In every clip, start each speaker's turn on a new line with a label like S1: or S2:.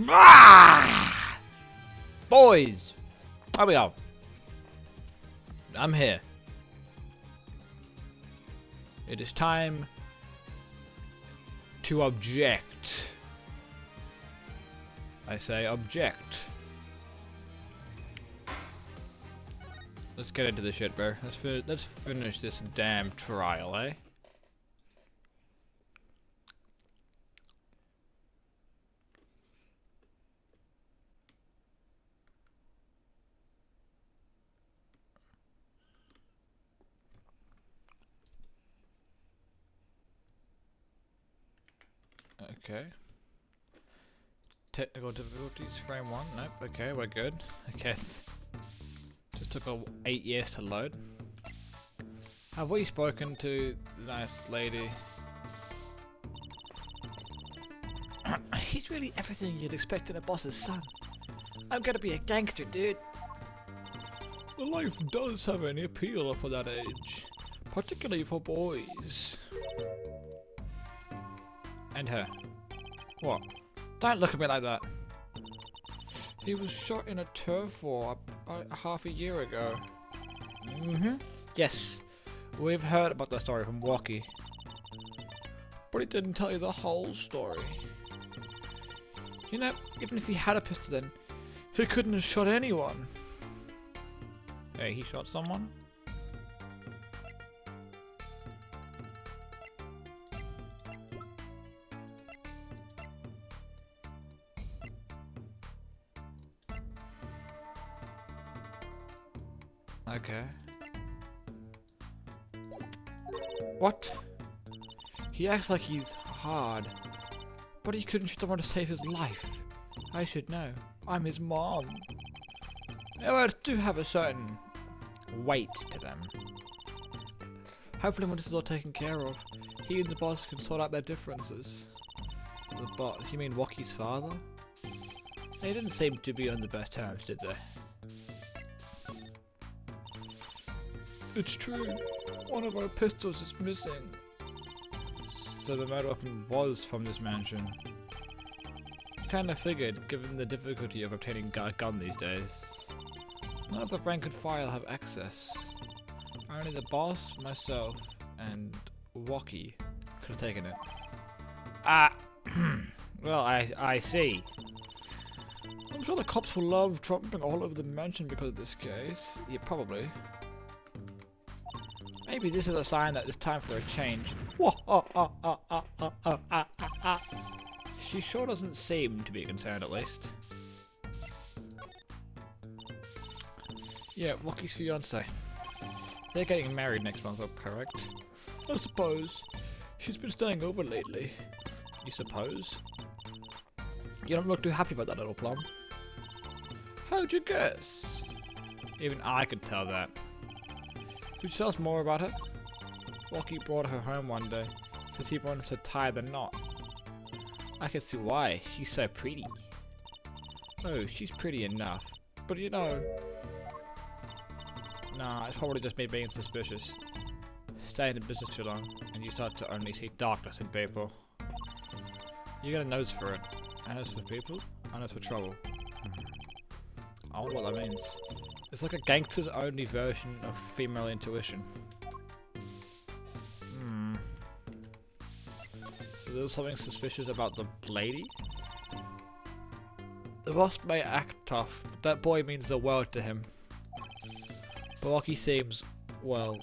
S1: Ah! Boys! Here we go. I'm here. It is time to object. I say object. Let's get into this shit, bro. Let's finish this damn trial, eh? Okay. Technical difficulties, frame 1. Nope. Okay, we're good. Okay. Just took 8 years to load. Have we spoken to the nice lady? He's really everything you'd expect in a boss's son. I'm gonna be a gangster, dude. The life does have any appeal for that age, particularly for boys. And her. What? Don't look at me like that. He was shot in a turf war about half a year ago. Yes, we've heard about that story from Walkie. But he didn't tell you the whole story. You know, even if he had a pistol then, he couldn't have shot anyone. Hey, he shot someone? Okay. What? He acts like he's hard, but he couldn't shoot someone to save his life. I should know. I'm his mom. Words do have a certain weight to them. Hopefully when this is all taken care of, he and the boss can sort out their differences. The boss? You mean Walkie's father? They didn't seem to be on the best terms, did they? It's true. One of our pistols is missing. So the murder weapon was from this mansion. Kinda figured, given the difficulty of obtaining a gun these days. None of the rank and file have access. Only the boss, myself, and Walkie could have taken it. Ah! Well, I see. I'm sure the cops will love tromping all over the mansion because of this case. Yeah, probably. Maybe this is a sign that it's time for a change. She sure doesn't seem to be concerned, at least. Yeah, Walkie's fiance. They're getting married next month, correct? I suppose. She's been staying over lately. You suppose? You don't look too happy about that little plum. How'd you guess? Even I could tell that. Could you tell us more about her? Walkie brought her home one day, since he wanted to tie the knot. I can see why, she's so pretty. Oh, she's pretty enough. But you know... Nah, it's probably just me being suspicious. Stay in the business too long, and you start to only see darkness in people. You get a nose for it. A nose for people, a nose for trouble. I wonder what that means. It's like a gangster's only version of female intuition. So there's something suspicious about the lady? The boss may act tough, but that boy means the world to him. But Walkie seems, well,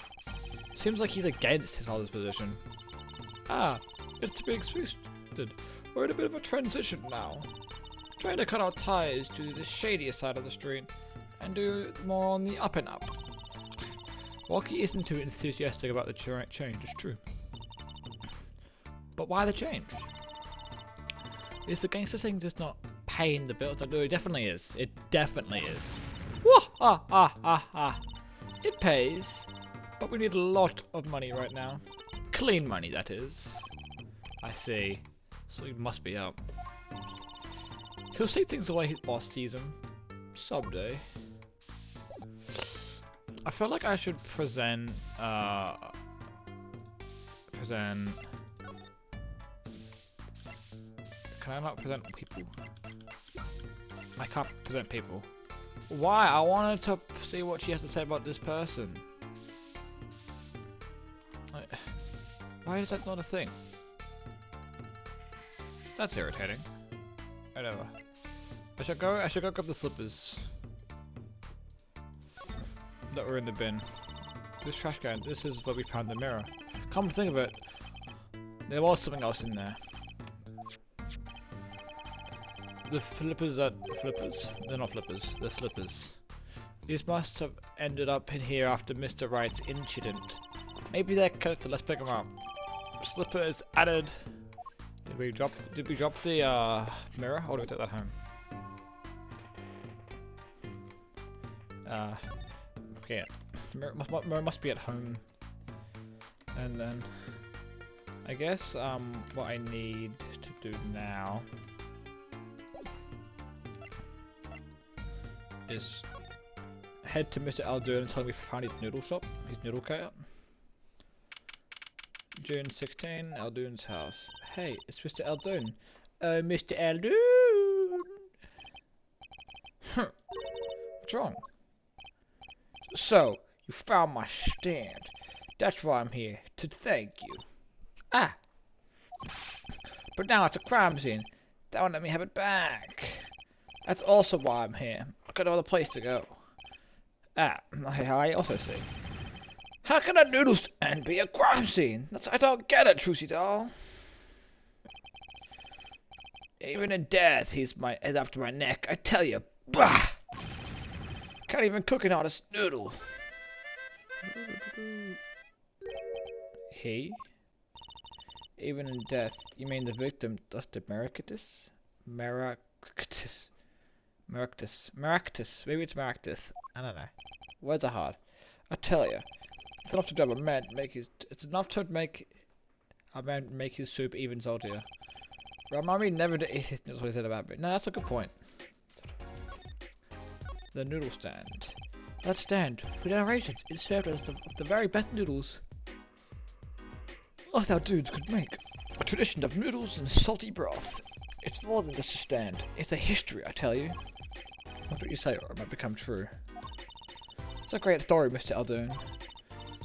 S1: seems like he's against his father's position. Ah, it's to be expected. We're in a bit of a transition now. Trying to cut our ties to the shadier side of the street and do more on the up and up. Walkie isn't too enthusiastic about the change, it's true. But why the change? Is the gangster thing just not paying the bills? No, it definitely is. It definitely is. It pays, but we need a lot of money right now. Clean money, that is. I see. So he must be up. He'll see things the way his boss sees him. Someday. I feel like I should present Can I not present people? I can't present people. Why? I wanted to see what she has to say about this person. Why is that not a thing? That's irritating. Whatever. I should go grab the slippers that were in the bin. This trash can, this is where we found the mirror. Come to think of it, there was something else in there. The flippers are flippers? They're not flippers, they're slippers. These must have ended up in here after Mr. Wright's incident. Maybe they're connected, let's pick them up. Slipper is added. Did we drop the mirror, or did we take that home? Okay, mirror must be at home. And then I guess what I need to do now is head to Mr. Aldoon and tell him we found his noodle shop, his noodle cutout. June 16, Aldoon's house. Hey, it's Mr. Aldoon. Mr. Aldoon! What's wrong? So, you found my stand. That's why I'm here, to thank you. Ah! But now it's a crime scene. They won't let me have it back. That's also why I'm here. I've got no other place to go. Ah, I also see. How can a noodle stand be a crime scene? I don't get it, Trucy doll. Even in death, he's after my neck. I tell you, bah! Can't even cook an honest noodle. He? Even in death, you mean the victim, Dr. Maractus? Maractus. Maybe it's Maractus. I don't know. Words are hard. I tell you, it's enough to drive a man make his. It's enough to make a man make his soup even saltier. Remind me never to eat his noodles. What he said about it. No, that's a good point. The noodle stand. That stand, for generations, it served as the very best noodles us our dudes could make. A tradition of noodles and salty broth. It's more than just a stand. It's a history, I tell you. That's what you say, or it might become true. It's a great story, Mr. Aldoon.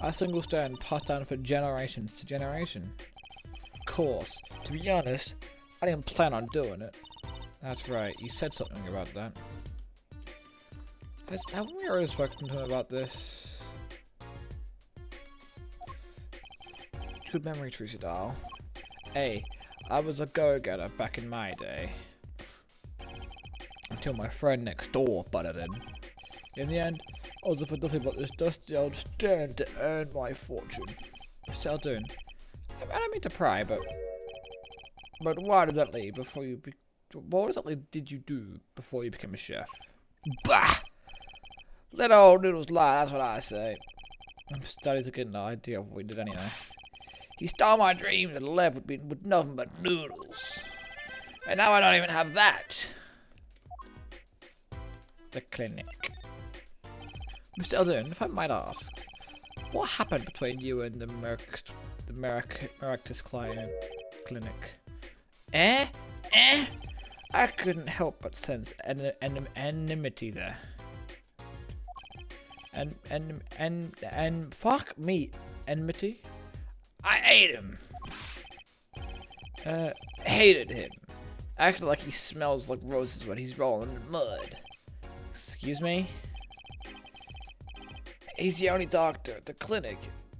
S1: Our single stand passed down for generations to generation. Of course, to be honest, I didn't plan on doing it. That's right, you said something about that. Haven't we already spoken to him about this? Good memory, Trucy doll. Hey, I was a go-getter back in my day. Until my friend next door butted in. In the end, I was up for nothing but this dusty old stand to earn my fortune. Mr. Aldoon, I don't mean to pry, but why did that lead before you what exactly did you do before you became a chef? Bah! Let old noodles lie, that's what I say. I'm starting to get an idea of what we did anyway. He stole my dreams and left with nothing but noodles. And now I don't even have that. The clinic. Mr. Aldoon, if I might ask, what happened between you and the Maractus clinic? I couldn't help but sense enmity there. And fuck me, enmity. I ate him. Hated him. Acted like he smells like roses when he's rolling in mud. Excuse me? He's the only doctor at the clinic.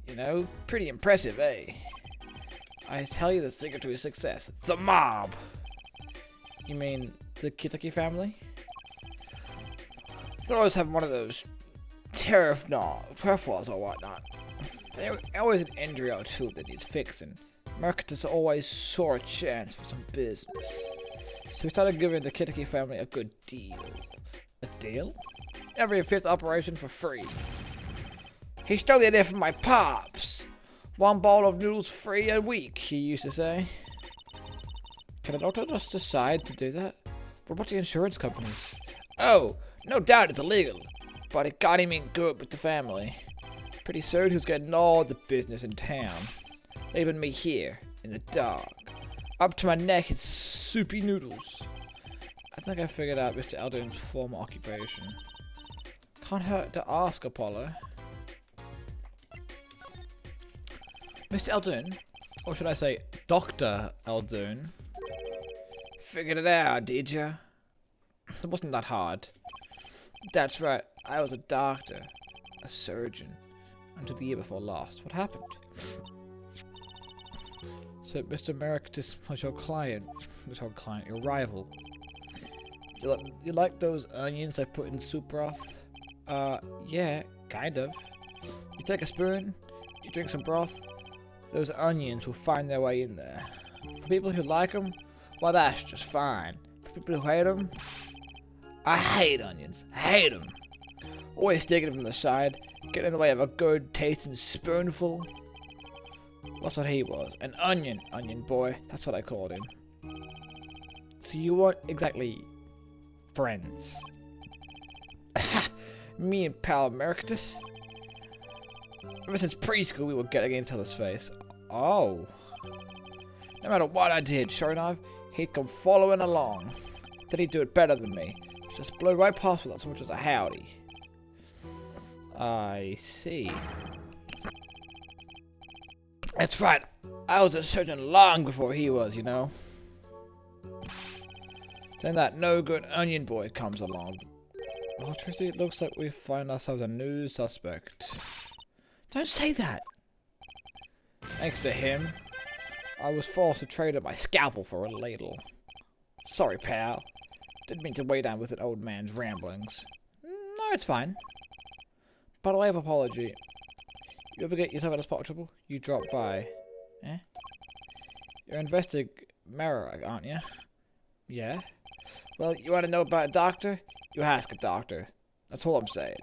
S1: You know, pretty impressive, eh? I tell you the secret to his success. The mob! You mean the Kitaki family? They always have one of those turf walls or whatnot. There's always an injury or two that needs fixing. Maractus always saw a chance for some business. So we started giving the Kitaki family a good deal. A deal? Every fifth operation for free. He stole the idea from my pops. One bowl of noodles free a week, he used to say. Can a doctor just decide to do that? What about the insurance companies? Oh, no doubt it's illegal. But it got him in good with the family. Pretty soon he was getting all the business in town. Leaving me here, in the dark. Up to my neck in soupy noodles. I think I figured out Mr. Eldoon's former occupation. Can't hurt to ask, Apollo. Mr. Eldoon, or should I say Dr. Eldoon, figured it out, did ya? It wasn't that hard. That's right, I was a doctor, a surgeon, until the year before last. What happened? So Mr. Merictus was your client, your rival. You like those onions I put in soup broth? Yeah, kind of. You take a spoon, you drink some broth, those onions will find their way in there. For people who like them, well, that's just fine. For people who hate them, I hate onions. I hate them. Always sticking them from the side, getting in the way of a good tasting spoonful. That's what he was. An onion boy. That's what I called him. So you weren't exactly friends. Me and pal Merictus? Ever since preschool we were getting into each other's face. Oh. No matter what I did, sure enough, he'd come following along. Then he'd do it better than me. Just blow right past without so much as a howdy. I see. That's right. I was a surgeon long before he was, you know. Then that no-good onion boy comes along. Well, Tracy, it looks like we find ourselves a new suspect. Don't say that! Thanks to him, I was forced to trade in my scalpel for a ladle. Sorry, pal. Didn't mean to weigh down with an old man's ramblings. No, it's fine. By the way of apology, you ever get yourself in a spot of trouble? You drop by. Eh? You're Merrick, aren't you? Yeah? Well, you want to know about a doctor? You ask a doctor. That's all I'm saying.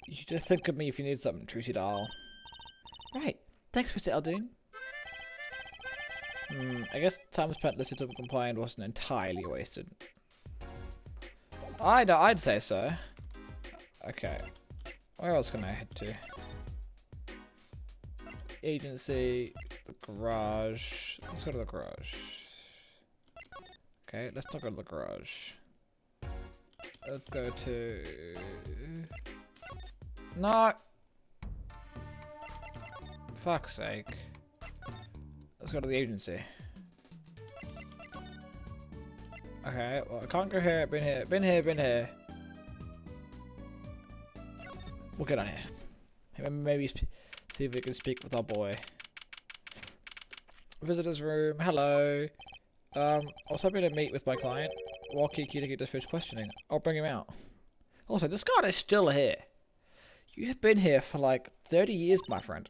S1: You should just think of me if you need something, Trucy doll. Right. Thanks, Mr. Eldoon. I guess time spent listening to complain wasn't entirely wasted. I'd say so. Okay. Where else can I head to? Agency, the garage. Let's go to the garage. Okay, let's not go to the garage. Let's go to... No! Fuck's sake. Let's go to the agency. Okay, well, I can't go here. Been here. We'll get on here. Maybe see if we can speak with our boy. Visitor's room. Hello. I was hoping to meet with my client. Walkie Key just finished questioning. I'll bring him out. Also, this guard is still here. You have been here for like 30 years, my friend.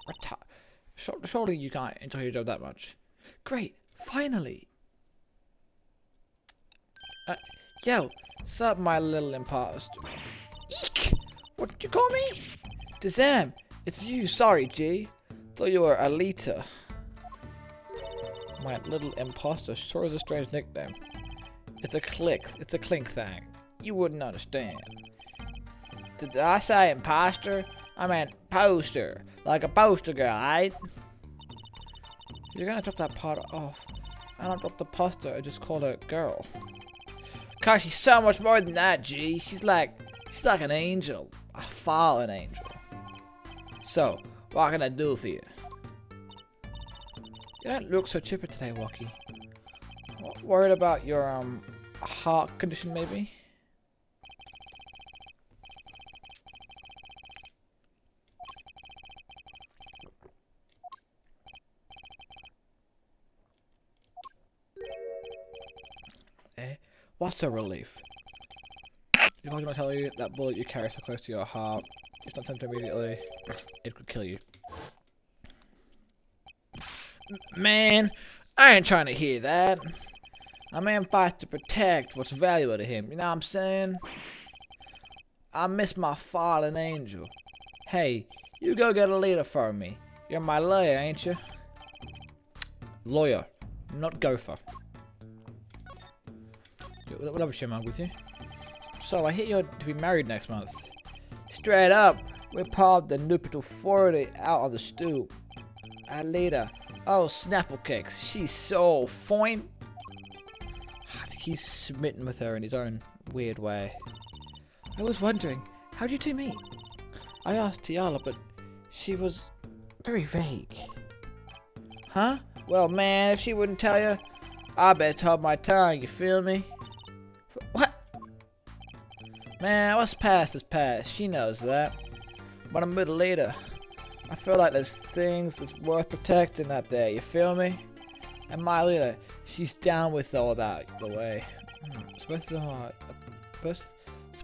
S1: Surely you can't enjoy your job that much. Great. Finally. Yo. Sup, my little imposter. Eek! What did you call me? Dazam. It's you. Sorry, G. Thought you were Alita. My little imposter sure is a strange nickname. It's a clink thing. You wouldn't understand. Did I say imposter? I meant poster. Like a poster girl, right? You're gonna drop that part off. I don't drop the poster, I just call her girl. Cause she's so much more than that, G. She's like an angel. A fallen angel. So, what can I do for you? You don't look so chipper today, Walkie. Worried about your, heart condition, maybe? What's a relief? If I was going to tell you that bullet you carry so close to your heart, it's not tempted immediately, it could kill you. Man, I ain't trying to hear that. A man fights to protect what's valuable to him, you know what I'm saying? I miss my fallen angel. Hey, you go get a leader for me. You're my lawyer, ain't you? Lawyer, not gopher. We'll have a shimmer with you. So, I hear you're to be married next month. Straight up, we popped the nuptial 40 out of the stoop. Alita, Oh, Snapple Cakes, she's so fine. I think he's smitten with her in his own weird way. I was wondering, how did you two meet? I asked Tiala, but she was very vague. Huh? Well, man, if she wouldn't tell you, I best hold my tongue, you feel me? What? Man, what's past is past. She knows that. But I'm with her later. I feel like there's things that's worth protecting out there, you feel me? And my leader, she's down with all that the way.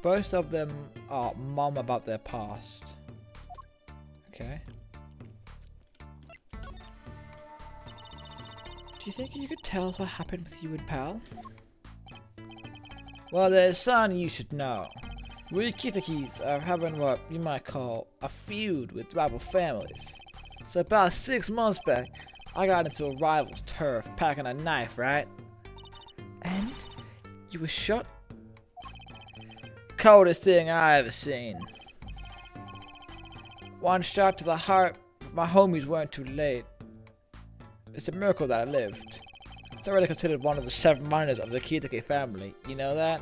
S1: Both of them are mum about their past. Okay. Do you think you could tell us what happened with you and Pal? Well, there's something you should know. We Kitakis are having what you might call a feud with rival families. So about 6 months back, I got into a rival's turf packing a knife, right? And? You were shot? Coldest thing I ever seen. One shot to the heart, but my homies weren't too late. It's a miracle that I lived. It's already considered one of the 7 minors of the Kitake family. You know that?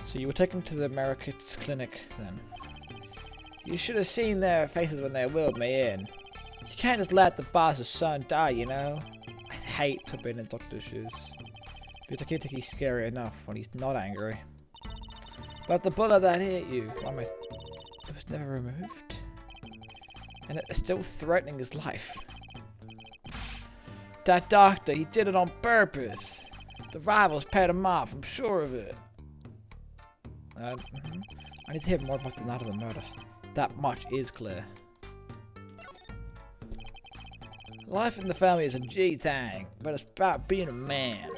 S1: So you were taken to the Marikit's clinic then. You should have seen their faces when they wheeled me in. You can't just let the boss's son die, you know? I hate to be in the doctor's shoes. But Takitaki's scary enough when he's not angry. But the bullet that hit you, it was never removed. And it's still threatening his life. That doctor, he did it on purpose. The rivals paid him off, I'm sure of it. I need to hear more about the night of the murder. That much is clear. Life in the family is a G thing, but it's about being a man.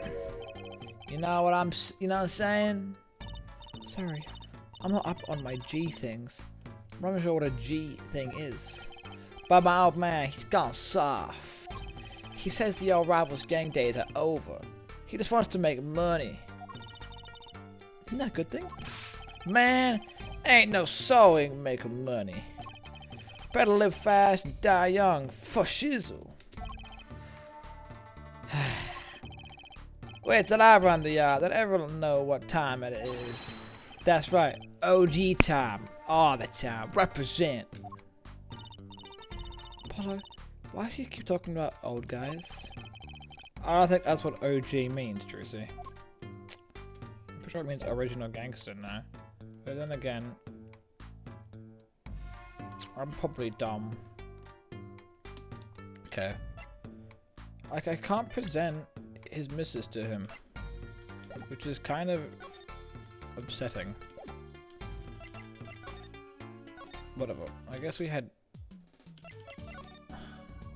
S1: You know what I'm saying? Sorry, I'm not up on my G things. I'm not even sure what a G thing is. But my old man, he's gone soft. He says the old rivals gang days are over. He just wants to make money. Isn't that a good thing? Man, ain't no sewing making money. Better live fast and die young for shizzle. Wait till I run the yard, then everyone will know what time it is. That's right, OG time, all the time, represent. Apollo, why do you keep talking about old guys? I don't think that's what OG means, Trucy. I'm pretty sure it means original gangster now. But then again, I'm probably dumb. Okay. Like, I can't present his missus to him, which is kind of upsetting. Whatever. I guess we had...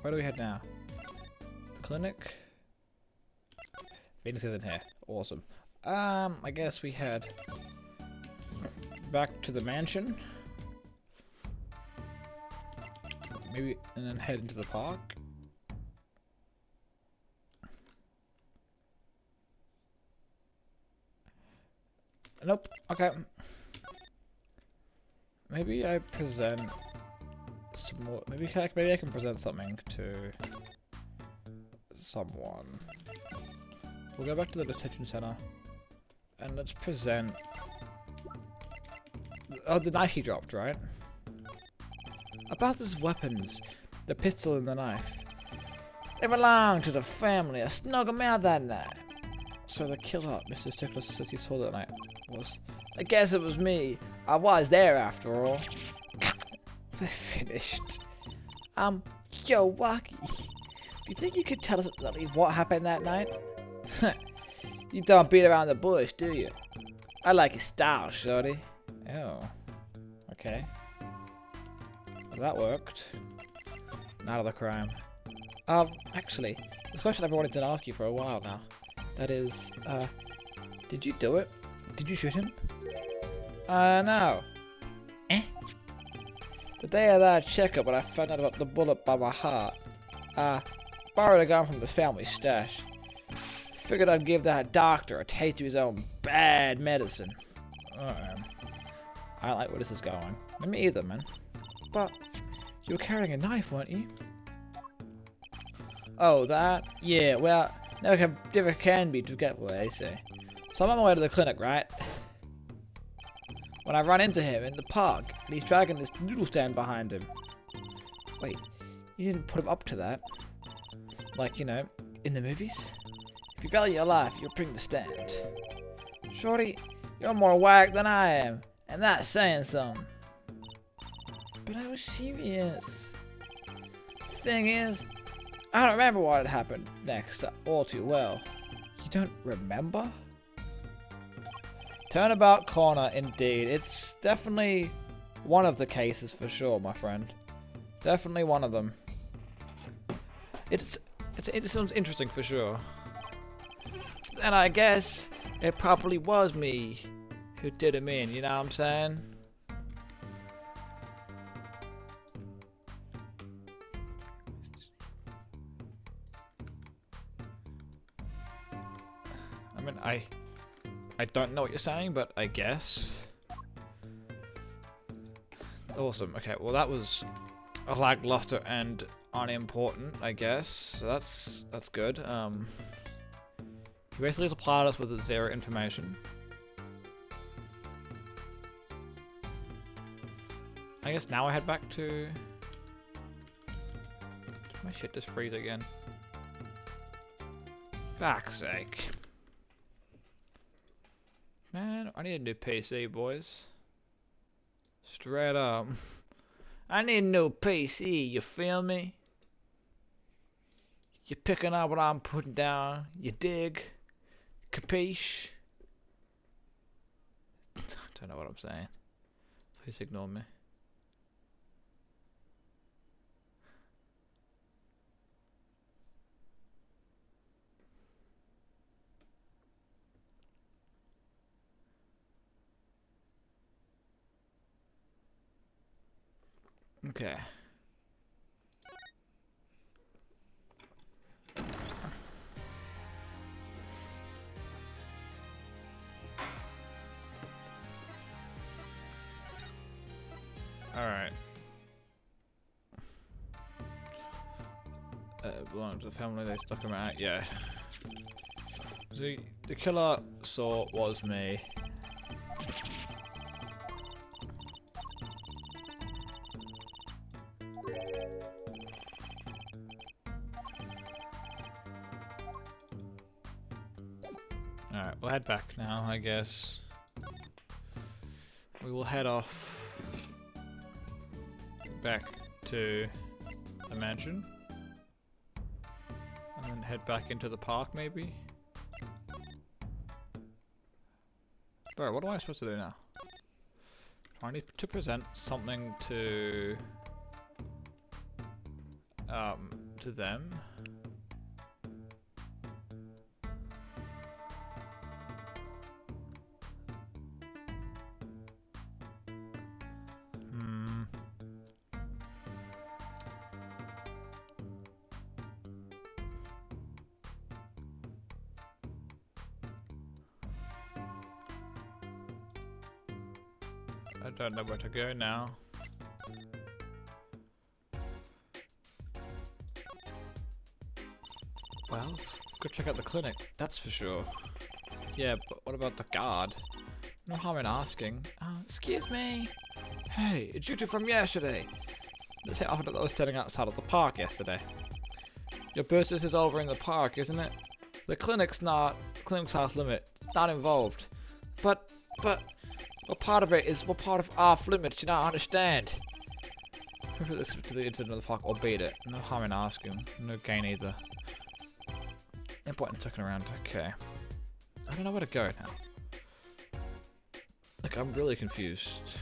S1: Where do we head now? The clinic? Phoenix is in here. Awesome. I guess we head back to the mansion. Maybe, and then head into the park. Nope. Okay. Maybe I present some more. Maybe I can present something to someone. We'll go back to the detention center and let's present. Oh, the knife he dropped, right? About his weapons, the pistol and the knife. They belong to the family. I snuck them out that night. So the killer, Mr. Stickler said he saw that night was... I guess it was me. I was there after all. We're finished. Yo, Waki. Do you think you could tell us exactly what happened that night? You don't beat around the bush, do you? I like your style, shorty. Oh. Okay. Well, that worked. Not of the crime. Actually, there's a question I've been wanting to ask you for a while now. That is, did you do it? Did you shoot him? No. Eh? The day of that checkup when I found out about the bullet by my heart, borrowed a gun from the family stash. Figured I'd give that doctor a taste of his own bad medicine. I don't like where this is going. Not me either, man. But, you were carrying a knife, weren't you? Oh, that? Yeah, well, never can be forgetful, they say. So I'm on my way to the clinic, right? When I run into him in the park, and he's dragging this noodle stand behind him. Wait, you didn't put him up to that? Like, you know, in the movies? If you value your life, you'll bring the stand. Shorty, you're more whack than I am, and that's saying something. But I was serious. Thing is, I don't remember what had happened next all too well. You don't remember? Turnabout corner, indeed. It's definitely one of the cases for sure, my friend. Definitely one of them. It sounds interesting for sure. And I guess it probably was me who did him in, you know what I'm saying? I mean, I don't know what you're saying, but I guess. Awesome. Okay, well that was a lackluster and unimportant, I guess. So that's good. He basically supplied us with zero information. I guess now I head back to. My shit just freeze again. Fuck's sake. Man, I need a new PC, boys. Straight up. I need a new PC, you feel me? You picking up what I'm putting down, you dig? Capiche? I don't know what I'm saying. Please ignore me. Okay. Alright. Belonged to the family, they stuck him out, yeah. The killer was me. Alright, we'll head back now, I guess. We will head off back to the mansion. And then head back into the park, maybe? Bro, what am I supposed to do now? I need to present something to them. I don't know where to go now. Well, go check out the clinic, that's for sure. Yeah, but what about the guard? No harm in asking. Excuse me. Hey, it's you two from yesterday. This happened that I was standing outside of the park yesterday. Your business is over in the park, isn't it? The clinic's off limit. It's not involved. But, well, part of it is, well, part of off limits, you don't understand. Prefer this to the incident of the park or beat it. No harm in asking. No gain either. Important second around. Okay. I don't know where to go now. Like, I'm really confused.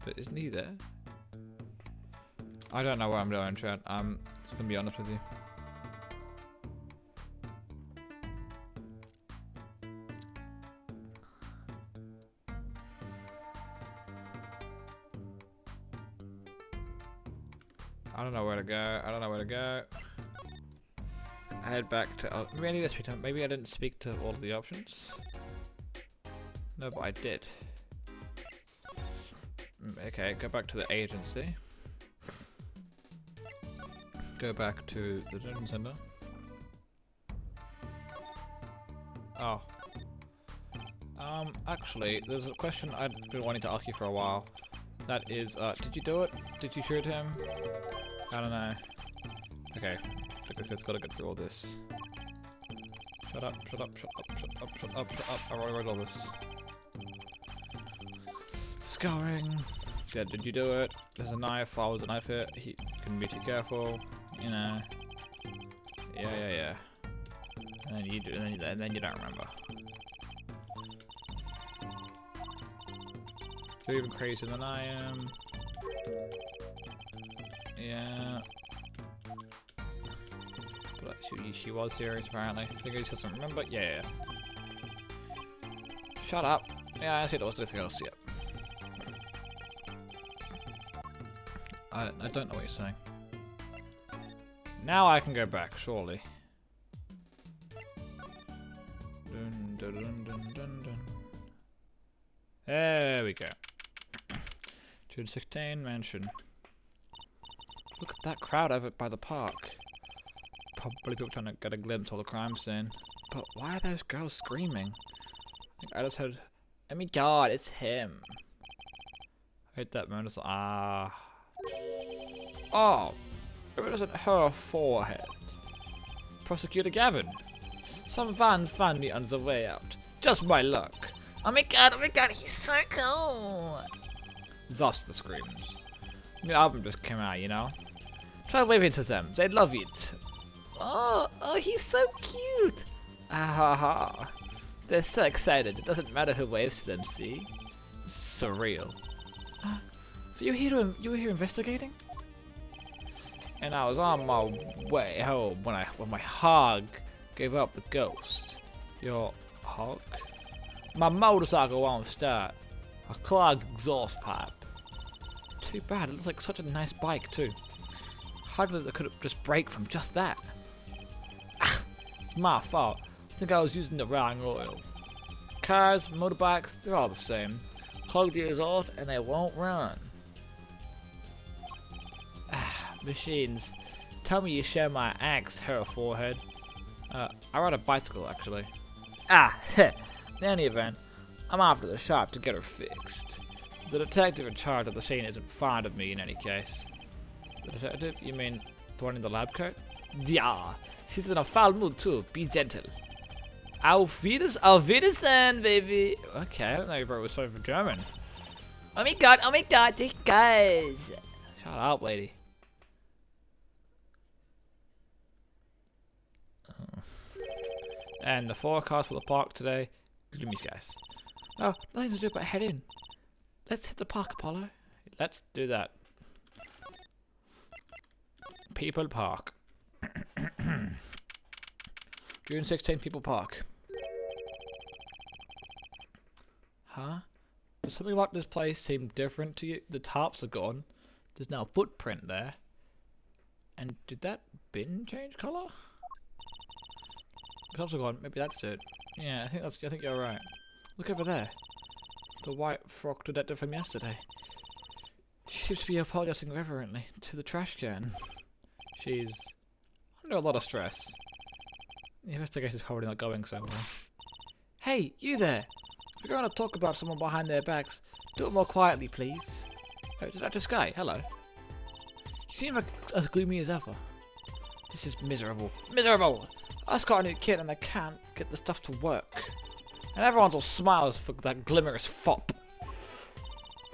S1: But isn't he there? I don't know where I'm going, chat. I'm just gonna be honest with you. I don't know where to go. I don't know where to go. I head back to. Maybe I need to speak to. Maybe I didn't speak to all of the options. No, but I did. Okay, go back to the agency. Go back to the Dungeon Center. Oh. Actually, there's a question I've been wanting to ask you for a while. That is, did you do it? Did you shoot him? I don't know. Okay. Just gotta get through all this. Shut up, shut up, shut up, shut up, shut up, shut up. I already read all this. Scouring. Yeah, did you do it? There's a knife. Why was a knife here? He can be too careful. You know. Yeah. And then you do, and then you don't remember. You're even crazier than I am. Yeah. But she was serious apparently. I think she doesn't remember. Yeah. Shut up. Yeah, I see there was anything else yet. I don't know what you're saying. Now I can go back, surely. Dun. There we go. June 16, mansion. Look at that crowd over by the park. Probably people trying to get a glimpse of the crime scene. But why are those girls screaming? I think I just heard, oh my god, it's him. I heard that moment, ah. Oh, it wasn't her forehead. Prosecutor Gavin. Some van found me on the way out. Just my luck. Oh my god, he's so cool. Thus the screams. The album just came out, you know. Try waving to them, they'd love it. Oh, he's so cute. Ah ha ha. They're so excited, it doesn't matter who waves to them, see? Surreal. So you were here investigating? And I was on my way home when my hog gave up the ghost. Your hog? My motorcycle won't start. A clogged exhaust pipe. Too bad, it looks like such a nice bike too. Hard believe it could have just break from just that. It's my fault. I think I was using the wrong oil. Cars, motorbikes, they're all the same. Clogged the exhaust and they won't run. Machines. Tell me you share my angst, her forehead. I ride a bicycle actually. In any event, I'm off to the shop to get her fixed. The detective in charge of the scene isn't fond of me in any case. The detective? You mean the one in the lab coat? Yeah, she's in a foul mood too. Be gentle. Auf Wiedersehen, baby. Okay, I don't know if I was sorry for German. Oh my god, this guys. Shut up, lady. And the forecast for the park today, gloomy skies. Oh, nothing to do but head in. Let's hit the park, Apollo. Let's do that. People Park. June 16, People Park. Huh? Does something about this place seem different to you? The tarps are gone. There's now a footprint there. And did that bin change colour? The tarps are gone. Maybe that's it. Yeah, I think you're right. Look over there. The white frock detective from yesterday. She seems to be apologizing reverently to the trash can. She's under a lot of stress. The investigation's probably not going so well. Hey, you there! If you're going to talk about someone behind their backs, do it more quietly, please. Oh, Detective Sky, hello. You seem as gloomy as ever. This is miserable. Miserable! I just got a new kit and I can't get the stuff to work. And everyone's all smiles for that glimmerous fop.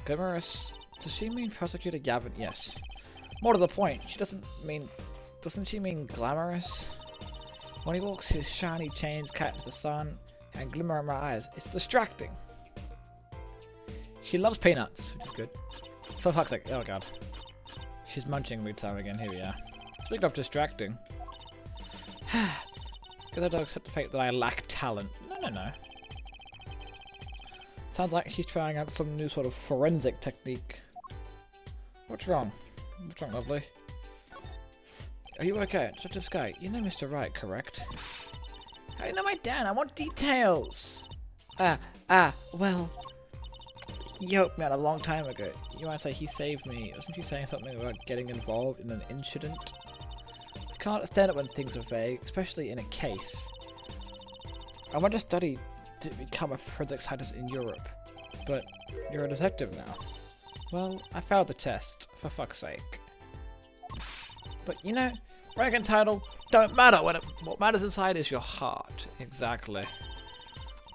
S1: Glimmerous? Does she mean Prosecutor Gavin? Yes. More to the point, doesn't she mean glamorous? When he walks, his shiny chains catch the sun and glimmer in my eyes. It's distracting. She loves peanuts, which is good. For fuck's sake, oh god. She's munching every time again, here we are. Speaking of distracting. Guess I don't accept the fact that I lack talent. No. Sounds like she's trying out some new sort of forensic technique. What's wrong? What's wrong, lovely? Are you okay? Detective Sky, you know Mr. Wright, correct? How do you know my dad? I want details! Well... He helped me out a long time ago. You might say he saved me. Wasn't you saying something about getting involved in an incident? I can't stand it when things are vague, especially in a case. I went to study to become a forensic scientist in Europe, but you're a detective now. Well, I failed the test, for fuck's sake. But you know, rank and title don't matter. What matters inside is your heart. Exactly.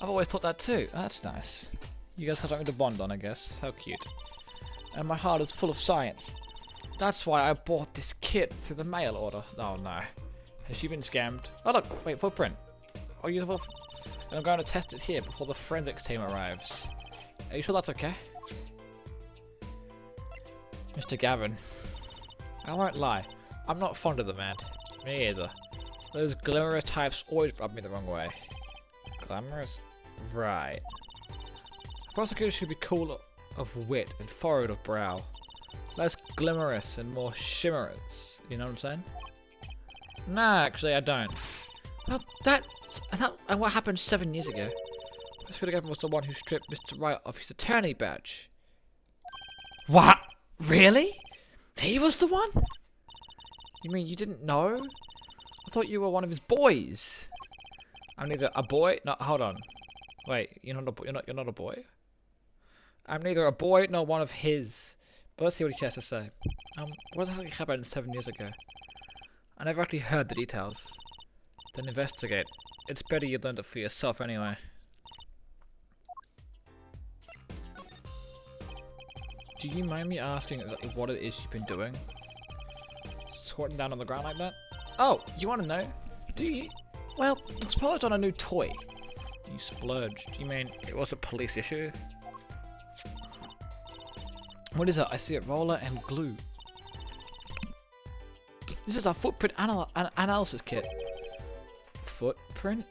S1: I've always thought that too. That's nice. You guys have something to bond on, I guess. How cute. And my heart is full of science. That's why I bought this kit through the mail order. Oh no. Has she been scammed? Oh look, wait, footprint. Oh, you have a footprint. And I'm going to test it here before the forensics team arrives. Are you sure that's okay? Mr. Gavin. I won't lie. I'm not fond of the man. Me either. Those glamorous types always rub me the wrong way. Glamorous? Right. A prosecutor should be cool of wit and furrowed of brow. Less glamorous and more shimmerous. You know what I'm saying? Nah, actually I don't. Well, and what happened 7 years ago? Prosecutor Gavin was the one who stripped Mr. Wright of his attorney badge. What? Really? He was the one? You mean you didn't know? I thought you were one of his boys. I'm neither a boy. No, hold on. Wait, you're not a boy. I'm neither a boy nor one of his. But let's see what he has to say. What the heck happened 7 years ago? I never actually heard the details. Then investigate. It's better you learned it for yourself anyway. Do you mind me asking exactly what it is you've been doing? Squatting down on the ground like that? Oh, you want to know? Do you? Well, I splurged on a new toy. You splurged? You mean it was a police issue? What is it? I see a roller and glue. This is our footprint analysis kit. Footprint?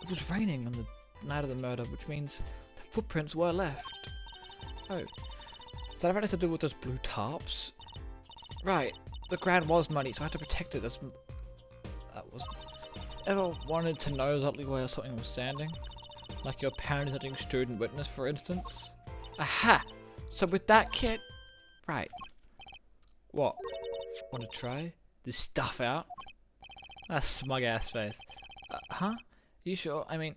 S1: It was raining on the night of the murder, which means the footprints were left. Oh. Does that have anything to do with those blue tarps? Right. The ground was muddy, so I had to protect it as... That was... Ever wanted to know exactly where something was standing? Like your parents letting student witness, for instance? Aha! So with that kit... Right. What? Want to try this stuff out? That smug ass face. Huh? You sure? I mean,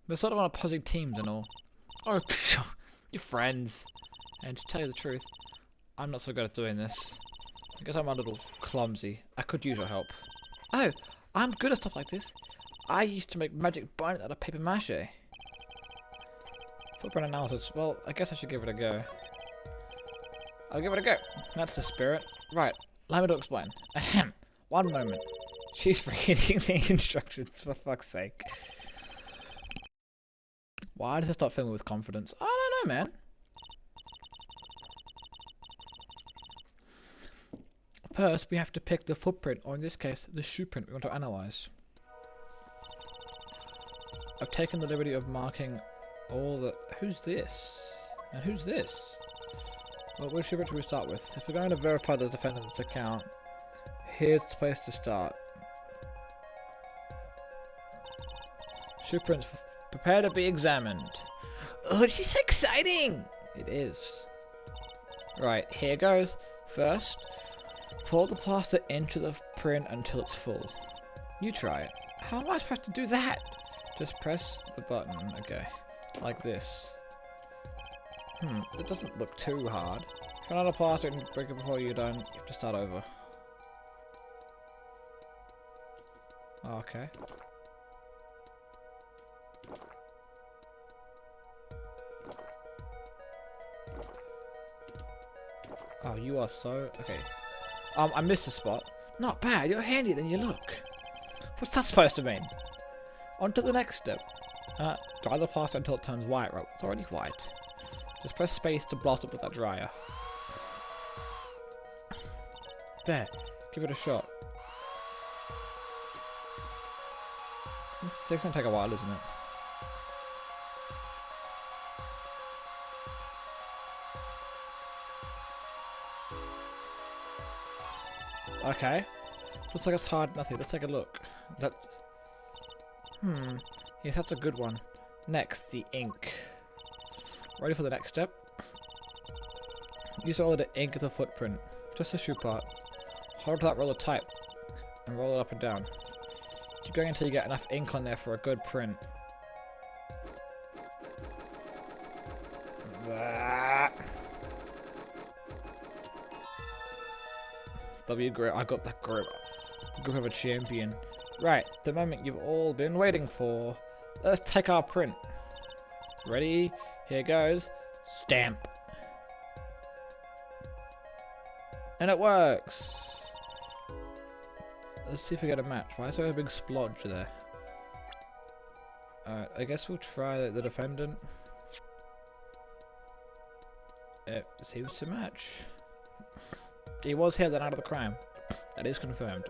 S1: we're sort of on opposing teams and all. Oh, you're friends. And to tell you the truth, I'm not so good at doing this. I guess I'm a little clumsy. I could use your help. Oh, I'm good at stuff like this. I used to make magic bones out of paper mache. Footprint analysis. Well, I guess I should give it a go. I'll give it a go. That's the spirit. Right, allow me to explain. Ahem. One moment. She's reading the instructions, for fuck's sake. Why does this not fill me with confidence? I don't know, man. First, we have to pick the footprint, or in this case, the shoe print we want to analyze. I've taken the liberty of marking all the... Who's this? And who's this? Well, which shoe print should we start with? If we're going to verify the defendant's account, here's the place to start. Shoe prints, prepare to be examined. Oh, this is exciting! It is. Right, here goes. First, pour the plaster into the print until it's full. You try it. How am I supposed to do that? Just press the button. Okay. Like this. That doesn't look too hard. If you run out of plaster and break it before you're done, you have to start over. Okay. Oh, you are so... Okay. I missed a spot. Not bad, you're handier than you look. What's that supposed to mean? On to the next step. Dry the plaster until it turns white. Right, it's already white. Just press space to blot it with that dryer. There. Give it a shot. It's gonna take a while, isn't it? Okay. Looks like it's hard nothing. Let's take a look. That... Yes, that's a good one. Next, the ink. Ready for the next step? Use all the ink of the footprint. Just the shoe part. Hold that roller tight and roll it up and down. Keep going until you get enough ink on there for a good print. W grip. I got that grip. The grip of a champion. Right, the moment you've all been waiting for. Let's take our print. Ready? Here goes. Stamp. And it works. Let's see if we get a match. Why is there a big splodge there? Alright, I guess we'll try the defendant. It seems to match. He was here the night of the crime. That is confirmed.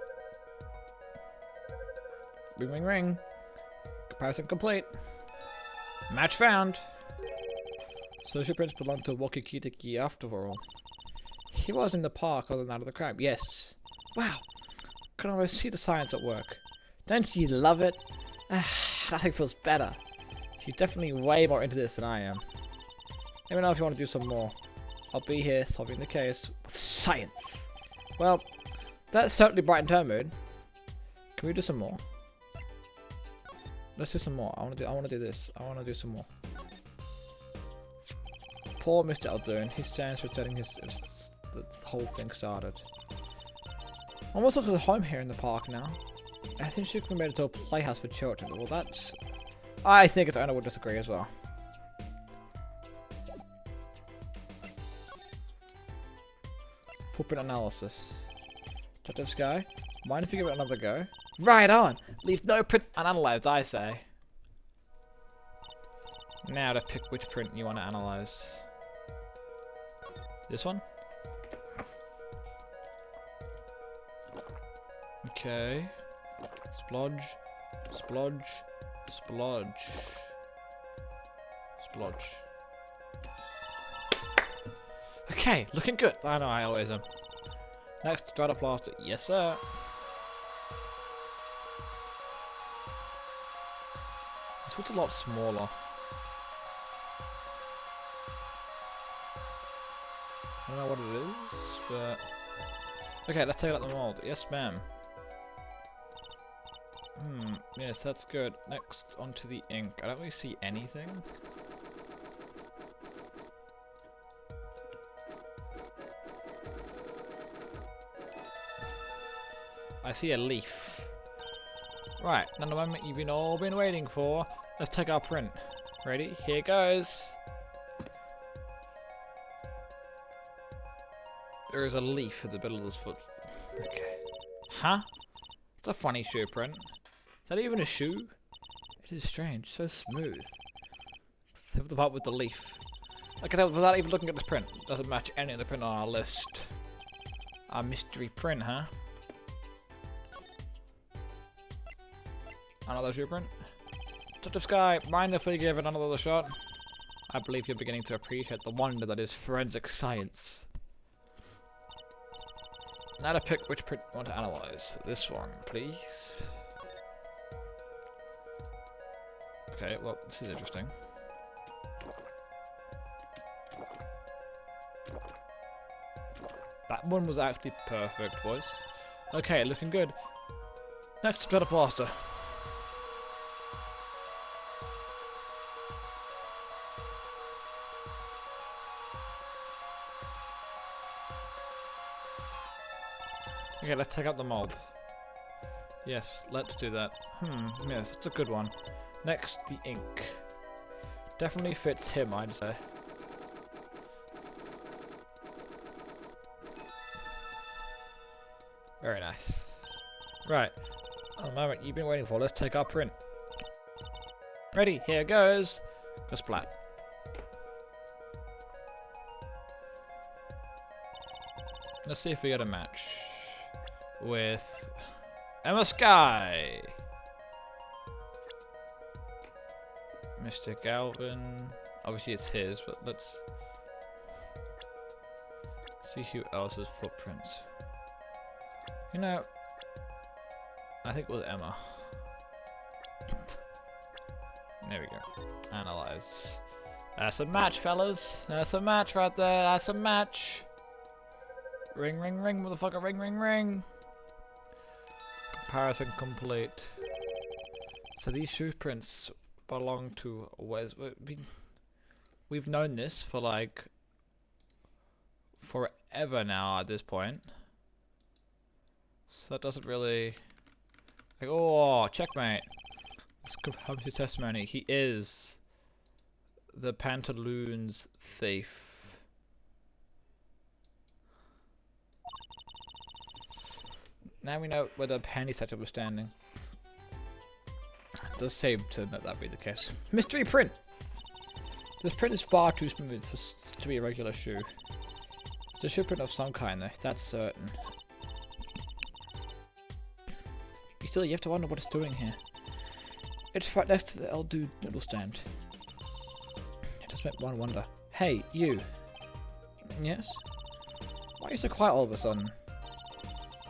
S1: Ring, ring, ring. Comparison complete. Match found. Social prints belong to Wakikitiki after all. He was in the park on the night of the crime. Yes. Wow. Can almost see the science at work. Don't you love it? Nothing feels better. She's definitely way more into this than I am. Let me know if you want to do some more. I'll be here solving the case with science. Well, that certainly brightened her mood. Can we do some more? Let's do some more. I want to do this. I want to do some more. Poor Mr. Eldoon. He stands for telling the whole thing started. Almost looks at home here in the park now. I think she could be made into a playhouse for children. Well, that's... I think its owner would disagree as well. Footprint analysis. Detective Sky, mind if you give it another go? Right on! Leave no print unanalyzed, I say. Now to pick which print you want to analyze. This one? Okay. Splodge. Splodge. Splodge. Splodge. Okay, looking good. I know I always am. Next, Stratoplaster. Yes, sir. This one's a lot smaller. I don't know what it is, but... Okay, let's take out the mold. Yes, ma'am. Yes, that's good. Next, onto the ink. I don't really see anything. I see a leaf. Right, now the moment you've all been waiting for. Let's take our print. Ready? Here goes. There is a leaf in the middle of this foot. Okay. Huh? It's a funny shoe print. Is that even a shoe? It is strange. So smooth. Except the part with the leaf. I can tell without even looking at this print. Doesn't match any of the print on our list. Our mystery print, huh? Another shoe print. Detective Sky, mind if we give it another shot? I believe you're beginning to appreciate the wonder that is forensic science. Now to pick which print you want to analyze. This one, please. Okay, well, this is interesting. That one was actually perfect, boys. Okay, looking good. Next, Stratoplaster. Okay, let's take out the mold. Yes, let's do that. Yes, it's a good one. Next, the ink. Definitely fits him, I'd say. Very nice. Right, at the moment you've been waiting for, let's take our print. Ready, here goes. Go splat. Let's see if we get a match with Emma Sky. Mr. Galvin. Obviously it's his, but let's see who else's footprints. You know, I think it was Emma. There we go. Analyze. That's a match, fellas. That's a match right there. That's a match. Ring, ring, ring, motherfucker. Ring, ring, ring. Comparison complete. So these shoe prints belong to Wes. We've known this for like forever now at this point. So that doesn't really like, oh, checkmate. This confirms his testimony. He is the Pantaloons thief. Now we know where the panty setup was standing. It does seem to not that be the case. Mystery print! This print is far too smooth to be a regular shoe. It's a shoe print of some kind though, that's certain. Still, you have to wonder what it's doing here. It's right next to the El Dude noodle stand. It does make one wonder. Hey, you! Yes? Why are you so quiet all of a sudden?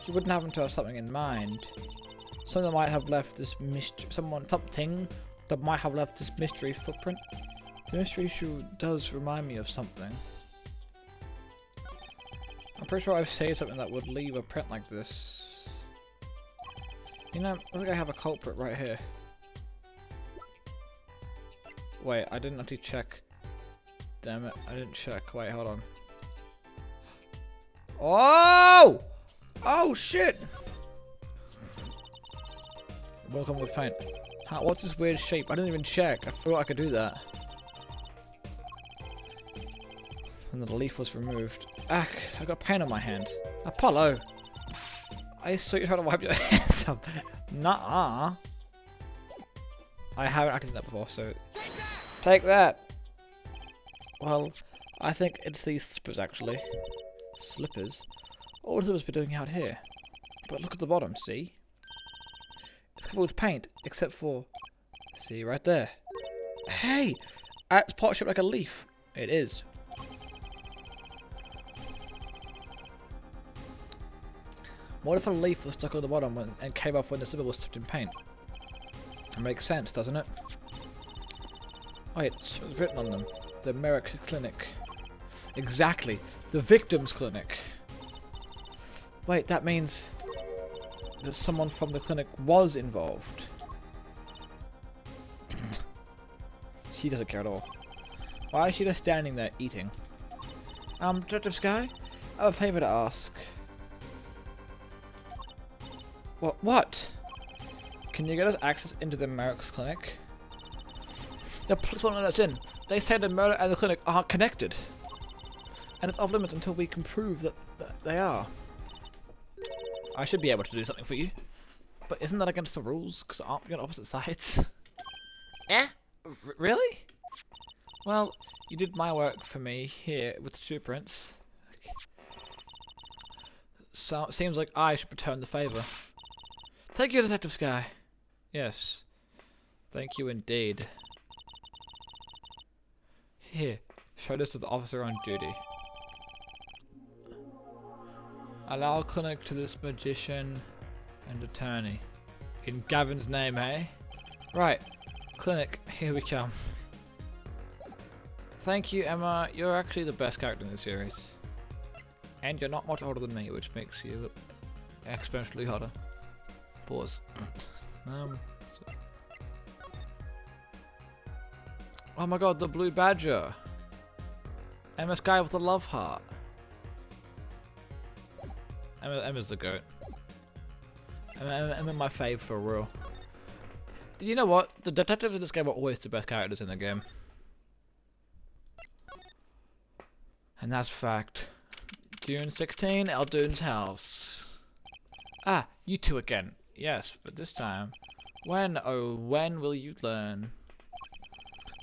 S1: You wouldn't happen to have something in mind. Something that might have left this something that might have left this mystery footprint. The mystery shoe does remind me of something. I'm pretty sure I've said something that would leave a print like this. You know, I think I have a culprit right here. Wait, I didn't actually check. Damn it, I didn't check. Wait, hold on. Oh! Oh shit! Welcome with paint. What's this weird shape? I didn't even check. I thought I could do that. And the leaf was removed. Ah, I got paint on my hand. Apollo! I saw you trying to wipe your hands up. Nuh-uh. I haven't actually done that before, so... Take that! Well, I think it's these slippers, actually. Slippers? What would slippers be doing out here? But look at the bottom, see? It's covered with paint, except for... See, right there. Hey! It's part shaped like a leaf. It is. What if a leaf was stuck on the bottom and came off when the slipper was dipped in paint? It makes sense, doesn't it? Oh, it's written on them. The Merrick Clinic. Exactly. The Victims Clinic. Wait, that means that someone from the clinic was involved. She doesn't care at all. Why is she just standing there eating? Detective Sky? I have a favor to ask. What? Can you get us access into the Merrick's clinic? The police won't let us in. They say the murder and the clinic are connected. And it's off limits until we can prove that they are. I should be able to do something for you. But isn't that against the rules? Because aren't we on opposite sides? Eh? Really? Well, you did my work for me here with the shoe prints. So, seems like I should return the favor. Thank you, Detective Sky. Yes. Thank you indeed. Here, show this to the officer on duty. Allow clinic to this magician and attorney. In Gavin's name, eh? Right. Clinic, here we come. Thank you, Emma. You're actually the best character in the series. And you're not much older than me, which makes you exponentially hotter. Pause. Oh my god, the blue badger. Emma Sky with the love heart. Emma's the goat. Emma my fave for real. You know what? The detectives in this game are always the best characters in the game. And that's fact. June 16, Eldoon's house. Ah, you two again. Yes, but this time. When, oh, when will you learn?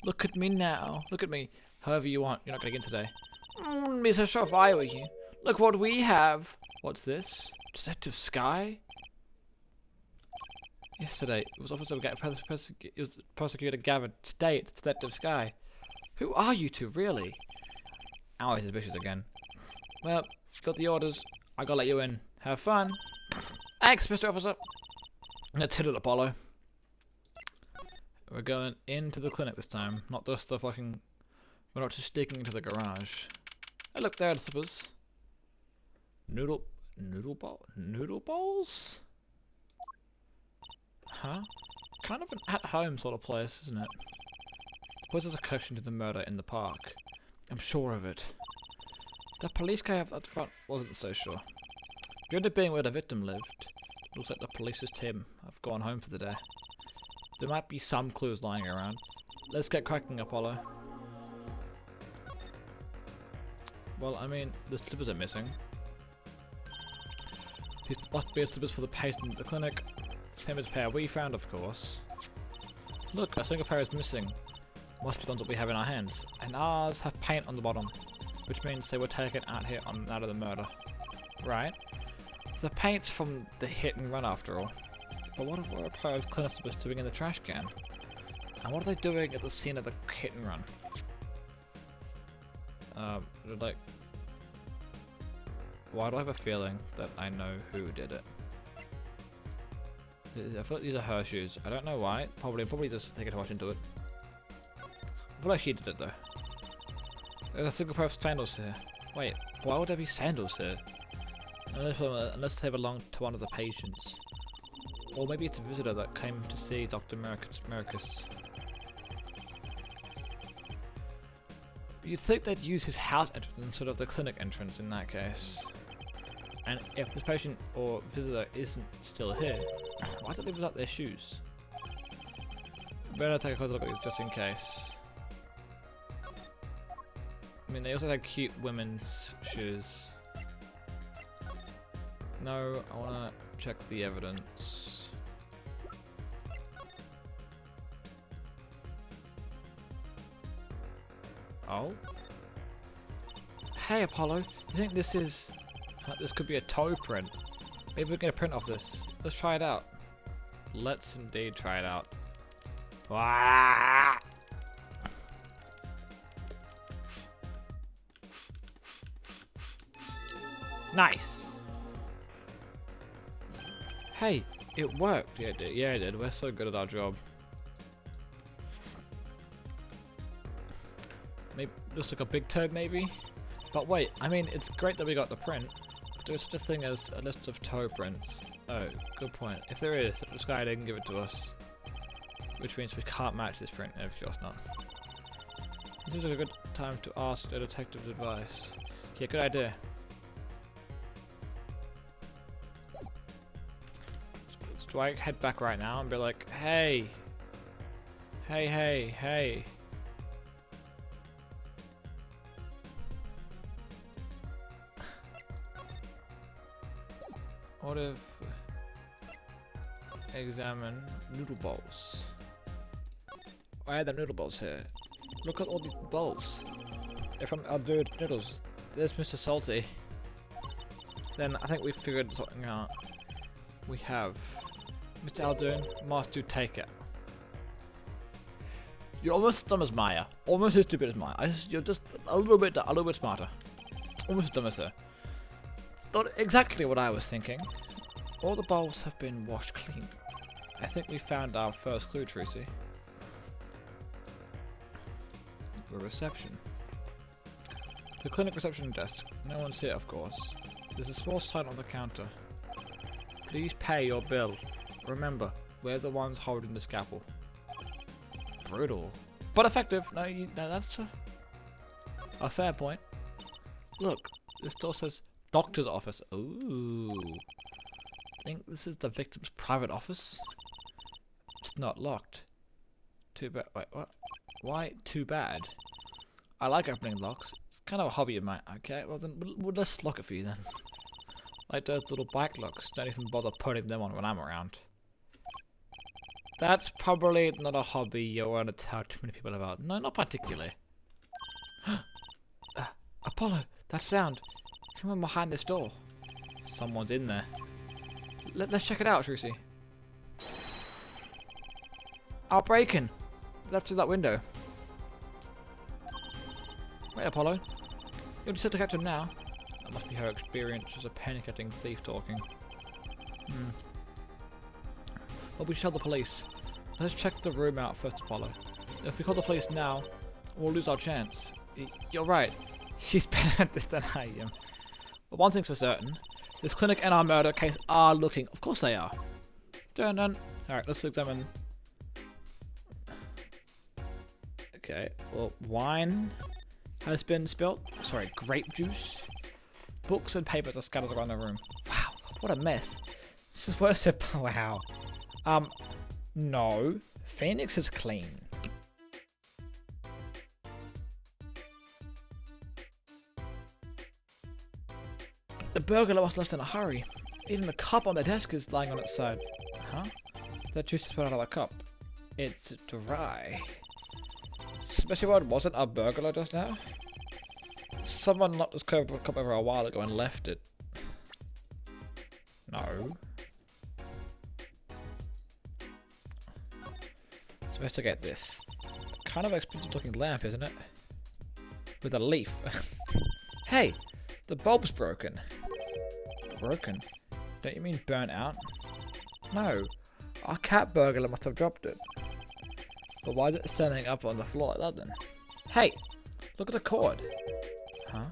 S1: Look at me now. Look at me. However you want. You're not going to get in today. Be so sure if I were you. Look what we have. What's this? Detective Sky? Yesterday, it was Prosecutor Gavin. Today, it's Detective Sky. Who are you two, really? Ow, he's suspicious again. Well, got the orders. I gotta let you in. Have fun. Thanks, Mr. Officer. Let's hit it, Apollo. We're going into the clinic this time, not just the fucking We're not just sneaking into the garage. Hey, look, there are the slippers. Noodle bowls? Huh? Kind of an at-home sort of place, isn't it? Suppose there's a connection to the murder in the park. I'm sure of it. The police guy up at the front wasn't so sure. Beyond it being where the victim lived, looks like the police's team have gone home for the day. There might be some clues lying around. Let's get cracking, Apollo. Well, I mean, the slippers are missing. These must be slippers for the patient at the clinic. Same as the pair we found, of course. Look, a single pair is missing. Must be the ones that we have in our hands. And ours have paint on the bottom, which means they were taken out here on out of the murder. Right? The paint's from the hit and run after all. But what are a pair of clinic slippers doing in the trash can? And what are they doing at the scene of the hit and run? Like... Why do I have a feeling that I know who did it? I feel like these are her shoes. I don't know why. Probably just take too much into it. I feel like she did it though. There's a single pair of sandals here. Wait, why would there be sandals here? Unless they belong to one of the patients. Or maybe it's a visitor that came to see Dr. Mericus. You'd think they'd use his house entrance instead of the clinic entrance in that case. And if this patient or visitor isn't still here, why don't they without their shoes? Better take a closer look at these just in case. I mean, they also had cute women's shoes. No, I wanna check the evidence. Oh? Hey Apollo, you think this is... this could be a toe print. Maybe we can get a print of this. Let's try it out. Let's indeed try it out. Ah! Nice! Hey, it worked. Yeah, it did. Yeah, it did. We're so good at our job. Maybe looks like a big toe, maybe? But wait, I mean, it's great that we got the print. But there's such a thing as a list of toe prints. Oh, good point. If there is, this guy didn't give it to us. Which means we can't match this print. Of course not. It seems like a good time to ask a detective's advice. Yeah, good idea. Do I head back right now and be like, hey! Hey, hey, hey! What if... examine noodle bowls. I had the noodle bowls here. Look at all these bowls. They're from Aldude Noodles. There's Mr. Salty. Then I think we've figured something out. We have. Mr. Aldude, must do take it. You're almost as dumb as Maya. Almost as stupid as Maya. You're just a little bit smarter. Almost as dumb as her. Not exactly what I was thinking. All the bowls have been washed clean. I think we found our first clue, Tracy. The reception. The clinic reception desk. No one's here, of course. There's a small sign on the counter. Please pay your bill. Remember, we're the ones holding the scalpel. Brutal. But effective. No, that's a fair point. Look, this door says doctor's office. Ooh. I think this is the victim's private office. It's not locked. Too bad. Wait, what? Why too bad? I like opening locks. It's kind of a hobby of mine. Okay, well then, we'll just lock it for you then. Like those little bike locks. Don't even bother putting them on when I'm around. That's probably not a hobby you want to tell too many people about. No, not particularly. Apollo, that sound. Come on behind this door. Someone's in there. Let's check it out, Trucy. Our break-in. That's through that window. Wait, Apollo. You're just to catch him now. That must be her experience as a panic-getting thief talking. Well, we should tell the police. Let's check the room out first, Apollo. If we call the police now, we'll lose our chance. You're right. She's better at this than I am. But one thing's for certain. This clinic and our murder case are looking... Of course they are. Dun dun. Alright, let's examine... Okay, well, wine has been spilt. Sorry, grape juice. Books and papers are scattered around the room. Wow, what a mess. This is worse than... Wow. No. Phoenix is clean. The burglar was left in a hurry. Even the cup on the desk is lying on its side. Huh? That juice is put out of the cup. It's dry. Especially when it wasn't a burglar just now. Someone knocked this cup over a while ago and left it. No. Let's investigate this. Kind of expensive looking lamp, isn't it? With a leaf. Hey! The bulb's broken. Broken? Don't you mean burnt out? No. Our cat burglar must have dropped it. But why is it standing up on the floor like that then? Hey! Look at the cord. Huh?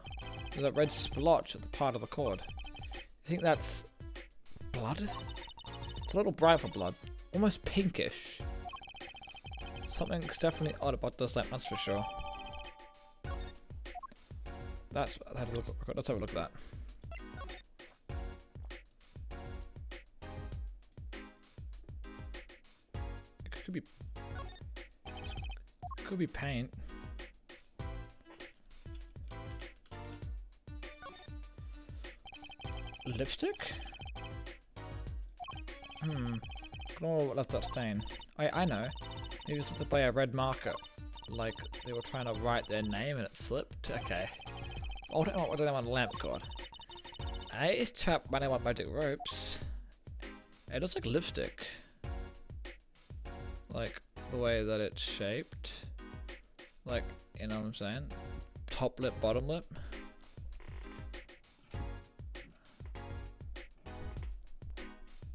S1: There's a red splotch at the part of the cord. You think that's... blood? It's a little bright for blood. Almost pinkish. Something's definitely odd about this lamp, that's for sure. Let's have a look at that. It could be paint. Lipstick? Don't know what left that stain. I know. Maybe it's by a red marker. Like they were trying to write their name and it slipped. Okay. Oh, what do they want a lamp cord? Hey, it's trapped by my magic ropes. It looks like lipstick. Like the way that it's shaped. Like, you know what I'm saying? Top lip, bottom lip.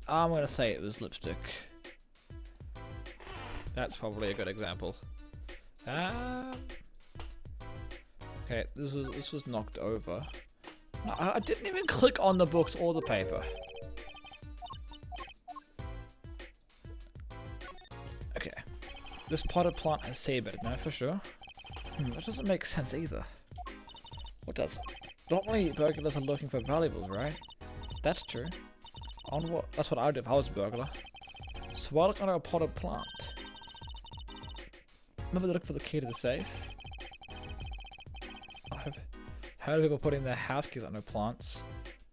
S1: I'm gonna say it was lipstick. That's probably a good example. Okay, this was knocked over. No, I didn't even click on the books or the paper. Okay. This potted plant has seedbed, no, for sure. That doesn't make sense either. What does? Normally burglars are looking for valuables, right? That's true. That's what I would do if I was a burglar. So why look under a potted plant? Remember to look for the key to the safe? I've heard of people putting their house keys under plants.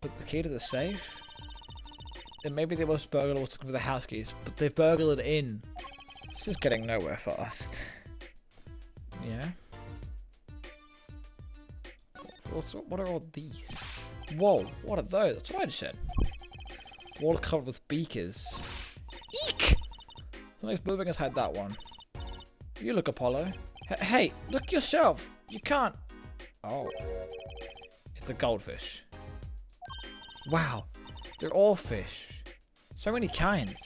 S1: But the key to the safe? And maybe the most burglar was looking for the house keys, but they burgled in. This is getting nowhere fast. Yeah. What are all these? Whoa, what are those? That's what I just said. Wall covered with beakers. Eek! Something's moving inside that one. You look, Apollo. Hey, look yourself! You can't... Oh. It's a goldfish. Wow. They're all fish. So many kinds.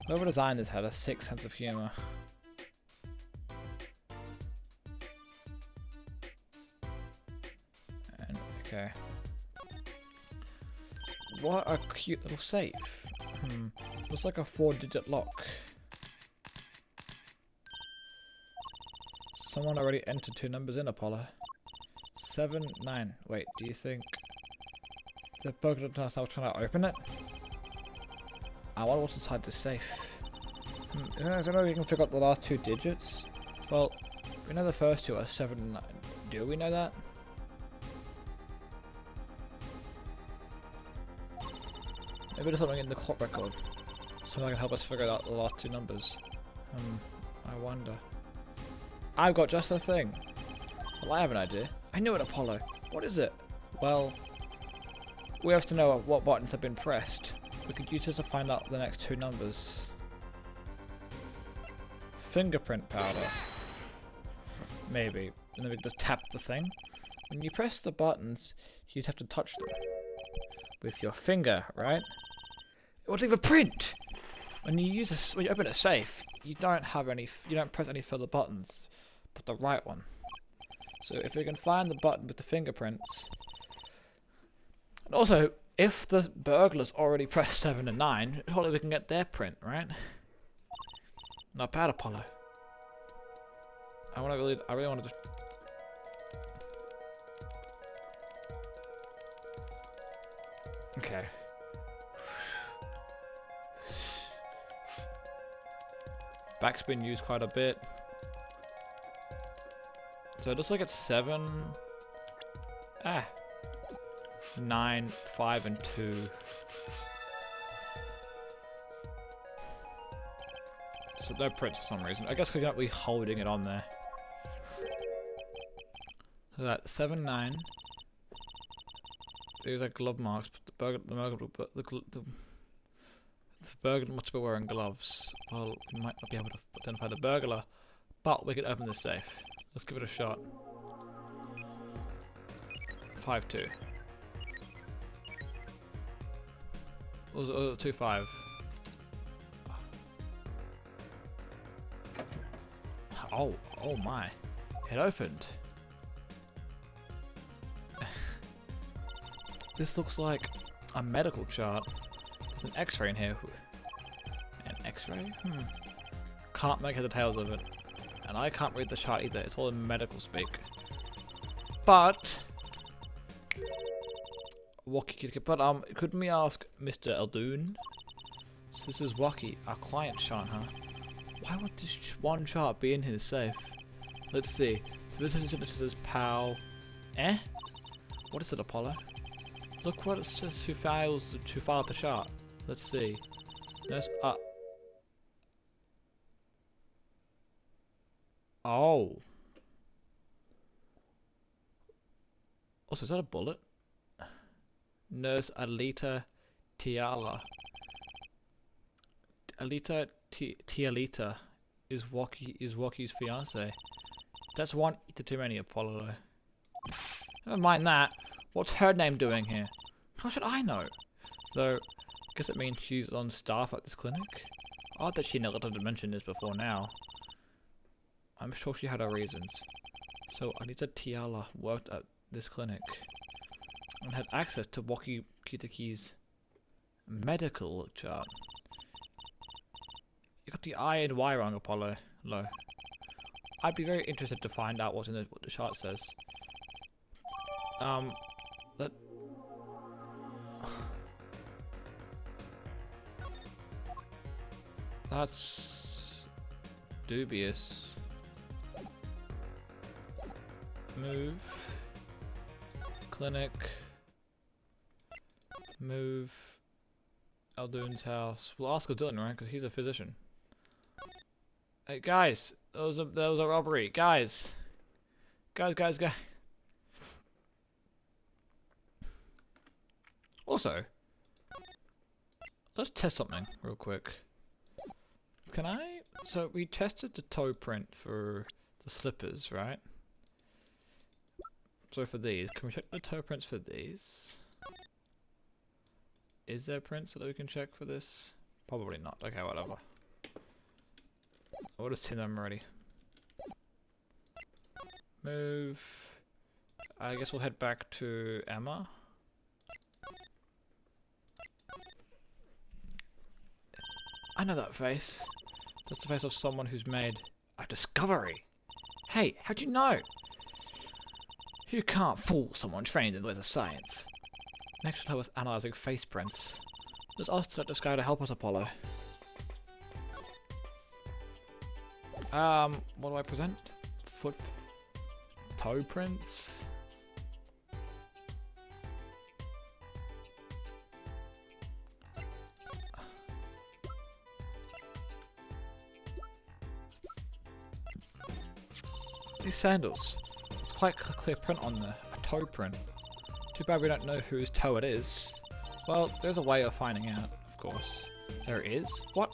S1: Whoever designed this had a sick sense of humor. And, okay. What a cute little safe. Looks like a 4-digit lock. Someone already entered 2 numbers in, Apollo. 7, 9. Wait, do you think the burglar is now trying to open it? I wonder what's inside this safe. I don't know if you can figure out the last 2 digits. Well, we know the first 2 are 7 and 9. Do we know that? Maybe there's something in the clock record. Something that can help us figure out the last 2 numbers. I wonder. I've got just the thing. Well, I have an idea. I knew it, Apollo. What is it? Well, we have to know what buttons have been pressed. We could use it to find out the next 2 numbers. Fingerprint powder. Maybe. And then we can just tap the thing. When you press the buttons, you'd have to touch them. With your finger, right? It will leave a print! When you open a safe, you don't press any further buttons, but the right one. So if we can find the button with the fingerprints, and also if the burglars already pressed 7 and 9, surely we can get their print, right? Not bad, Apollo. I really want to just. Okay. Back's been used quite a bit. So it looks like it's 7. 9, 5, and 2. So no prints for some reason. I guess we're not really holding it on there. So that 7, 9. These are glove marks, but the burglar must be wearing gloves. Well, we might not be able to identify the burglar, but we could open this safe. Let's give it a shot. 5-2. What was it? 2-5. Oh my. It opened. This looks like a medical chart. There's an x-ray in here. An x-ray? Can't make head or tails of it. And I can't read the chart either. It's all in medical speak. But couldn't we ask Mr. Eldoon? So this is Wacky, our client chart, huh? Why would this one chart be in his safe? Let's see. So this is PAL. What is it, Apollo? Look what it says who filed the chart. Let's see. There's oh. Also, is that a bullet? Nurse Alita Tiala. Alita Tialita is Waki's fiance. That's one too many, Apollo. Never mind that. What's her name doing here? How should I know? Though, I guess it means she's on staff at this clinic. Odd that she never did mention this before now. I'm sure she had her reasons. So Anita Tiala worked at this clinic and had access to Waki Kitaki's medical chart. You got the I and Y wrong, Apollo. Low. I'd be very interested to find out what the chart says. That's dubious. Move. Clinic. Move. Eldoon's house. We'll ask Eldoon, right? Because he's a physician. Hey guys, there was a robbery. Guys. Guys. Also, let's test something real quick. Can I? So we tested the toe print for the slippers, right? So for these, can we check the toe prints for these? Is there prints that we can check for this? Probably not. Okay, whatever. I would have seen them already. Move. I guess we'll head back to Emma. I know that face. That's the face of someone who's made a discovery. Hey, how'd you know? You can't fool someone trained in the ways of science. Next I was analysing face prints. Let's ask this guy to help us, Apollo. What do I present? Toe prints? These sandals. It's quite a clear print on there. A toe print. Too bad we don't know whose toe it is. Well, there's a way of finding out, of course. There is? What?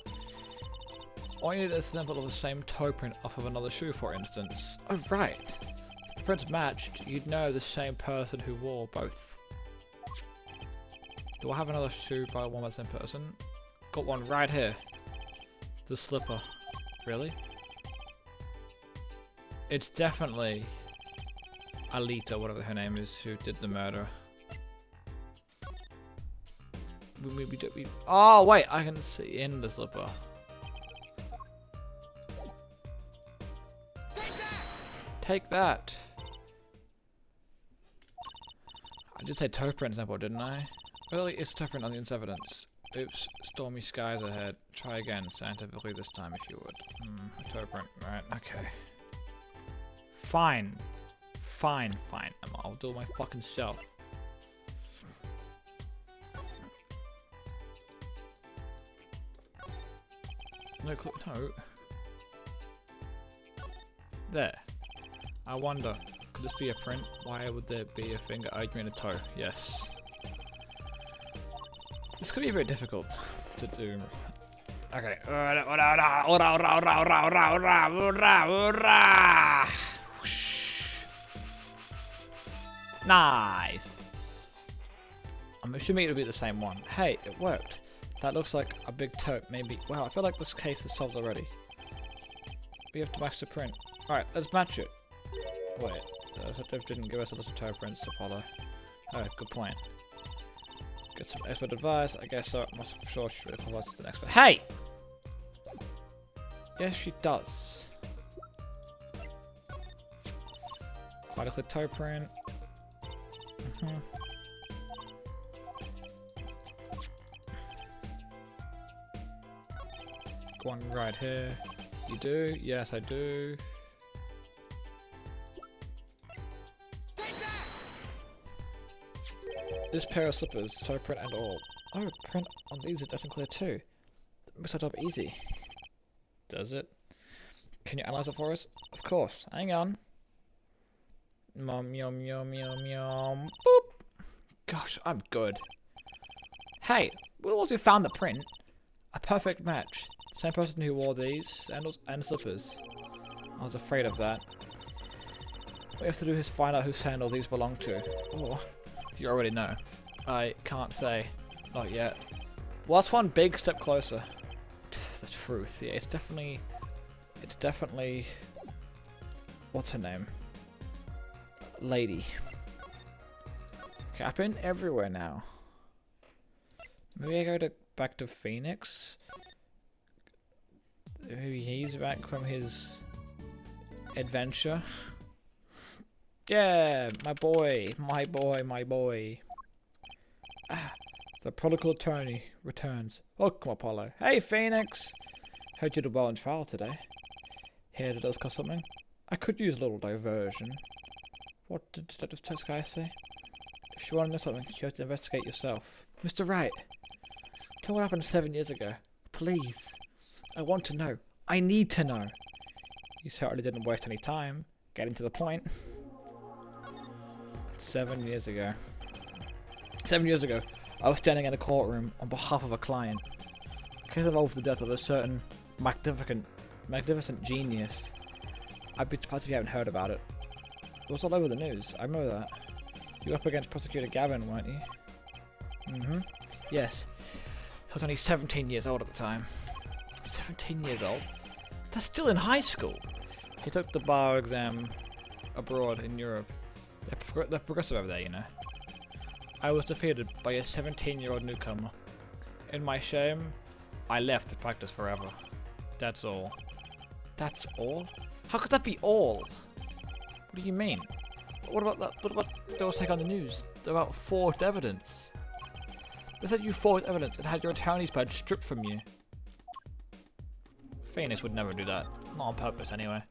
S1: All you need is a sample of the same toe print off of another shoe, for instance. Oh, right. If the prints matched, you'd know the same person who wore both. Do I have another shoe by one by the same person? Got one right here. The slipper. Really? It's definitely Alita, whatever her name is, who did the murder. Oh wait, I can see in the slipper. Take that! I did say toe print example, didn't I? Really, it's toe print on the evidence. Oops, stormy skies ahead. Try again, scientifically this time if you would. Toe print, right, okay. Fine. Fine. I'll do it my fucking self. No. There. I wonder, could this be a print? Why would there be a finger? Oh, you mean a toe? Yes. This could be very difficult to do. Okay. Nice. I'm assuming it'll be the same one. Hey, it worked. That looks like a big toe. Maybe. Wow, I feel like this case is solved already. We have to match the print. Alright, let's match it. Wait, the didn't give us a little toe prints, Apollo. Oh, good point. Get some expert advice. I guess so. I'm sure she really qualifies as an expert. Hey! Yes, she does. Quite a good toe print. One right here. You do? Yes, I do. This pair of slippers, toe print and all. Oh, print on these is definitely clear too. That makes our job easy. Does it? Can you analyze it for us? Of course. Hang on. Yum. Boop. Gosh, I'm good. Hey, we also found the print. A perfect match. Same person who wore these sandals and slippers. I was afraid of that. What we have to do is find out whose sandal these belong to. Oh, do you already know? I can't say. Not yet. Well, that's one big step closer to the truth. Yeah, it's definitely... What's her name? Lady. Captain everywhere now. Maybe I go back to Phoenix? Maybe he's back from his adventure. Yeah, my boy. Ah, the prodigal attorney returns. Welcome, Apollo. Hey, Phoenix! Heard you did well in trial today. Here to discuss something. I could use a little diversion. What did Detective Teskai say? If you want to know something, you have to investigate yourself. Mr. Wright, tell what happened 7 years ago. Please. I want to know. I need to know. You certainly didn't waste any time getting to the point. 7 years ago. 7 years ago, I was standing in a courtroom on behalf of a client. The case involved the death of a certain magnificent genius. I'd be surprised if you haven't heard about it. It was all over the news. I remember that. You were up against Prosecutor Gavin, weren't you? Yes. I was only 17 years old at the time. 17 years old? That's still in high school! He took the bar exam abroad in Europe. They're progressive over there, you know. I was defeated by a 17-year-old newcomer. In my shame, I left to practice forever. That's all. That's all? How could that be all? What do you mean? What about that? What about those take on the news? About forged evidence? They said you forged evidence and had your attorney's badge stripped from you. Phoenix would never do that. Not on purpose, anyway.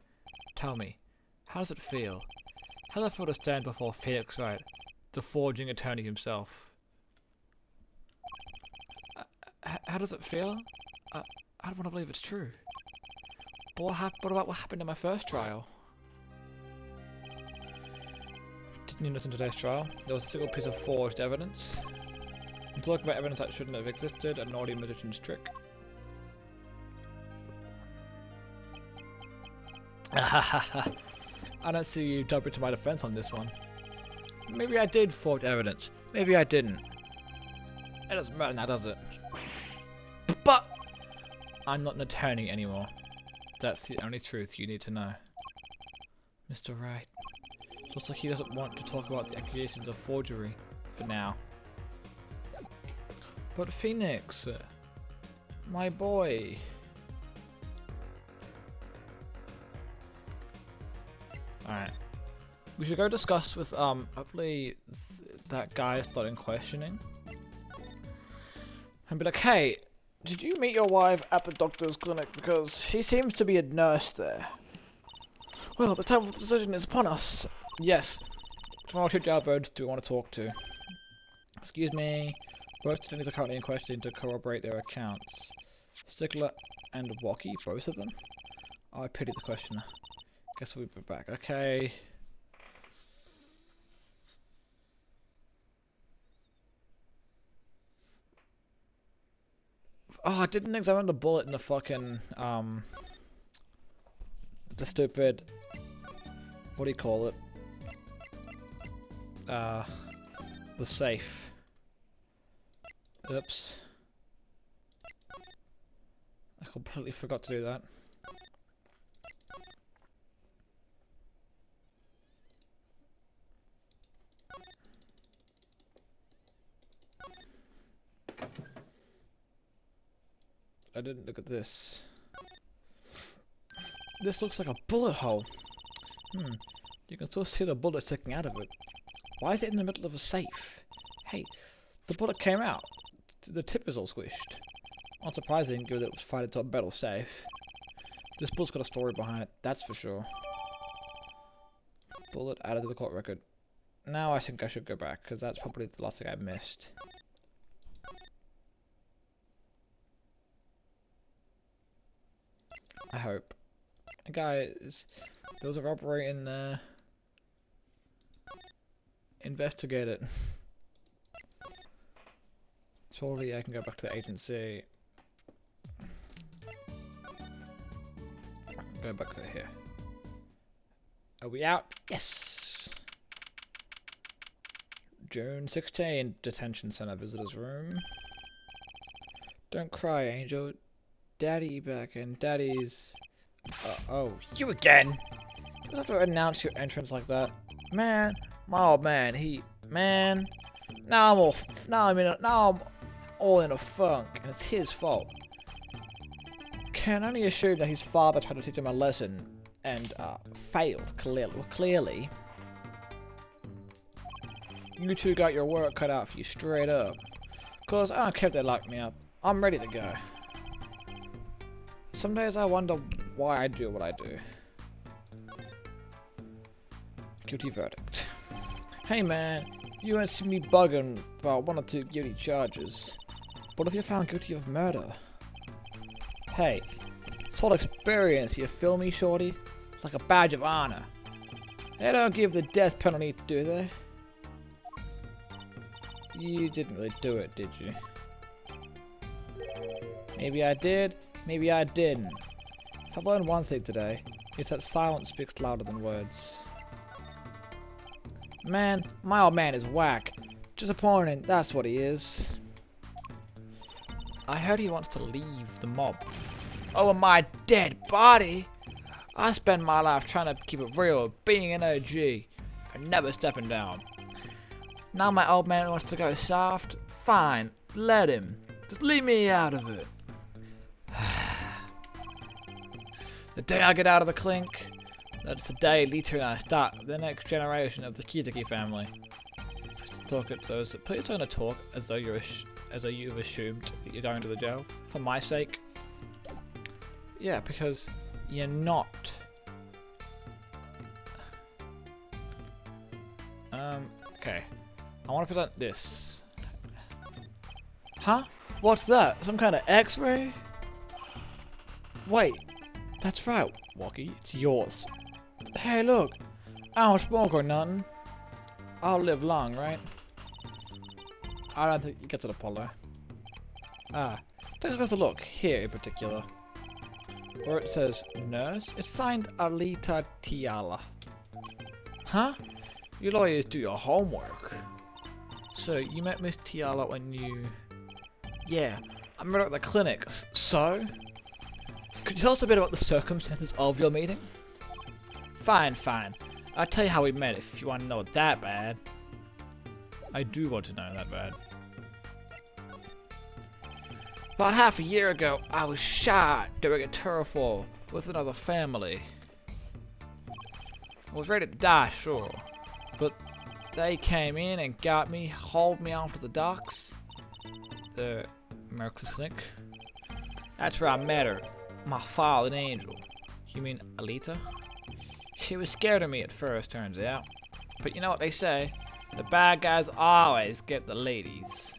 S1: Tell me, how does it feel? How does it feel to stand before Phoenix Wright, the forging attorney himself? How does it feel? I don't want to believe it's true. But what about what happened in my first trial? Didn't you listen to today's trial? There was a single piece of forged evidence. I'm talking about evidence that shouldn't have existed, a naughty magician's trick. I don't see you jumping to my defense on this one. Maybe I did forge evidence. Maybe I didn't. It doesn't matter now, does it? But I'm not an attorney anymore. That's the only truth you need to know. Mr. Wright, Looks like he doesn't want to talk about the accusations of forgery for now. But Phoenix, my boy. Alright. We should go discuss with, hopefully that guy starting questioning. And be like, hey, did you meet your wife at the doctor's clinic? Because she seems to be a nurse there. Well, the time of the decision is upon us. Yes. Tomorrow, two jailbirds do you want to talk to? Excuse me. Both attorneys are currently in question to corroborate their accounts. Stickler and Walkie, both of them? Oh, I pity the questioner. Guess we'll be back. Okay. Oh, I didn't examine the bullet in the fucking, the stupid, what do you call it? The safe. Oops. I completely forgot to do that. I didn't look at this. This looks like a bullet hole. You can still see the bullet sticking out of it. Why is it in the middle of a safe? Hey, the bullet came out. The tip is all squished. Unsurprising, given that it was fired into a metal safe. This bullet's got a story behind it, that's for sure. Bullet added to the court record. Now I think I should go back, because that's probably the last thing I missed. I hope. Guys, there was a robbery in there. Investigate it. Surely I can go back to the agency. Go back to here. Are we out? Yes! June 16, detention center, visitor's room. Don't cry, Angel. Daddy back and Daddy's... oh, you again! You don't have to announce your entrance like that. Man, my old man, man. Now I'm all in a funk, and it's his fault. Can only assume that his father tried to teach him a lesson, and, failed, clearly. Well, clearly. You two got your work cut out for you straight up. Cause I don't care if they lock me up. I'm ready to go. Some days I wonder why I do what I do. Guilty verdict. Hey man, you ain't seen me bugging about 1 or 2 guilty charges. What if you're found guilty of murder? Hey, it's all experience, you feel me, shorty? Like a badge of honor. They don't give the death penalty, do they? You didn't really do it, did you? Maybe I did. Maybe I didn't. I've learned one thing today. It's that silence speaks louder than words. Man, my old man is whack. Disappointing, that's what he is. I heard he wants to leave the mob. Over my dead body? I spend my life trying to keep it real, being an OG, and never stepping down. Now my old man wants to go soft? Fine, let him. Just leave me out of it. The day I get out of the clink, that's the day Lita and I start the next generation of the Kitaki family. Please don't talk as though you've assumed that you're going to the jail. For my sake. Yeah, because you're not. Okay. I want to present this. Huh? What's that? Some kind of X-ray? Wait. That's right, Walkie. It's yours. Hey, look. I don't smoke or nothing. I'll live long, right? I don't think you get to the Apollo. Take a closer look. Here in particular. Where it says nurse, it's signed Alita Tiala. Huh? You lawyers do your homework. So, you met Miss Tiala when you... Yeah, I met her at the clinic. So? Could you tell us a bit about the circumstances of your meeting? Fine, fine. I'll tell you how we met if you want to know it that bad. I do want to know that bad. About half a year ago, I was shot during a turf war with another family. I was ready to die, sure, but they came in and got me, hauled me onto the docks. The America's Clinic. That's where I met her. My fallen angel. You mean Alita? She was scared of me at first, turns out. But you know what they say? The bad guys always get the ladies.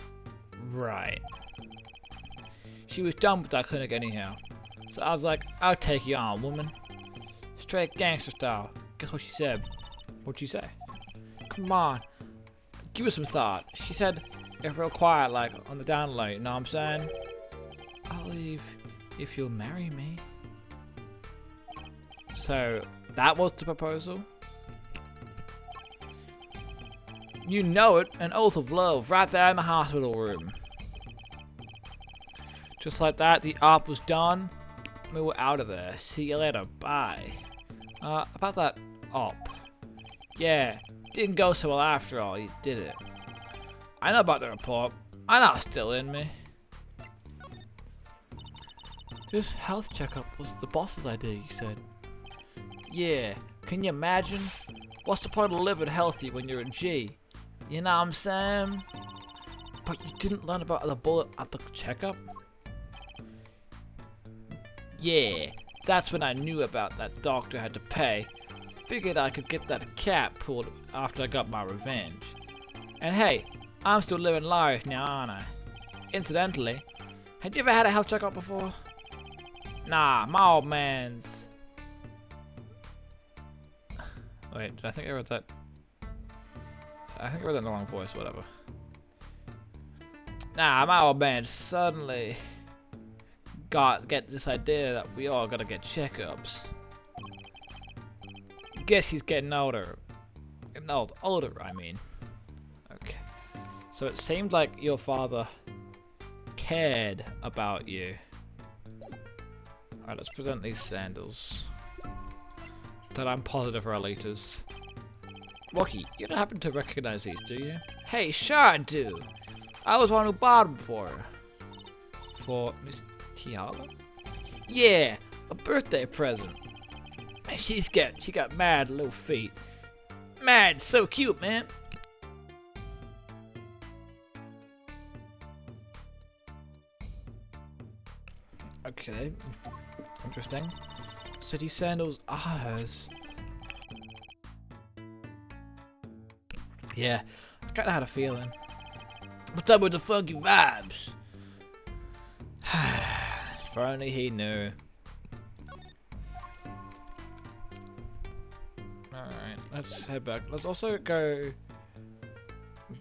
S1: Right. She was done with that clinic anyhow. So I was like, I'll take you on, woman. Straight gangster style. Guess what she said? What'd she say? Come on. Give it some thought. She said, if real quiet, like, on the down low, you know what I'm saying? I'll leave if you'll marry me. So, that was the proposal? You know it, an oath of love, right there in the hospital room. Just like that, the op was done. We were out of there. See you later, bye. About that op. Yeah, didn't go so well after all, you did it. I know about the report. I know it's still in me. This health checkup was the boss's idea, you said. Yeah, can you imagine? What's the point of living healthy when you're a G? You know what I'm saying? But you didn't learn about the bullet at the checkup? Yeah, that's when I knew about that doctor had to pay. Figured I could get that cap pulled after I got my revenge. And hey, I'm still living large now, aren't I? Incidentally, had you ever had a health checkup before? Nah, my old man's... Wait, I think I wrote that... I think I wrote that in the wrong voice, whatever. Nah, my old man suddenly get this idea that we all gotta get checkups. Guess he's getting older. Getting older, I mean. Okay. So it seemed like your father cared about you. Alright, let's present these sandals. That I'm positive are Alita's. Rocky, you don't happen to recognize these, do you? Hey, sure I do. I was one who bought them for her. For Miss Tiala? Yeah, a birthday present. Man, she got mad little feet. Mad, so cute, man. Okay, interesting. City sandals are hers. Yeah, I kinda had a feeling. What's up with the funky vibes? If only he knew. Alright, let's head back. Let's also go...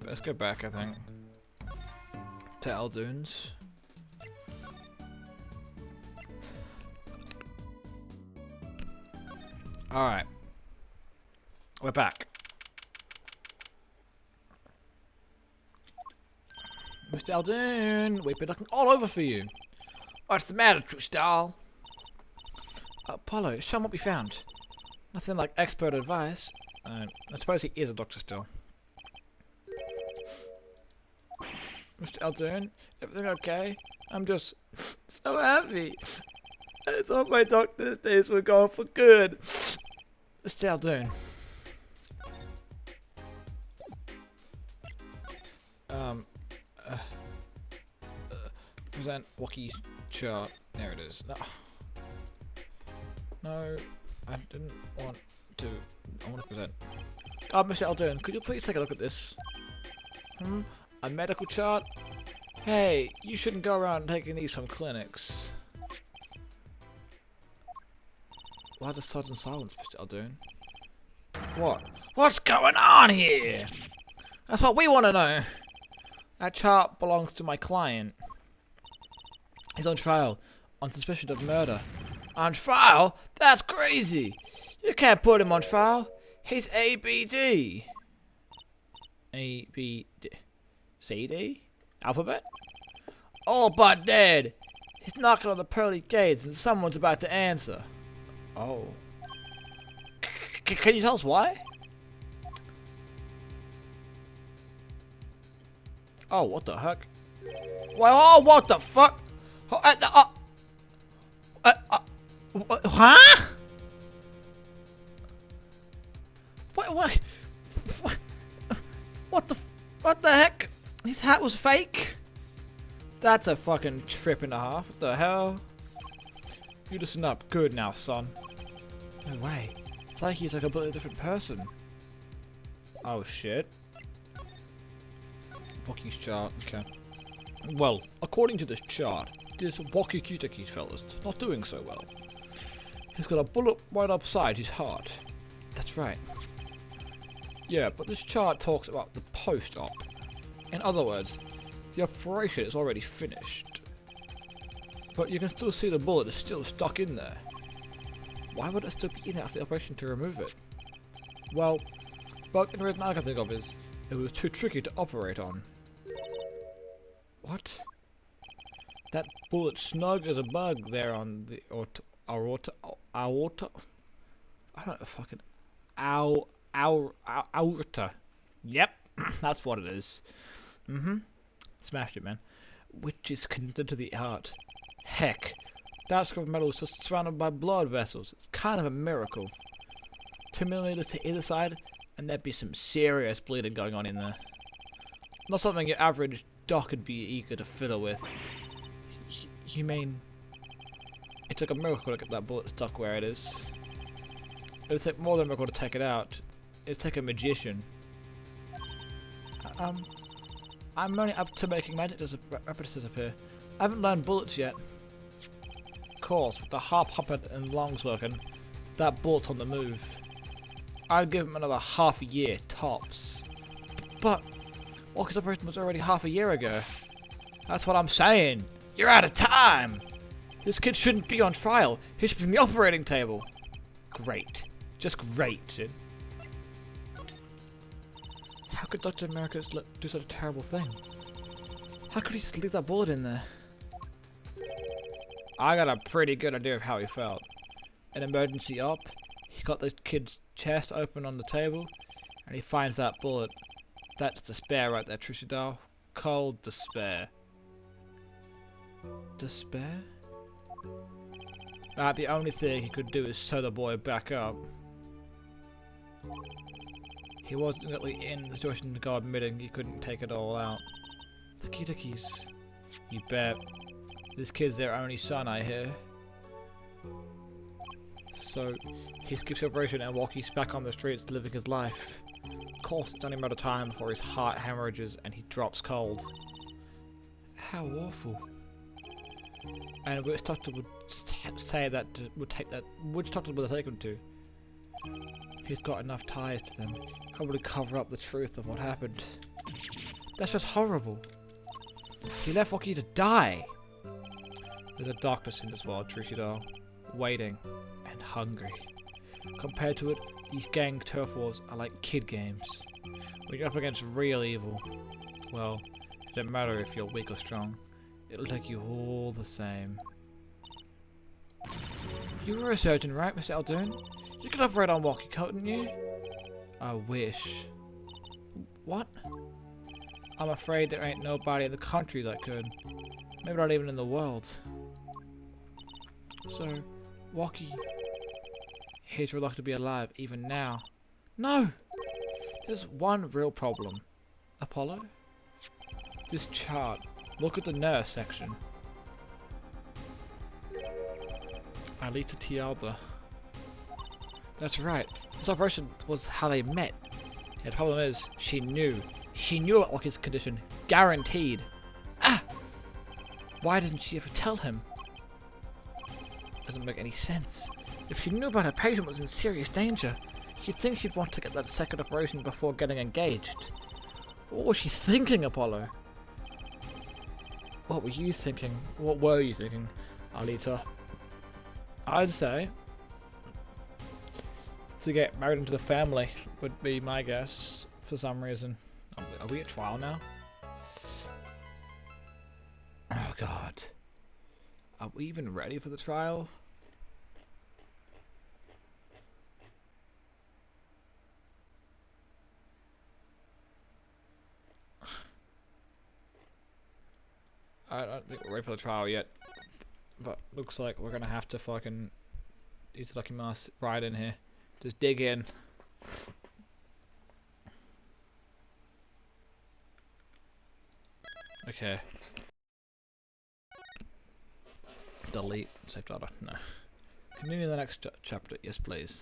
S1: Let's go back, I think. To Eldunes. Alright. We're back. Mr. Aldun, we've been looking all over for you. What's the matter, Trustal? Apollo, show him what we found. Nothing like expert advice. I suppose he is a doctor still. Mr. Aldun, everything okay? I'm just so happy. I thought my doctor's days were gone for good. Mr. Aldun. Present Waki's chart. There it is. No. No, I didn't want to. I want to present. Mr. Aldun, could you please take a look at this? A medical chart? Hey, you shouldn't go around taking these from clinics. Why the sudden silence, Mr. Aldun? What? What's going on here? That's what we want to know. That chart belongs to my client. He's on trial on suspicion of murder. On trial? That's crazy! You can't put him on trial. He's ABD. ABD. CD? Alphabet? All but dead. He's knocking on the pearly gates and someone's about to answer. Oh. Can you tell us why? Oh, what the heck? Well, oh, what the fuck? Oh, huh? What? What the? What the heck? His hat was fake. That's a fucking trip and a half. What the hell? You listen up. Good now, son. No way. It's like he's a completely different person. Oh shit. Wocky's chart. Okay. Well, according to this chart, this Wocky Kitakis fella's not doing so well. He's got a bullet right upside his heart. That's right. Yeah, but this chart talks about the post-op. In other words, the operation is already finished. But you can still see the bullet is still stuck in there. Why would it still be in there after the operation to remove it? Well, the only reason I can think of is it was too tricky to operate on. What? That bullet snug as a bug there on the aorta. I don't know, fucking aorta. Yep, that's what it is. Smashed it, man. Which is connected to the heart. Heck, that scrap of metal is just surrounded by blood vessels. It's kind of a miracle. 2 millimeters to either side, and there'd be some serious bleeding going on in there. Not something your average doc would be eager to fiddle with. You mean it took a miracle to get that bullet stuck where it is? It would take more than a miracle to take it out. It'd take a magician. I'm only up to making magic apparatus disappear. I haven't learned bullets yet. Of course, with the heart pumping and lungs working, that bullet's on the move. I'd give him another half a year, tops. But Walker's operation was already half a year ago. That's what I'm saying. You're out of time! This kid shouldn't be on trial. He should be on the operating table. Great. Just great, dude. How could Dr. America do such a terrible thing? How could he just leave that bullet in there? I got a pretty good idea of how he felt. An emergency op, he got the kid's chest open on the table, and he finds that bullet. That's despair right there, Trisha doll. Cold despair. Despair? The only thing he could do is sew the boy back up. He wasn't exactly in the situation to go admitting he couldn't take it all out. The Kitakis. You bet. This kid's their only son, I hear. So, he skips the operation and Walky's back on the streets living his life. Of course, it's only a matter of time before his heart hemorrhages and he drops cold. How awful. And which doctor would say that would take that? Which doctor would they take him to? He's got enough ties to them. Probably cover up the truth of what happened. That's just horrible. He left Walkie to die. There's a darkness in this world, Trushidor. Waiting and hungry. Compared to it, these gang turf wars are like kid games. When you're up against real evil, well, it doesn't matter if you're weak or strong. It'll take you all the same. You were a surgeon, right, Mr. Aldoon? You could operate on Walkie, couldn't you? I wish. What? I'm afraid there ain't nobody in the country that could. Maybe not even in the world. So, Walkie, he's reluctant to be alive even now. No! There's one real problem. Apollo? This chart. Look at the nurse section. Alita Tialda. That's right. This operation was how they met. The problem is, she knew. She knew about Walkie's condition. Guaranteed. Ah! Why didn't she ever tell him? Doesn't make any sense. If she knew about her patient was in serious danger, you'd think she'd want to get that second operation before getting engaged. What was she thinking, Apollo? What were you thinking? What were you thinking, Alita? I'd say to get married into the family would be my guess for some reason. Are we at trial now? Oh god. Are we even ready for the trial? don't think we're ready for the trial yet. But looks like we're gonna have to fucking use the lucky mask right in here. Just dig in. Okay. Delete. Save data. No. Continue the next chapter. Yes, please.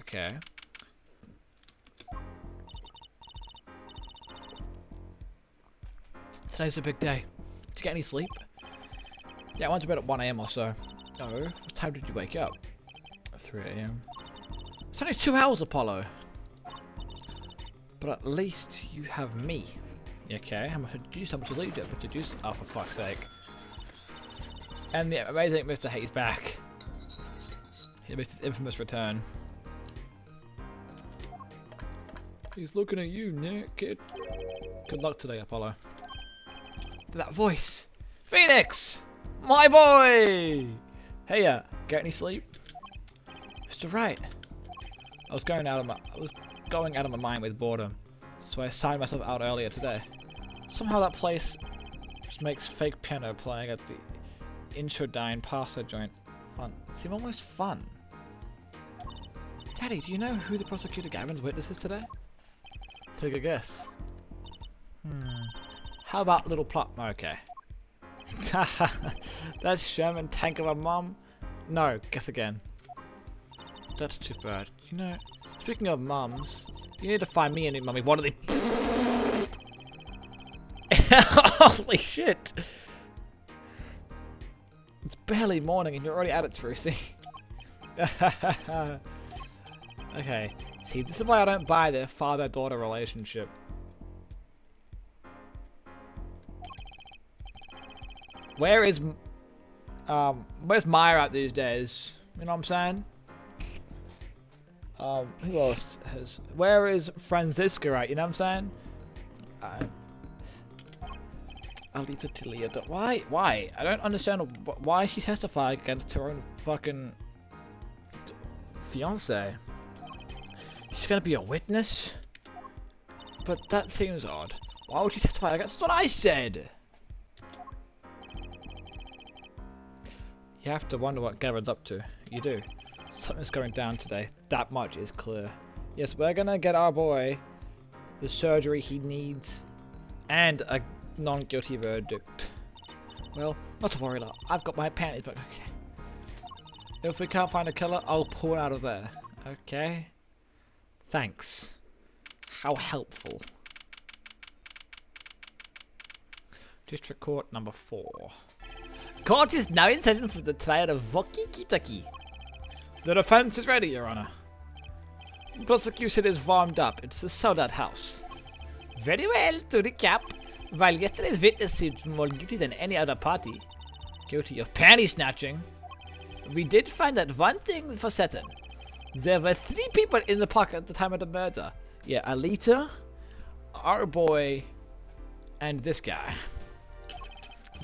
S1: Okay. Today's a big day. Did you get any sleep? Yeah, I went to bed at 1 AM or so. No. What time did you wake up? 3 AM. It's only 2 hours, Apollo. But at least you have me. Okay, how much juice? How much is it? Put your juice. Oh, for fuck's sake. And the amazing Mr. Hayes back. He makes his infamous return. He's looking at you, Nick, kid. Good luck today, Apollo. That voice! Phoenix! My boy! Hey, get any sleep? Mr. Wright. I was going out of my mind with boredom, so I signed myself out earlier today. Somehow that place just makes fake piano playing at the Introdyne pasta joint fun. It seemed almost fun. Daddy, do you know who the prosecutor Gavin's witness is today? Take a guess. How about little plot? Okay. That Sherman tank of a mom? No, guess again. That's too bad. You know, speaking of mums, you need to find me a new mummy. What are they? Holy shit! It's barely morning and you're already at it, Trucy. Okay, see, this is why I don't buy the father-daughter relationship. Where's Maya at these days? You know what I'm saying? Who else has? Where is Franziska at? You know what I'm saying? Alita Tilia. Why? Why? I don't understand why she testified against her own fucking fiance. She's gonna be a witness? But that seems odd. Why would she testify against what I said? You have to wonder what Gavin's up to. You do. Something's going down today. That much is clear. Yes, we're gonna get our boy the surgery he needs and a non-guilty verdict. Well, not to worry, I've got my panties back. Okay. If we can't find a killer, I'll pull it out of there. Okay. Thanks. How helpful. District Court number 4. Court is now in session for the trial of Voki Kitaki. The defense is ready, Your Honor. Prosecution is warmed up. It's a sold-out house. Very well. To recap, while yesterday's witness seemed more guilty than any other party, guilty of panty snatching, we did find out one thing for certain. There were 3 people in the park at the time of the murder. Yeah, Alita, our boy, and this guy.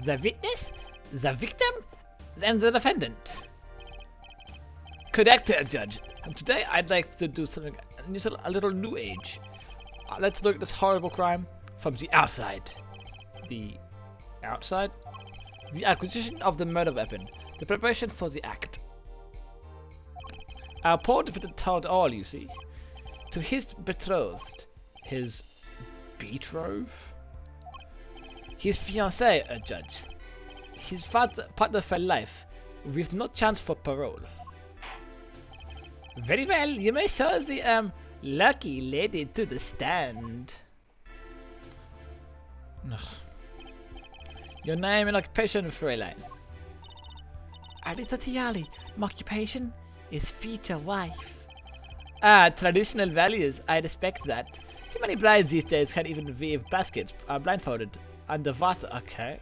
S1: The witness, the victim, and the defendant. Correct, Judge. And today I'd like to do something a little new age. Let's look at this horrible crime from the outside. The outside? The acquisition of the murder weapon. The preparation for the act. Our poor defendant told all, you see. To his betrothed. His betrothed? His fiancée, Judge. His partner for life, with no chance for parole. Very well, you may show the lucky lady to the stand. Ugh. Your name and occupation, Fraulein? Alita Tiali. My occupation is future wife. Ah, traditional values, I respect that. Too many brides these days can't even weave baskets blindfolded. Underwater, okay.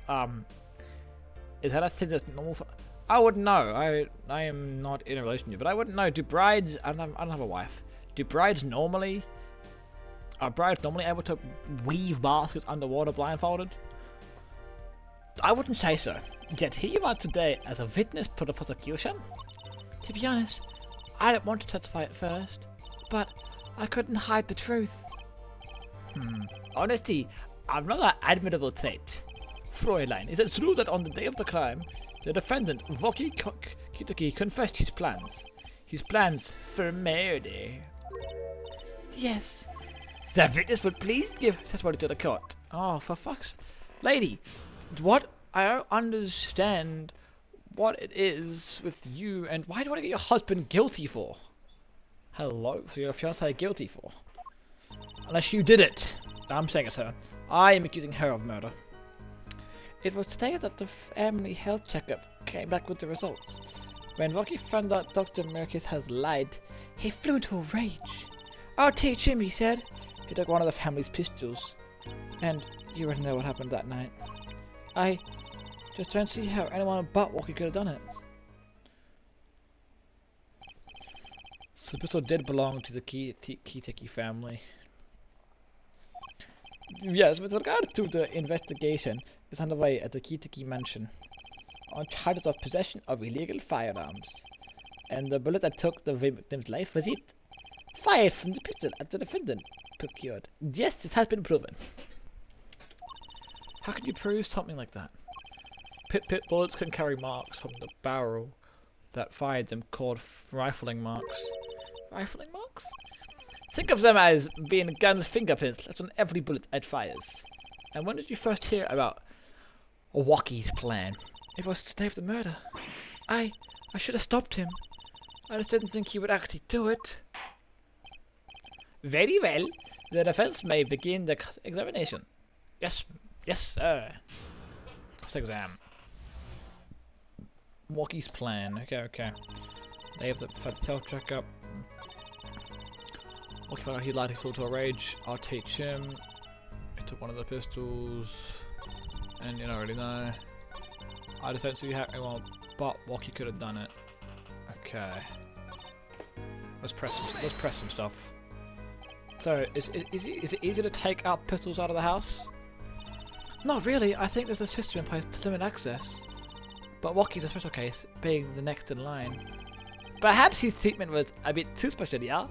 S1: Is that a thing that's normal for... I wouldn't know. I am not in a relationship, but I wouldn't know. Do brides... I don't have a wife. Do brides normally... Are brides normally able to weave baskets underwater blindfolded? I wouldn't say so. Yet here you are today as a witness for the prosecution? To be honest, I didn't want to testify at first, but I couldn't hide the truth. Honesty, another admirable trait. Fräulein, is it true that on the day of the crime, the defendant, Voki Kitaki, confessed his plans? His plans for murder? Yes. The witness would please give testimony to the court. Oh, for fuck's... Lady, what? I don't understand what it is with you, and why do you want to get your husband guilty for? Hello? So your fiancé guilty for? Unless you did it. I'm saying it's her. I am accusing her of murder. It was today that the family health checkup came back with the results. When Rocky found out Dr. Merkis has lied, he flew into a rage. I'll teach him, he said. He took one of the family's pistols. And you already know what happened that night. I just don't see how anyone but Rocky could have done it. So the pistol did belong to the Kiteki family. Yes, with regard to the investigation, it's underway at the Kiteki mansion on charges of possession of illegal firearms. And the bullet that took the victim's life was it. Fired from the pistol at the defendant procured. Yes, this has been proven. How can you prove something like that? Pit bullets can carry marks from the barrel that fired them called rifling marks. Rifling marks? Think of them as being guns' fingerprints left on every bullet it fires. And when did you first hear about Waki's plan? It was the day of the murder. I should have stopped him. I just didn't think he would actually do it. Very well. The defense may begin the examination. Yes, sir. Cross-exam. Waki's plan. Okay. They have the health checkup. Waki found out he lied, he flew to a rage. I'll teach him. He took one of the pistols. And you don't really know. I just don't see how anyone but Waki could have done it. Okay. Let's press some stuff. So, is it easy to take out pistols out of the house? Not really. I think there's a system in place to limit access. But Waki's a special case, being the next in line. Perhaps his treatment was a bit too special, yeah?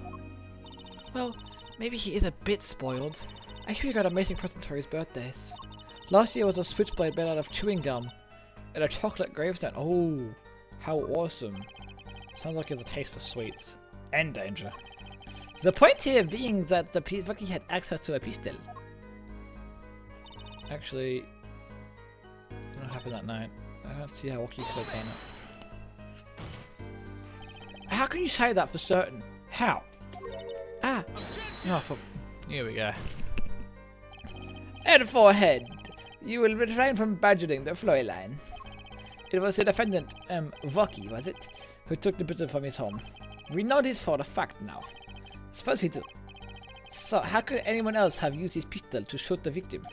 S1: Well, maybe he is a bit spoiled. I hear he got amazing presents for his birthdays. Last year was a switchblade made out of chewing gum and a chocolate gravestone. Oh, how awesome. Sounds like he has a taste for sweets. And danger. The point here being that the Waki had access to a pistol. Actually, what happened that night? I don't see how Waki could have done it. How can you say that for certain? How? Ah! Oh, here we go. And forehead. You will refrain from badgering the Fräulein. It was the defendant, Waki, was it? Who took the pistol from his home. We know this for a fact now. Suppose we do. So, how could anyone else have used his pistol to shoot the victim?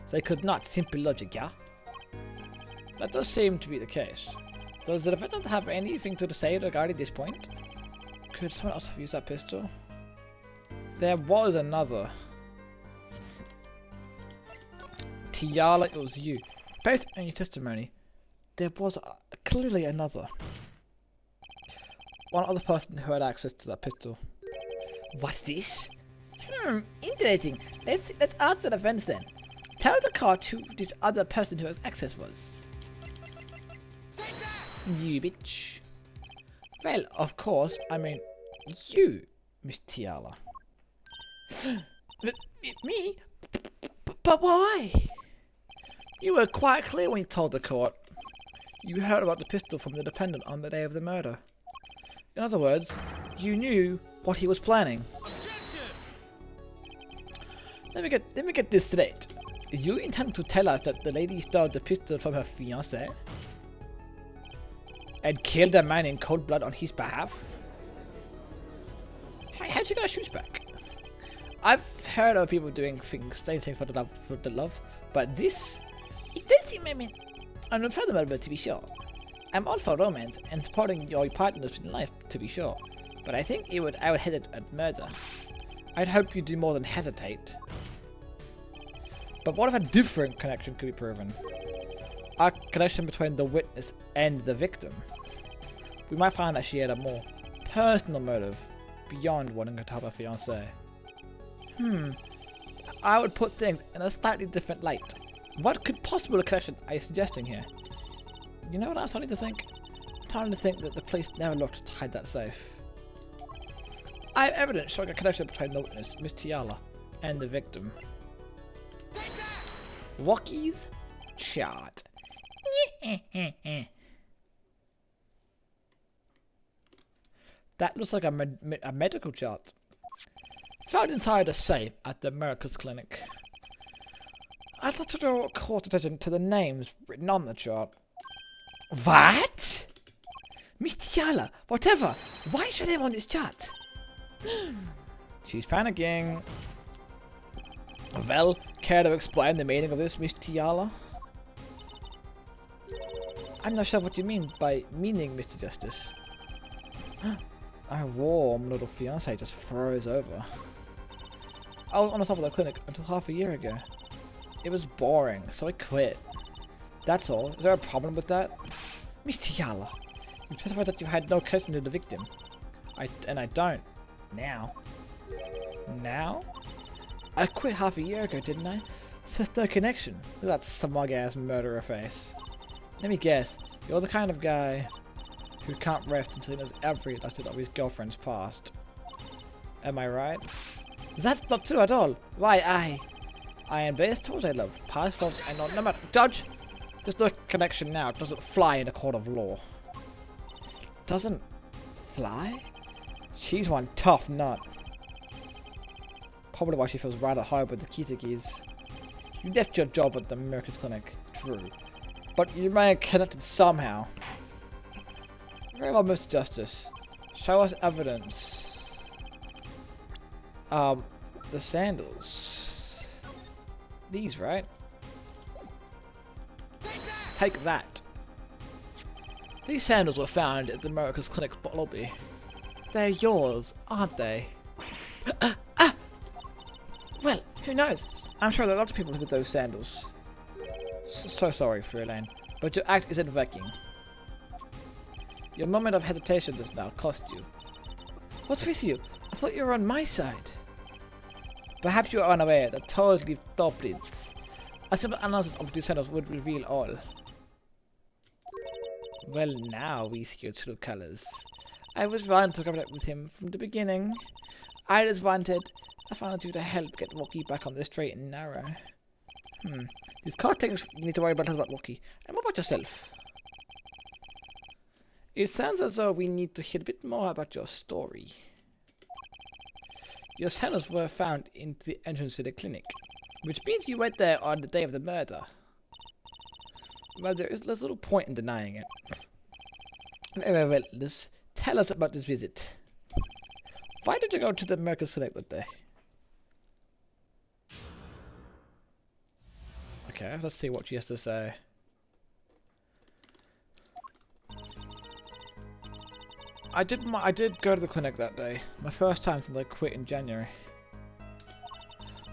S1: They could not. Simple logic, yeah? That does seem to be the case. Does the defendant have anything to say regarding this point? Could someone else have used that pistol? There was another. Tiala, it was you. Based on your testimony, there was clearly another. One other person who had access to that pistol. What's this? Interesting. Let's ask the defense then. Tell the court who this other person who has access was. You bitch. Well, of course, I mean, you, Miss Tiala. Me? But why? You were quite clear when you told the court. You heard about the pistol from the defendant on the day of the murder. In other words, you knew what he was planning. Let me get this straight. You intend to tell us that the lady stole the pistol from her fiancé and killed a man in cold blood on his behalf? How'd you get shoes back? I've heard of people doing things, same thing for the love, but this, it does seem, I mean, I'm not for the murder, to be sure. I'm all for romance and supporting your partners in life, to be sure, but I think I would hesitate at murder. I'd hope you do more than hesitate. But what if a different connection could be proven? A connection between the witness and the victim. We might find that she had a more personal motive beyond wanting to help her fiancé. I would put things in a slightly different light. What could possible connection are you suggesting here? You know what I'm starting to think? I'm starting to think that the police never looked to hide that safe. I have evidence showing a connection between the witness, Miss Tiala, and the victim. Wookiee's chart. That looks like a medical chart. Found inside a safe at the America's Clinic. I'd like to draw court attention to the names written on the chart. What? Miss Tiala, whatever. Why is your name on this chart? She's panicking. Well, care to explain the meaning of this, Miss Tiala? I'm not sure what you mean by meaning, Mr. Justice. Our warm little fiancé just froze over. I was on the top of the clinic until half a year ago. It was boring, so I quit. That's all. Is there a problem with that? Miss Tiala, you testified that you had no connection to the victim. I don't. Now. Now? I quit half a year ago, didn't I? So there's no connection. Look at that smug-ass murderer face. Let me guess. You're the kind of guy who can't rest until he knows every detail of his girlfriend's past. Am I right? That's not true at all. Why, I am based towards I love. Past faults and not. No matter. Judge! There's no connection now. It doesn't fly in a court of law. Doesn't fly? She's one tough nut. Probably why she feels right at home with the Kitakis. You left your job at the America's Clinic. True. But you may have connected somehow. Very well, Mr. Justice. Show us evidence. The sandals. These, right? Take that. These sandals were found at the America's Clinic lobby. They're yours, aren't they? Well, who knows? I'm sure there are lots of people who with those sandals. So sorry, Fraulein, but your act isn't working. Your moment of hesitation just now cost you. What's with you? I thought you were on my side. Perhaps you are unaware that totally doublets. A simple analysis of these sandals would reveal all. Well, now we see your true colors. I was wrong to cooperate with him from the beginning. I found you to help get Wookie back on the straight and narrow. These car things you need to worry about Wookie. And what about yourself? It sounds as though we need to hear a bit more about your story. Your sandals were found in the entrance to the clinic, which means you went there on the day of the murder. Well, there's little point in denying it. Well, tell us about this visit. Why did you go to the America's Clinic that day? Okay, let's see what she has to say. I did go to the clinic that day. My first time since I quit in January.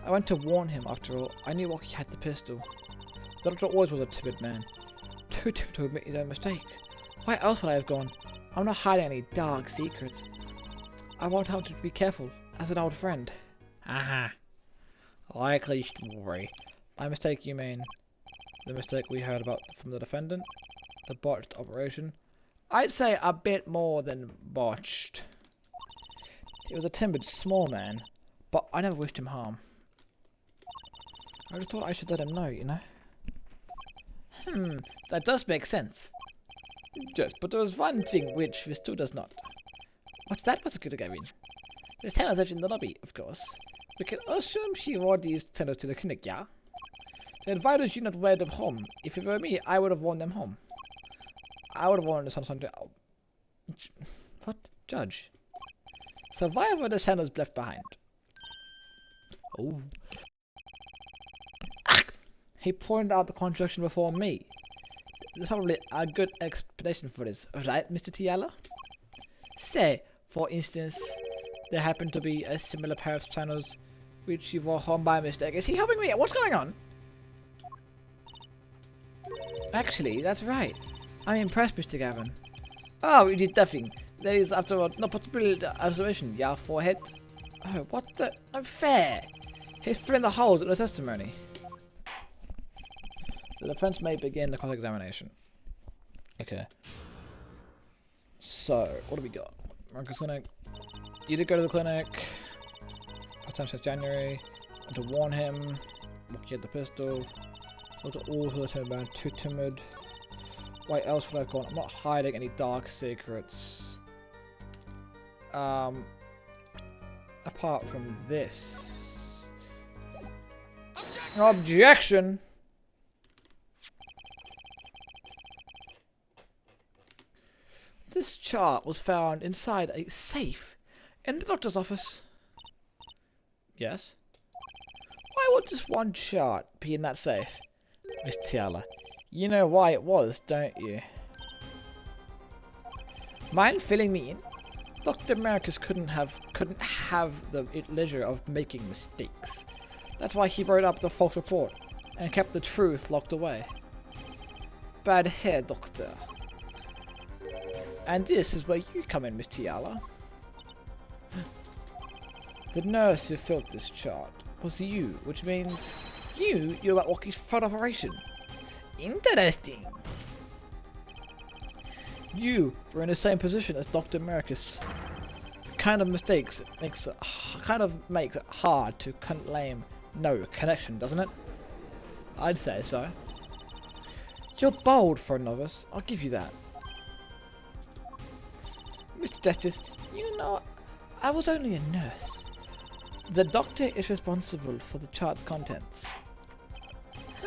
S1: I went to warn him after all. I knew Wookie had the pistol. The doctor always was a timid man. Too timid to admit his own mistake. Why else would I have gone? I'm not hiding any dark secrets. I want him to be careful, as an old friend. Aha. Likely story. My mistake, you mean? The mistake we heard about from the defendant? The botched operation? I'd say a bit more than botched. He was a timid, small man, but I never wished him harm. I just thought I should let him know, you know? That does make sense. Yes, but there was one thing which this still does not. What's that, Prosecutor Gavin? There's tenors left in the lobby, of course. We can assume she wore these tenors to the clinic, yeah? Then why did she not wear them home? If it were me, I would have worn them home. I would have worn this on Sunday. What? Judge? So why were the sandals left behind? Oh. He pointed out the contradiction before me. There's probably a good explanation for this, right, Mr. Tiala? Say, for instance, there happened to be a similar pair of sandals which you wore home by mistake. Is he helping me? What's going on? Actually, that's right. I'm impressed, Mr. Gavin. Oh, you did nothing. There is, after all, no possible observation, yeah, forehead. Oh, what the? Unfair. He's filling the holes in the testimony. The defense may begin the cross-examination. Okay. So, what do we got? Marcus Clinic. You did go to the clinic. Last time since January. And to warn him. Look, he had the pistol. Look at all who are turned around. Too timid. Why else would I have gone? I'm not hiding any dark secrets. Apart from this. Objection! This chart was found inside a safe in the doctor's office. Yes? Why would this one chart be in that safe? Miss Tiala, you know why it was, don't you? Mind filling me in? Dr. Marcus couldn't have the leisure of making mistakes. That's why he wrote up the false report and kept the truth locked away. Bad hair, Doctor. And this is where you come in, Miss Tiala. The nurse who filled this chart was you, which means you knew about Rocky's front operation. Interesting. You were in the same position as Dr. Marcus. Kind of makes it hard to claim no connection, doesn't it? I'd say so. You're bold for a novice, I'll give you that. Mr. Justice, you know, I was only a nurse. The doctor is responsible for the chart's contents.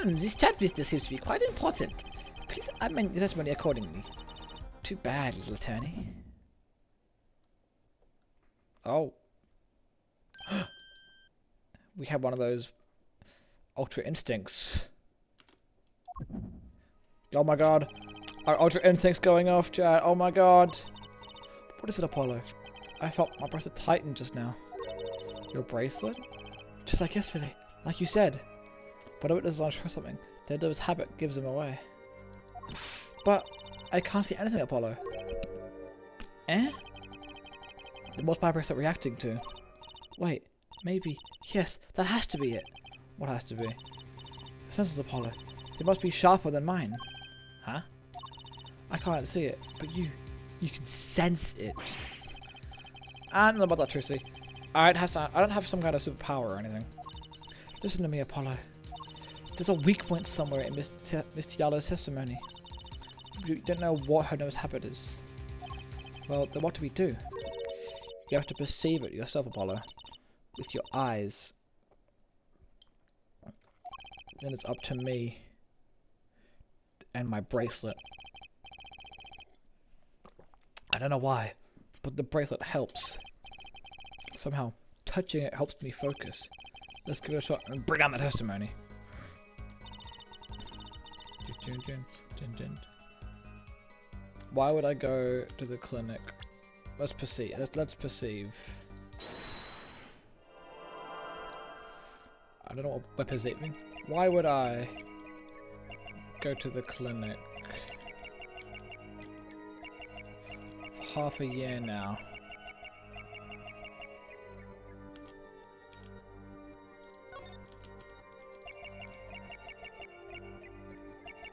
S1: This chart business seems to be quite important. Please amend your testimony accordingly. Too bad, little attorney. Oh. We have one of those Ultra Instincts. Oh my god. Our Ultra Instinct's going off, chat. Oh my god. What is it, Apollo? I felt my bracelet tighten just now. Your bracelet? Just like yesterday. Like you said. Whatever it does on show something, the devil's habit gives him away. But I can't see anything, Apollo. Eh? What's my bracelet reacting to? Wait, maybe. Yes, that has to be it. What has to be? Senses, Apollo. They must be sharper than mine. Huh? I can't see it, but you can sense it. I don't know about that, Tracy. I don't have some kind of superpower or anything. Listen to me, Apollo. There's a weak point somewhere in Miss Tiala's testimony. You don't know what her nose habit is. Well, then what do we do? You have to perceive it yourself, Apollo. With your eyes. Then it's up to me. And my bracelet. I don't know why, but the bracelet helps. Somehow, touching it helps me focus. Let's give it a shot and bring on the testimony. Why would I go to the clinic? Let's perceive. Let's perceive. I don't know what by perceiving. Why would I go to the clinic? For half a year now.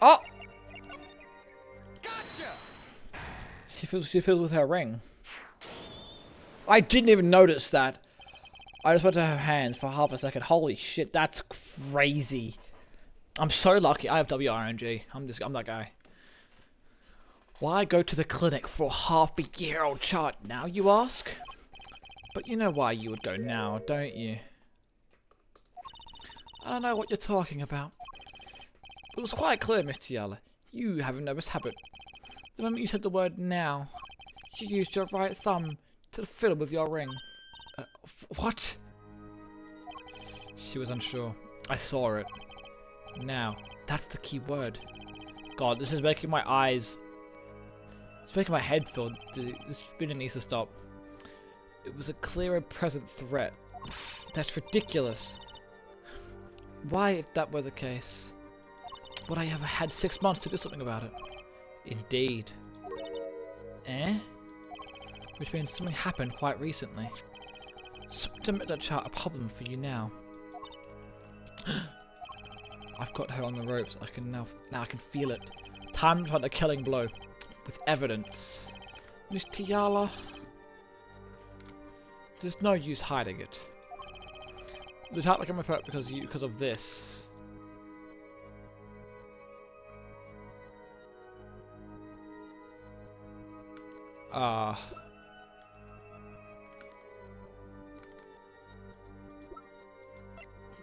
S1: Oh! Gotcha! She feels with her ring. I didn't even notice that. I just went to her hands for half a second. Holy shit, that's crazy. I'm so lucky. I have WRNG. I'm that guy. Why go to the clinic for a half-a-year-old chart now, you ask? But you know why you would go now, don't you? I don't know what you're talking about. It was quite clear, Miss Tiala. You have a nervous habit. The moment you said the word now, you used your right thumb to fiddle with your ring. What? She was unsure. I saw it. Now, that's the key word. God, this is making my eyes... It's making my head feel... This spinning needs to stop. It was a clear and present threat. That's ridiculous. Why, if that were the case, would I have had 6 months to do something about it? Indeed. Eh? Which means something happened quite recently. So to make that chart a problem for you now. I've got her on the ropes. I can now I can feel it. Time to find a killing blow. With evidence. Miss Tiala. There's no use hiding it. The attack became a threat because of this.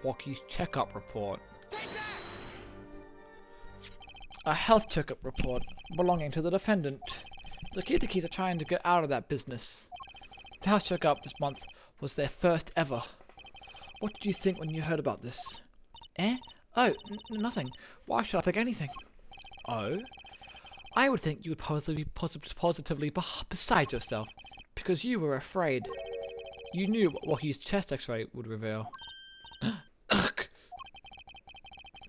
S1: Woki's checkup report. A health checkup report belonging to the defendant. The Kitakis are trying to get out of that business. The health checkup this month was their first ever. What did you think when you heard about this? Eh? Oh, nothing. Why should I think anything? Oh? I would think you would positively beside yourself, because you were afraid. You knew what Woki's chest x-ray would reveal. Ugh.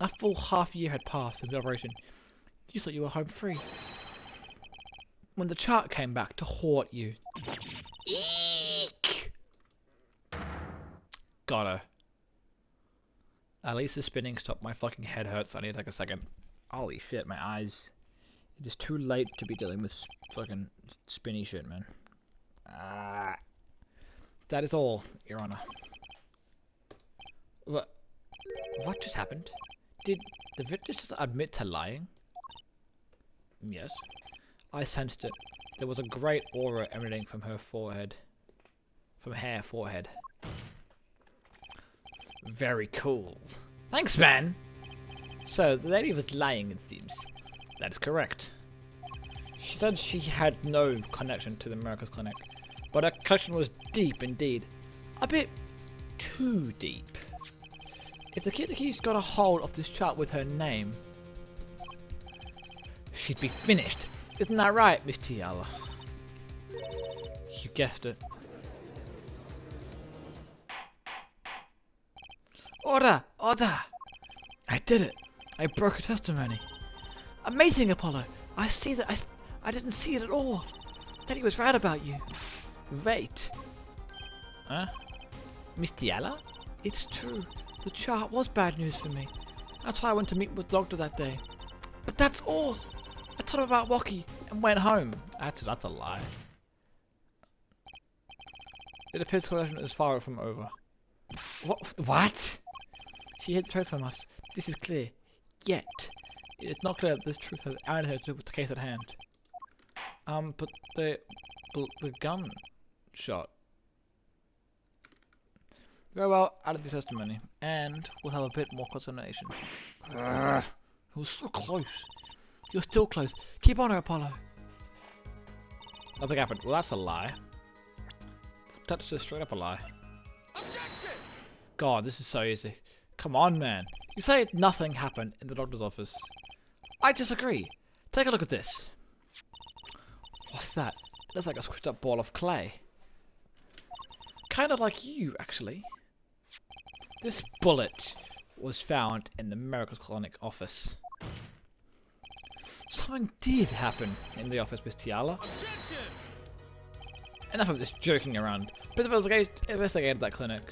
S1: A full half year had passed since the operation. You thought you were home free. When the chart came back to haunt you. Eek! Got her. At least the spinning stopped. My fucking head hurts. I need to take a second. Holy shit, my eyes. It is too late to be dealing with fucking spinny shit, man. That is all, Your Honor. What just happened? Did the victim just admit to lying? Yes. I sensed it. There was a great aura emanating from her forehead. From her forehead. Very cool. Thanks, man! So, the lady was lying, it seems. That's correct. She said she had no connection to the America's Clinic, but her connection was deep indeed. A bit too deep. If the Kitaki's got a hold of this chart with her name, she'd be finished. Isn't that right, Miss Tiala? You guessed it. Order! Order! I did it! I broke a testimony. Amazing, Apollo! I see that I didn't see it at all. Daddy was right about you. Wait. Huh? Miss Tiala? It's true. The chart was bad news for me. That's why I went to meet with the doctor that day. But that's all. I told him about Woki and went home. That's a lie. It appears the collection is far from over. What? She hid the truth from us. This is clear. Yet, it is not clear that this truth has anything to do with the case at hand. But the gun shot. Very well, out of the testimony, and we'll have a bit more concentration. It was so close. You're still close. Keep on her, Apollo. Nothing happened. Well, that's a lie. That's just straight up a lie. Objection! God, this is so easy. Come on, man. You say nothing happened in the doctor's office. I disagree. Take a look at this. What's that? Looks like a squished up ball of clay. Kind of like you, actually. This bullet was found in the America's Clinic office. Something did happen in the office, Miss Tiala. Objection! Enough of this joking around. Please investigate that clinic.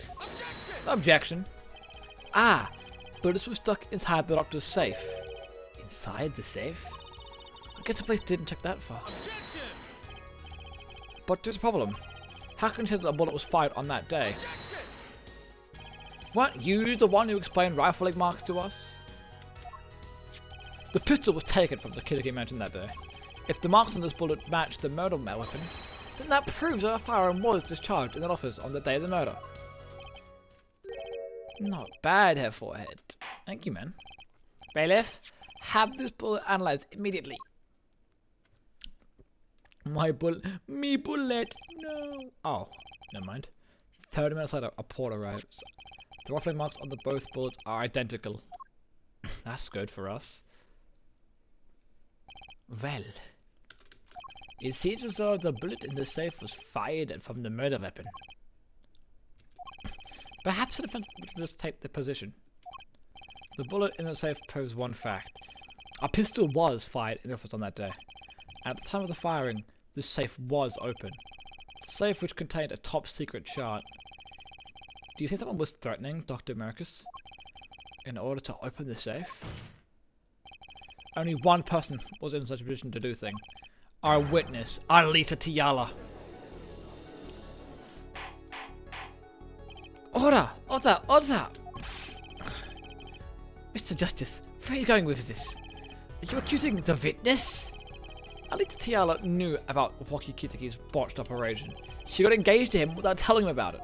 S1: Objection! Ah! Bullets were stuck inside the doctor's safe. Inside the safe? I guess the police didn't check that far. Objection! But there's a problem. How can you say that a bullet was fired on that day? Objection! Weren't you the one who explained rifling marks to us? The pistol was taken from the Kitaki mansion that day. If the marks on this bullet matched the murder weapon, then that proves that a firearm was discharged in that office on the day of the murder. Not bad, Herr Forehead. Thank you, man. Bailiff, have this bullet analyzed immediately. Me bullet, no. Oh, never mind. 30 minutes later, a port arrives. The rifling marks on both bullets are identical. That's good for us. Well, it seems as though the bullet in the safe was fired from the murder weapon. Perhaps the defense would just take the position. The bullet in the safe proves one fact. A pistol was fired in the office on that day. At the time of the firing, the safe was open. The safe which contained a top secret chart. Do you think someone was threatening Dr. Mercus? in order to open the safe? Only one person was in such a position to do thing. Our witness, Alita Tiala. Order! Order! Order! Mr. Justice, where are you going with this? Are you accusing the witness? Alita Tiala knew about Waki Kitaki's botched operation. She got engaged to him without telling him about it.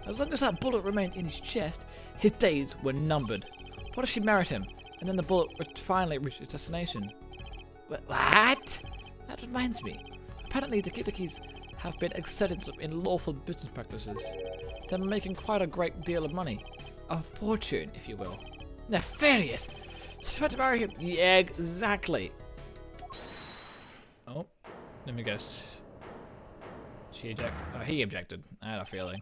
S1: As long as that bullet remained in his chest, his days were numbered. What if she married him, and then the bullet would finally reach its destination? What? That reminds me. Apparently the Kitakis have been excelling in lawful business practices. They're making quite a great deal of money. A fortune, if you will. Nefarious! So she tried to marry him? Yeah, exactly. Oh, let me guess. He objected. I had a feeling.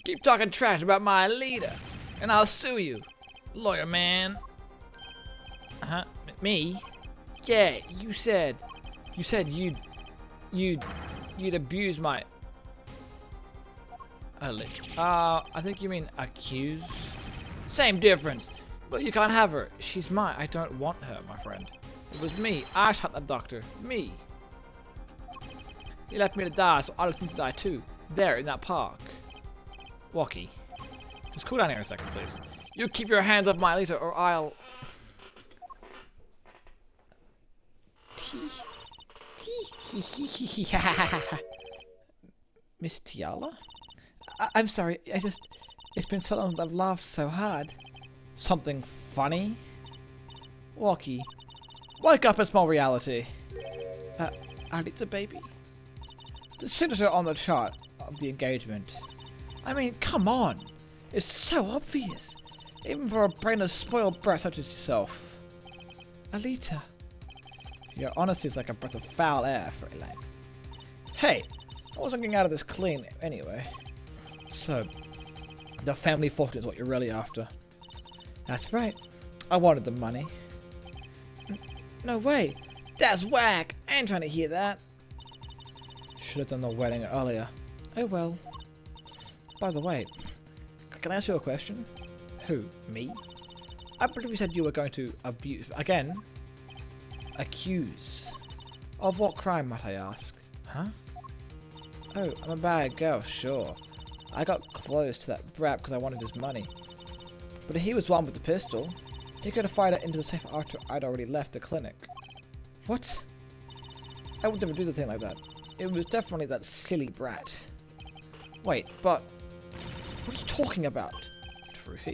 S1: Keep talking trash about my leader, and I'll sue you, lawyer man. Huh? Me? Yeah, you said you'd abuse my. I think you mean accuse. Same difference. But you can't have her. She's mine. I don't want her, my friend. It was me. I shot the doctor. Me. He left me to die, so I left him to die too. There, in that park. Waki. Just cool down here a second, please. You keep your hands off my Alita, or I'll... Miss Tiala? I'm sorry, it's been so long since I've laughed so hard. Something funny? Waki. Wake up in small reality. Alita, baby? The signature on the chart of the engagement. I mean, come on. It's so obvious. Even for a brainless spoiled brat such as yourself. Alita. Your honesty is like a breath of foul air, Freyline. Hey, I wasn't getting out of this clean anyway. So, the family fortune is what you're really after. That's right. I wanted the money. No way. That's whack. I ain't trying to hear that. Should have done the wedding earlier. Oh well. By the way, can I ask you a question? Who? Me? I believe you said you were going to abuse... Again? Accuse. Of what crime, might I ask? Huh? Oh, I'm a bad girl, sure. I got close to that brat because I wanted his money. But he was the one with the pistol. He could have fired it into the safe after I'd already left the clinic. What? I would never do the thing like that. It was definitely that silly brat. Wait, but... What are you talking about? Truthy?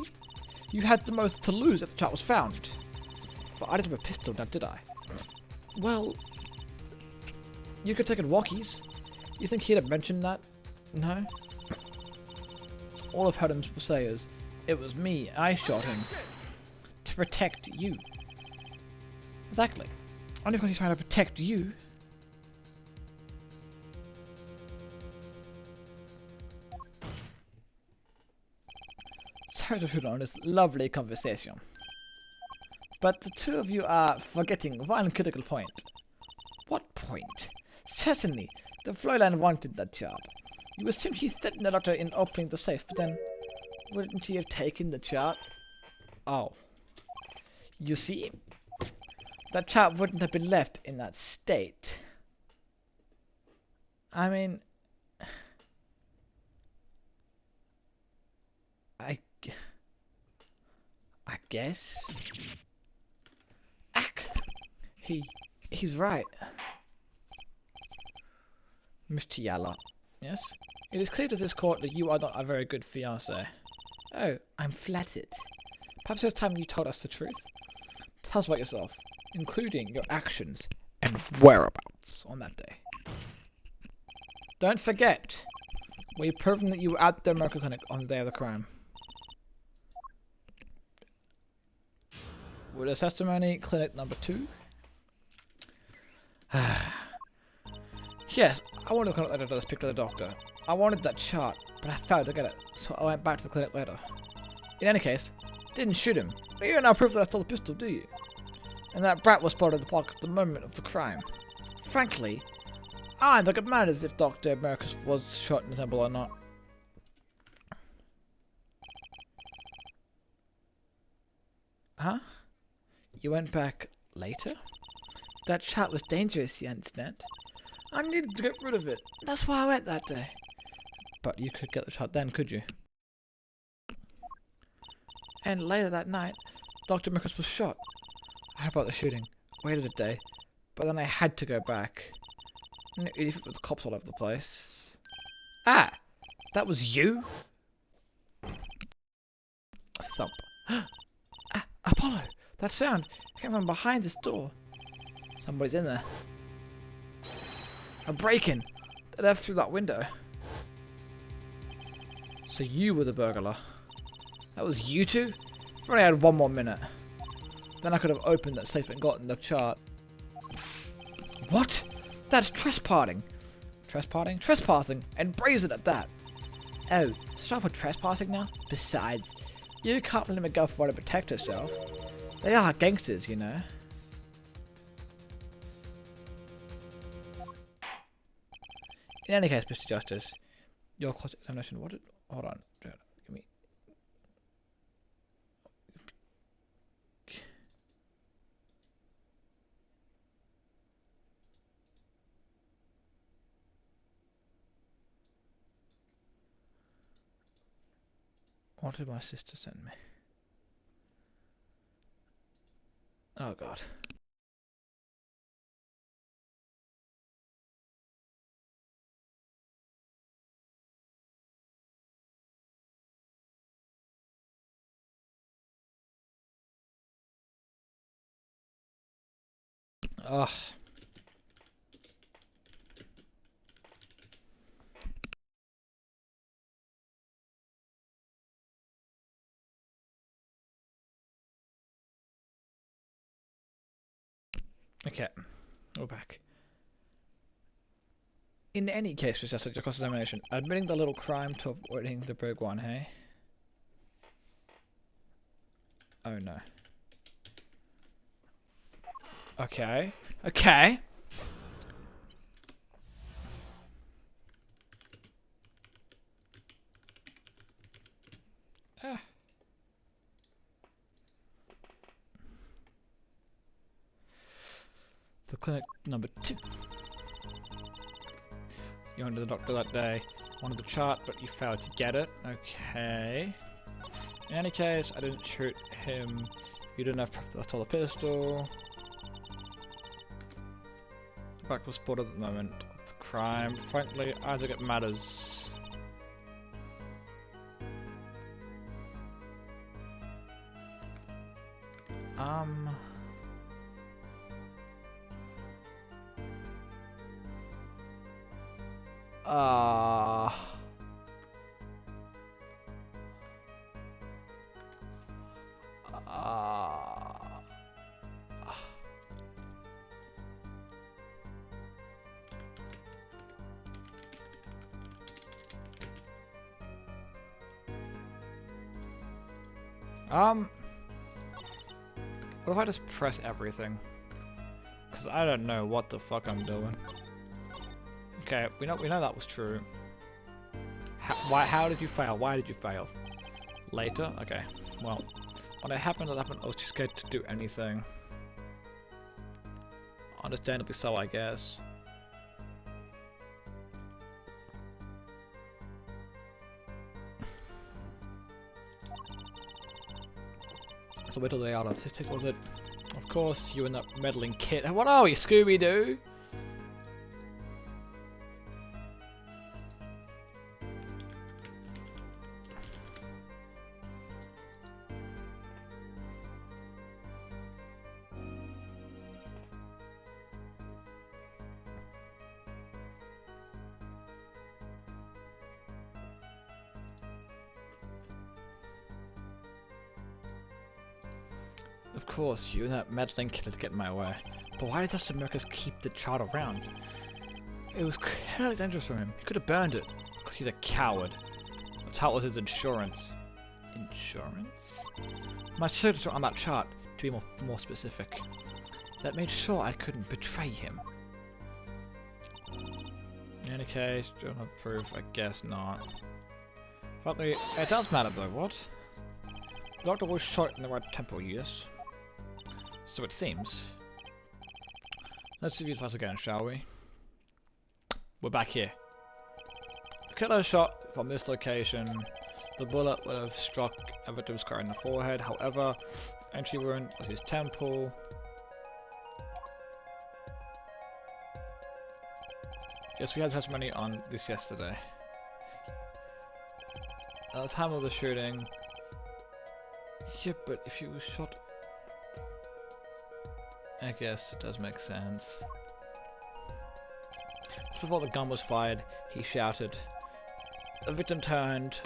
S1: You had the most to lose if the chart was found. But I didn't have a pistol now, did I? Well... You could take it walkies. You think he'd have mentioned that? No? All I've heard him say is, it was me, I shot him. To protect you. Exactly. Only because he's trying to protect you. Sorry to shoot on this lovely conversation. But the two of you are forgetting one critical point. What point? Certainly, the Fräulein wanted that chart. You assumed she threatened the doctor in opening the safe, but then wouldn't she have taken the chart? Oh. You see? That chart wouldn't have been left in that state. I mean... I guess? Ack! He's right. Miss Tiala. Yes? It is clear to this court that you are not a very good fiancé. Oh, I'm flattered. Perhaps it's time you told us the truth. Tell us about yourself, including your actions and whereabouts on that day. Don't forget, we've proven that you were at the medical clinic on the day of the crime. Witness testimony, clinic number 2. Yes, I wanted to contact the letter to speak to the doctor. I wanted that chart, but I failed to get it, so I went back to the clinic later. In any case, didn't shoot him, but you don't have proof that I stole the pistol, do you? And that brat was spotted in the park at the moment of the crime. Frankly, I don't get mad as if Dr. Americus was shot in the temple or not. Huh? You went back later? That chart was dangerous, you understand? I needed to get rid of it. That's why I went that day. But you could get the chart then, could you? And later that night, Dr. Marcus was shot. I heard about the shooting. Waited a day. But then I had to go back. Even with cops all over the place. Ah! That was you? A thump. Ah, Apollo! That sound came from behind this door. Somebody's in there. A break-in! They left through that window. So you were the burglar. That was you two? If I only had 1 more minute. Then I could have opened that safe and gotten the chart. What? That's trespassing. Trespassing? Trespassing! And brazen at that! Oh, stop for trespassing now? Besides, you can't let him go for to protect herself. They are gangsters, you know. In any case, Mr. Justice, your cross-examination, what did... Hold on. Give me... What did my sister send me? Oh, God. Ugh. Okay, we're back. In any case, Mr. Justice, your cross-examination, admitting the little crime to avoiding the big one, hey? Oh, no. Okay. Okay. Ah. The clinic number 2. You went to the doctor that day, wanted the chart, but you failed to get it. Okay. In any case, I didn't shoot him. You didn't have that's all the pistol. The back was spotted at the moment of the crime. Frankly, I don't think it matters. What if I just press everything? Because I don't know what the fuck I'm doing. Okay, we know that was true. How did you fail? Why did you fail? Later? Okay. Well, when it happened, I was too scared to do anything. Understandably so, I guess. So wait till they are autistic, was it? Of course, you and that meddling kid. What are you, Scooby-Doo? Of course, you and that meddling kid to get in my way. But why did Dr. Marcus keep the chart around? It was clearly dangerous for him. He could have burned it. He's a coward. The chart was his insurance. Insurance? My signature on that chart, to be more specific. That made sure I couldn't betray him. In any case, do you want proof? I guess not. Frankly, it does matter though, what? The doctor was shot in the right temple, yes? So it seems. Let's review this again, shall we? We're back here. The killer shot from this location. The bullet would have struck a victim's car in the forehead. However, entry wound was his temple. Yes, we had testimony on this yesterday. At the time of the shooting. Yeah, but if he was shot, I guess it does make sense. Just before the gun was fired, he shouted. The victim turned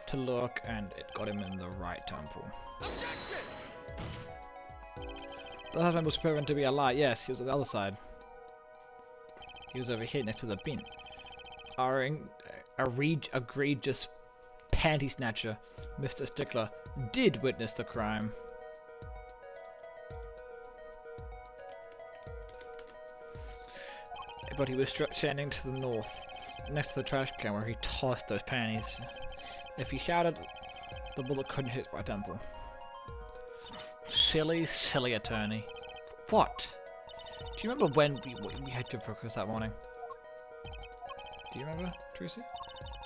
S1: to look, and it got him in the right temple. The husband was proven to be a lie. Yes, he was on the other side. He was over here next to the bin. Our egregious panty snatcher, Mr. Stickler, did witness the crime. But he was standing to the north, next to the trash can where he tossed those panties. If he shouted, the bullet couldn't hit his right temple. Silly, silly attorney. What? Do you remember when we had to breakfast that morning? Do you remember, Tracy?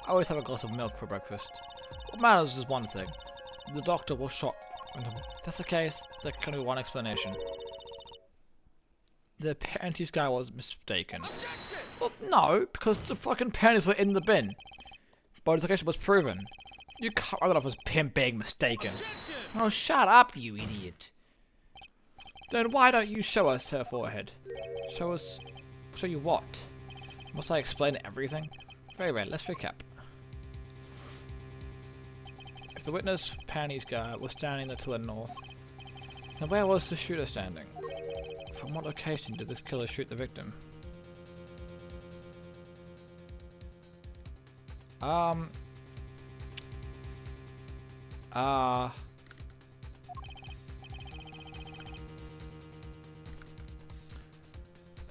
S1: I always have a glass of milk for breakfast. What matters is one thing. The doctor was shot. If that's the case, there can be one explanation. The panties guy was mistaken. Well, no, because the fucking panties were in the bin. Body's location was proven. You can't write it off as him being mistaken. Oh, shut up, you idiot. Then why don't you show us her forehead? Show you what? Must I explain everything? Very well, let's recap. If the witness, panties guy, was standing to the north, then where was the shooter standing? From what location did this killer shoot the victim?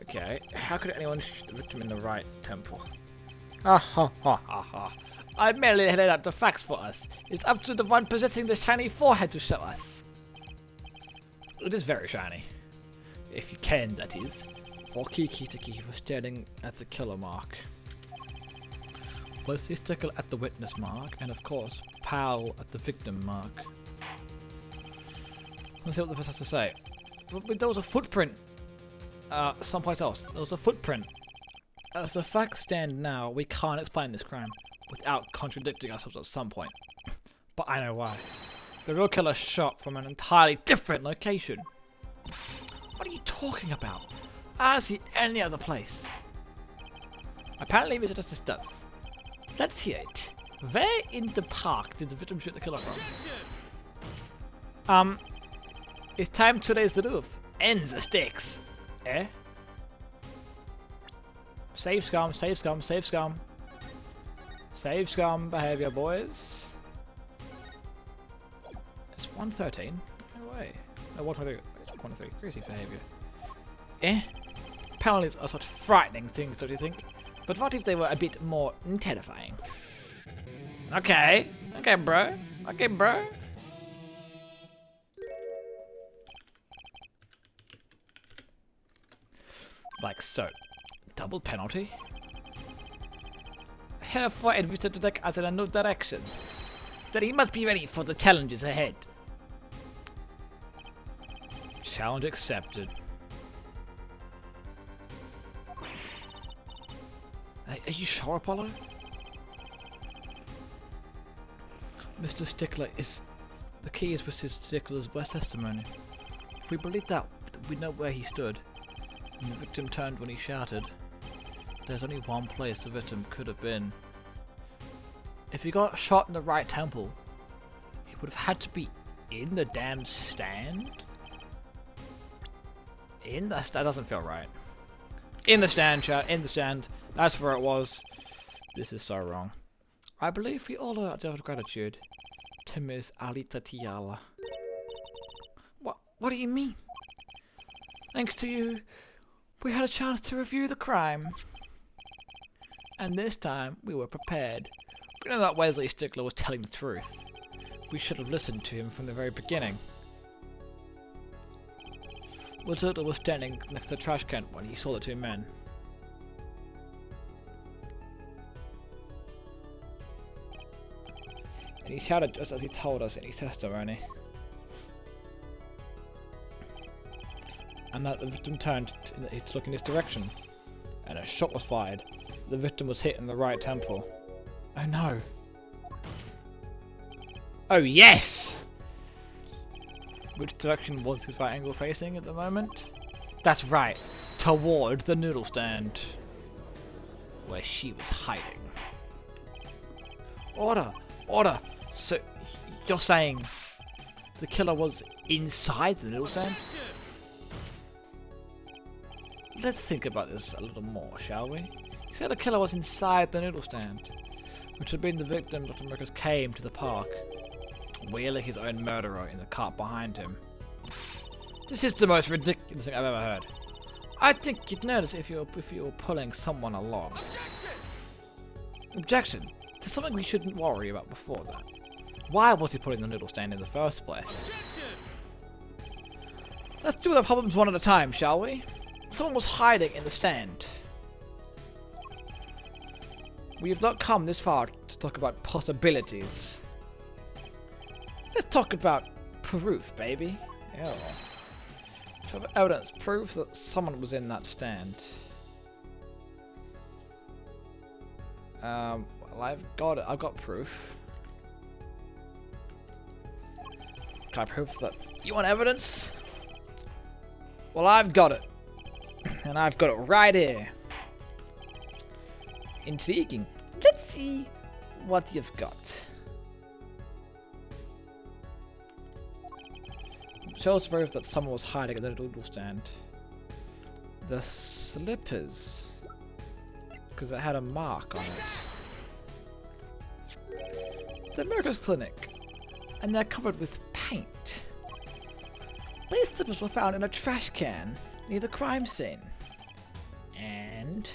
S1: Okay, how could anyone shoot the victim in the right temple? Ha ha ha ha ha. I merely laid out the facts for us. It's up to the one possessing the shiny forehead to show us. It is very shiny. If you can, that is. Rocky Kitaki was staring at the killer mark. Leslie Stickler at the witness mark, and of course, Powell at the victim mark. Let's see what the first has to say. There was a footprint someplace else. There was a footprint. As the facts stand now, we can't explain this crime without contradicting ourselves at some point. But I know why. The real killer shot from an entirely different location. What are you talking about? I don't see any other place. Apparently Mr. Justice does. Let's hear it. Where in the park did the victim shoot the killer from? It's time to raise the roof. End the stakes. Eh? Save scum, save scum, save scum. Save scum behavior, boys. It's 113. No way. No, 123. It's 123. Crazy behavior. Eh? Penalties are such frightening things, don't you think? But what if they were a bit more terrifying? Okay. Okay, bro. Okay, bro. Like so. Double penalty? Herefore admitted to take us in a new direction. Then he must be ready for the challenges ahead. Challenge accepted. Are you sure, Apollo? Mr. Stickler is... The key is with his Stickler's testimony. If we believe that, we know where he stood. And the victim turned when he shouted. There's only one place the victim could have been. If he got shot in the right temple, he would have had to be in the damn stand? That doesn't feel right. In the stand, chat. In the stand. That's where it was. This is so wrong. I believe we all owe our gratitude to Miss Alita Tiala. What do you mean? Thanks to you, we had a chance to review the crime. And this time, we were prepared. We know that Wesley Stickler was telling the truth. We should have listened to him from the very beginning. Matilda was standing next to the trash can when he saw the two men. And he shouted just as he told us in his testimony. And that the victim turned to look in his direction. And a shot was fired. The victim was hit in the right temple. Oh no. Oh yes! Which direction was his right angle facing at the moment? That's right. Toward the noodle stand. Where she was hiding. Order! Order! So, you're saying the killer was inside the noodle stand? Let's think about this a little more, shall we? You said the killer was inside the noodle stand, which had been the victim Dr. Marcus came to the park, wheeling his own murderer in the cart behind him. This is the most ridiculous thing I've ever heard. I think you'd notice if you were pulling someone along. Objection! There's something we shouldn't worry about before that. Why was he putting the noodle stand in the first place? Let's do the problems one at a time, shall we? Someone was hiding in the stand. We have not come this far to talk about possibilities. Let's talk about proof, baby. Yeah. Show of evidence, proof that someone was in that stand. Well, I've got proof. Can I prove that? You want evidence? Well, I've got it. And I've got it right here. Intriguing. Let's see what you've got. Shows proof that someone was hiding at the noodle stand. The slippers. Because it had a mark on it. The Mercus Clinic. And they're covered with paint. These slippers were found in a trash can near the crime scene. And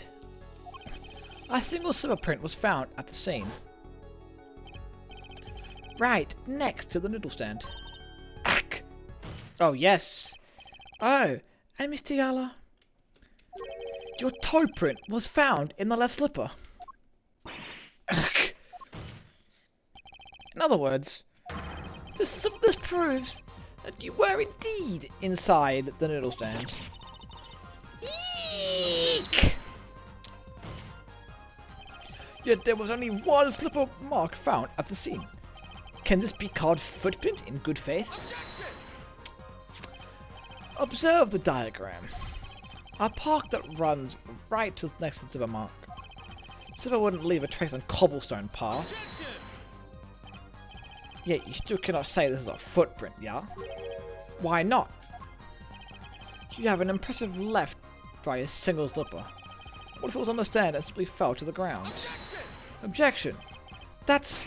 S1: a single slipper print was found at the scene. Right next to the noodle stand. Ack! Oh yes. Oh, and Mr. Yala, your toe print was found in the left slipper. Ack! In other words, this proves that you were indeed inside the noodle stand. Eek! Yet there was only one slipper mark found at the scene. Can this be called footprint in good faith? Observe the diagram. A park that runs right to next to the slipper mark. Slipper wouldn't leave a trace on cobblestone path. Yet you still cannot say this is a footprint, yeah? Why not? You have an impressive left by a single slipper. What if it was on the stand and simply fell to the ground? Objection! That's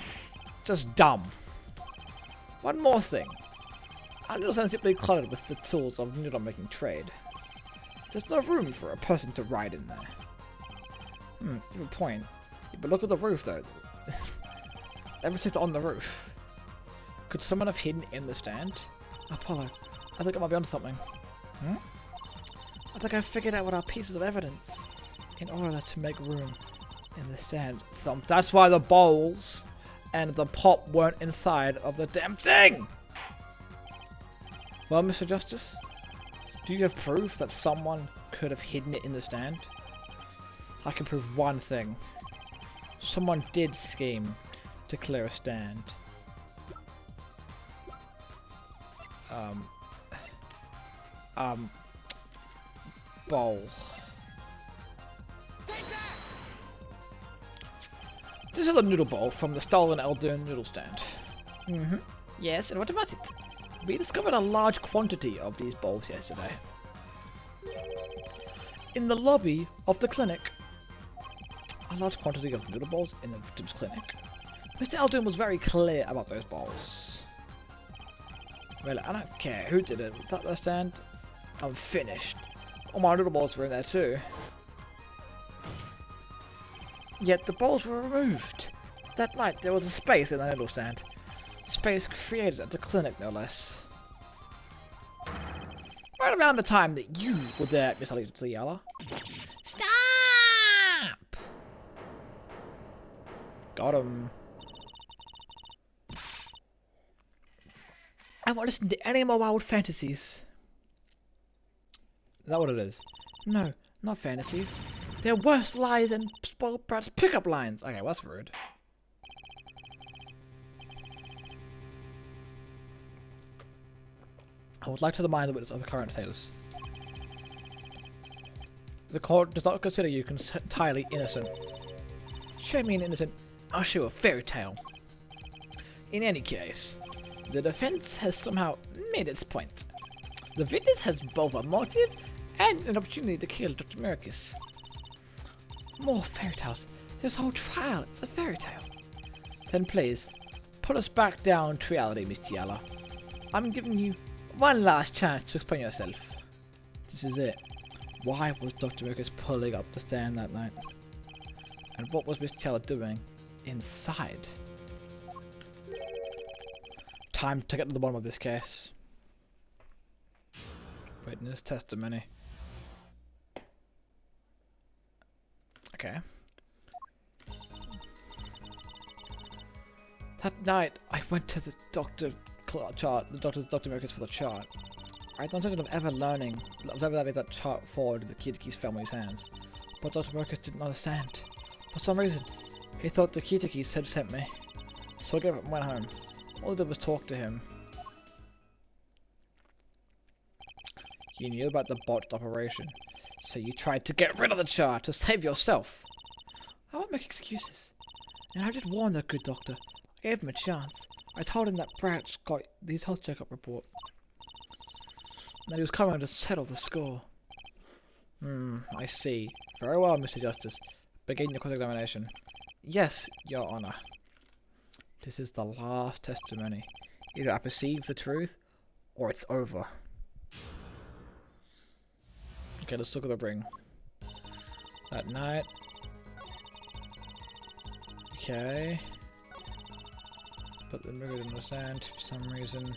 S1: just dumb. One more thing. Our noodle stand is simply cluttered with the tools of noodle making trade. There's no room for a person to ride in there. You have a point. Yeah, but look at the roof though. Everything's on the roof. Could someone have hidden in the stand? Apollo, I think I might be onto something. I think I figured out what are pieces of evidence in order to make room in the stand. Thump. That's why the bowls and the pop weren't inside of the damn thing! Well, Mr. Justice, do you have proof that someone could have hidden it in the stand? I can prove one thing. Someone did scheme to clear a stand. Bowl. This is a noodle bowl from the stolen Eldoon noodle stand. Yes, and what about it? We discovered a large quantity of these bowls yesterday. In the lobby of the clinic. A large quantity of noodle bowls in the victim's clinic. Mr. Eldoon was very clear about those bowls. Well, I don't care who did it. Without the stand, I'm finished. All my noodle bowls were in there too. Yet the bowls were removed. That night there was a space in the noodle stand. Space created at the clinic, no less. Right around the time that you were there, Miss Tiala. Stop! Got him. I won't listen to any more wild fantasies. Is that what it is? No, not fantasies. They're worse lies than spoiled brats pickup lines. Okay, well, that's rude. I would like to remind the witness of the current status. The court does not consider you entirely innocent. Show me an innocent, I'll show a fairy tale. In any case, the defense has somehow made its point. The witness has both a motive and an opportunity to kill Dr. Mercus. More fairy tales. This whole trial is a fairy tale. Then please, put us back down to reality, Miss Tiala. I'm giving you one last chance to explain yourself. This is it. Why was Dr. Mercus pulling up the stand that night? And what was Miss Tiala doing inside? Time to get to the bottom of this case. Witness testimony. Okay. That night, I went to the Dr. Mercus for the chart. I don't think of ever letting that chart fall into the Kitaki's family's hands. But Dr. Mercus didn't understand. For some reason, he thought the Kitakis had sent me. So I gave up and went home. All I did was talk to him. You knew about the botched operation, so you tried to get rid of the chart to save yourself. I won't make excuses. And I did warn the good doctor. I gave him a chance. I told him that Bratz got the health checkup report. And that he was coming to settle the score. I see. Very well, Mr. Justice. Begin your cross-examination. Yes, Your Honor. This is the last testimony. Either I perceive the truth, or it's over. Okay, let's look at the ring. That night. Okay. But the mirror didn't understand for some reason.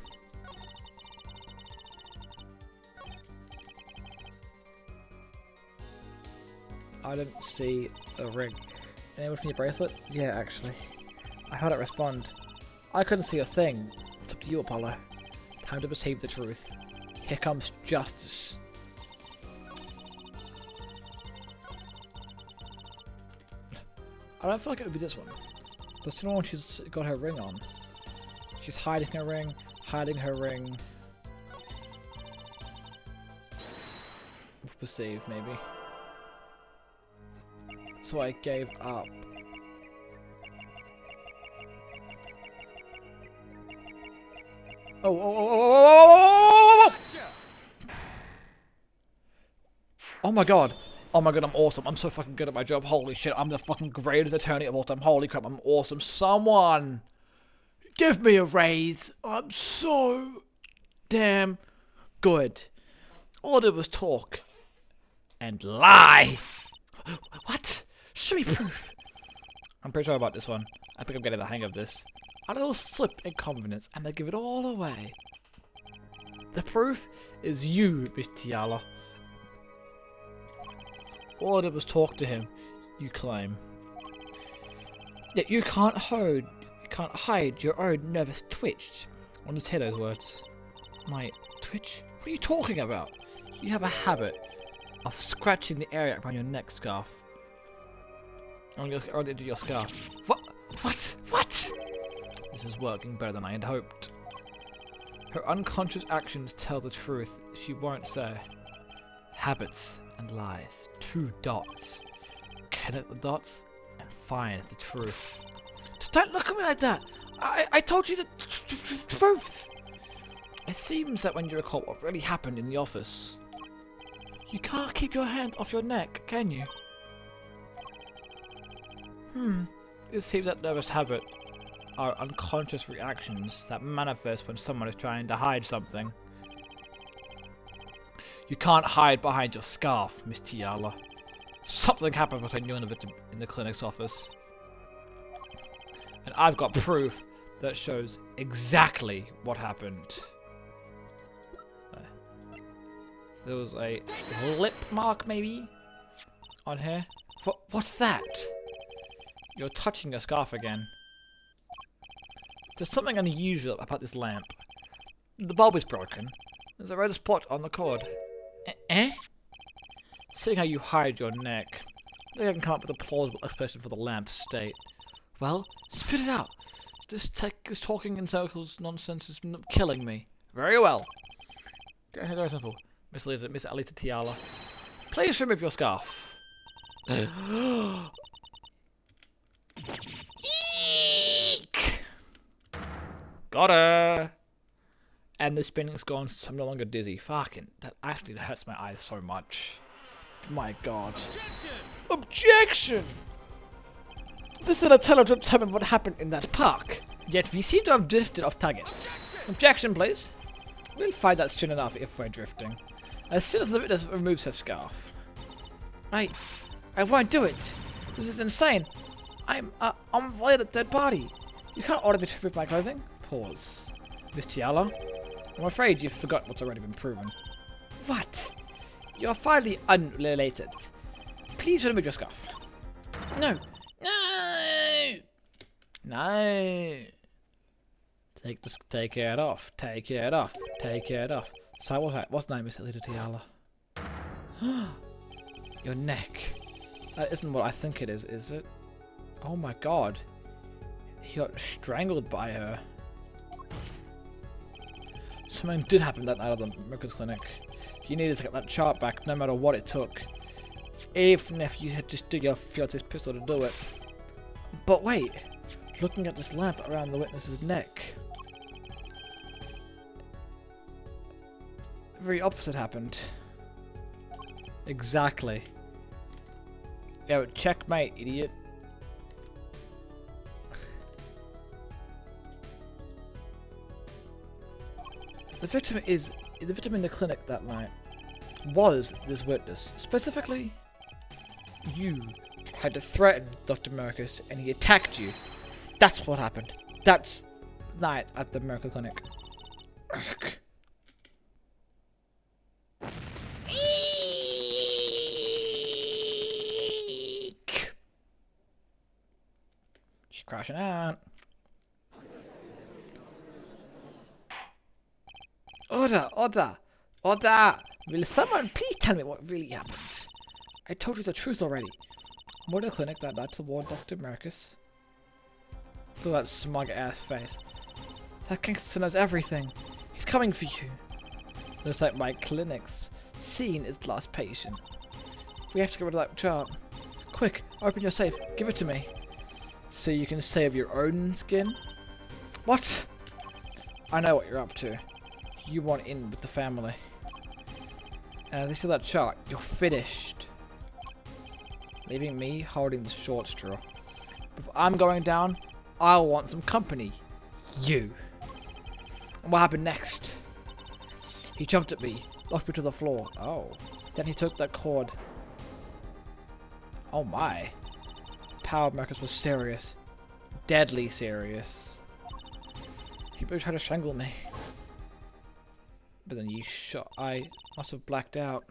S1: I didn't see a ring. Anyone from your bracelet? Yeah, actually. I heard it respond. I couldn't see a thing. It's up to you, Apollo. Time to perceive the truth. Here comes justice. I don't feel like it would be this one. But the one she's got her ring on. She's hiding her ring, hiding her ring. Perceive, maybe. So I gave up. Oh my god. Oh my god, I'm awesome. I'm so fucking good at my job. Holy shit, I'm the fucking greatest attorney of all time. Holy crap, I'm awesome. Someone give me a raise. I'm so damn good. All I did was talk and lie. What? Show me proof. I'm pretty sure about this one. I think I'm getting the hang of this. A little slip in confidence and they give it all away. The proof is you, Miss Tiala. All I did was talk to him, you claim. Yet you can't hide your own nervous twitch. I want to hear those words. My twitch? What are you talking about? You have a habit of scratching the area around your neck scarf. On your scarf. What? What? This is working better than I had hoped. Her unconscious actions tell the truth. She won't say. Habits and lies. 2 dots. Connect the dots and find the truth. Don't look at me like that! I told you the truth! It seems that when you recall what really happened in the office, you can't keep your hand off your neck, can you? It seems that nervous habit are unconscious reactions that manifest when someone is trying to hide something. You can't hide behind your scarf, Miss Tiala. Something happened between you and the victim in the clinic's office. And I've got proof that shows exactly what happened. There was a lip mark, maybe, on here. What's that? You're touching your scarf again. There's something unusual about this lamp. The bulb is broken. There's a red spot on the cord. Eh? Seeing how you hide your neck, I think I can come up with a plausible explanation for the lamp's state. Well, spit it out. This talking in circles nonsense is killing me. Very well. Very simple. Miss Alita Tiala. Please remove your scarf. Eek! Got her! And the spinning's gone, so I'm no longer dizzy. Fucking, that actually hurts my eyes so much. My god. Objection! This is an attempt to determine what happened in that park. Yet we seem to have drifted off target. Objection, please. We'll find that soon enough if we're drifting. As soon as the witness removes her scarf. I won't do it. This is insane. I'm a dead body. You can't order me to remove my clothing. Pause. Miss Tiala, I'm afraid you've forgotten what's already been proven. What? You're finally unrelated. Please remove your scarf. No. No. No. Take it off. Take it off. Take it off. So what's name, Miss Alita Tiala? Your neck. That isn't what I think it is it? Oh my god. He got strangled by her. Something did happen that night at the Miracles Clinic. You needed to get that chart back no matter what it took. Even if you had just dig your fiance's pistol to do it. But wait. Looking at this lamp around the witness's neck. The very opposite happened. Exactly. Yo, checkmate, idiot. The victim in the clinic that night was this witness. Specifically, you had to threaten Dr. Marcus and he attacked you. That's what happened. That's the night at the Miracle Clinic. She's crashing out. Order! Order! Order! Will someone please tell me what really happened? I told you the truth already. More the clinic that night to warn Dr. Marcus. Look at that smug ass face. That gangster knows everything. He's coming for you. Looks like my clinic's seen his last patient. We have to get rid of that chart. Quick, open your safe. Give it to me. So you can save your own skin? What? I know what you're up to. You want in with the family. And this is that chart. You're finished. Leaving me holding the short straw. If I'm going down, I'll want some company. You. And what happened next? He jumped at me, knocked me to the floor. Oh. Then he took that cord. Oh my. Power of Marcus was serious. Deadly serious. He tried to strangle me. But then you shot. I must have blacked out.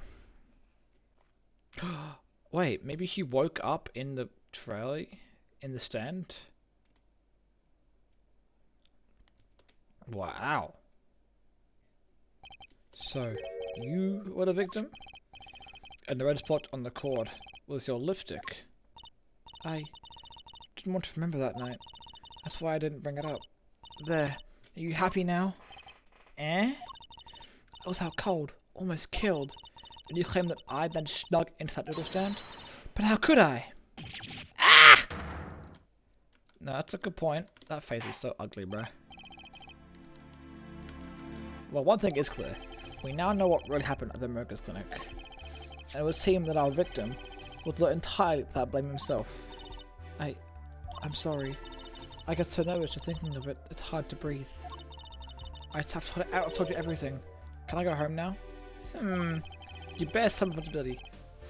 S1: Wait, maybe he woke up in the trolley? In the stand? Wow. So, you were the victim? And the red spot on the cord was your lipstick. I didn't want to remember that night. That's why I didn't bring it up. There. Are you happy now? Eh? I was out cold, almost killed, and you claim that I then snuck into that noodle stand? But how could I? Ah! No, that's a good point. That face is so ugly, bro. Well, one thing is clear. We now know what really happened at the Miracles Clinic. And it would seem that our victim would look entirely without blame himself. I'm sorry. I get so nervous just thinking of it, it's hard to breathe. I've told you everything. Can I go home now? You bear some responsibility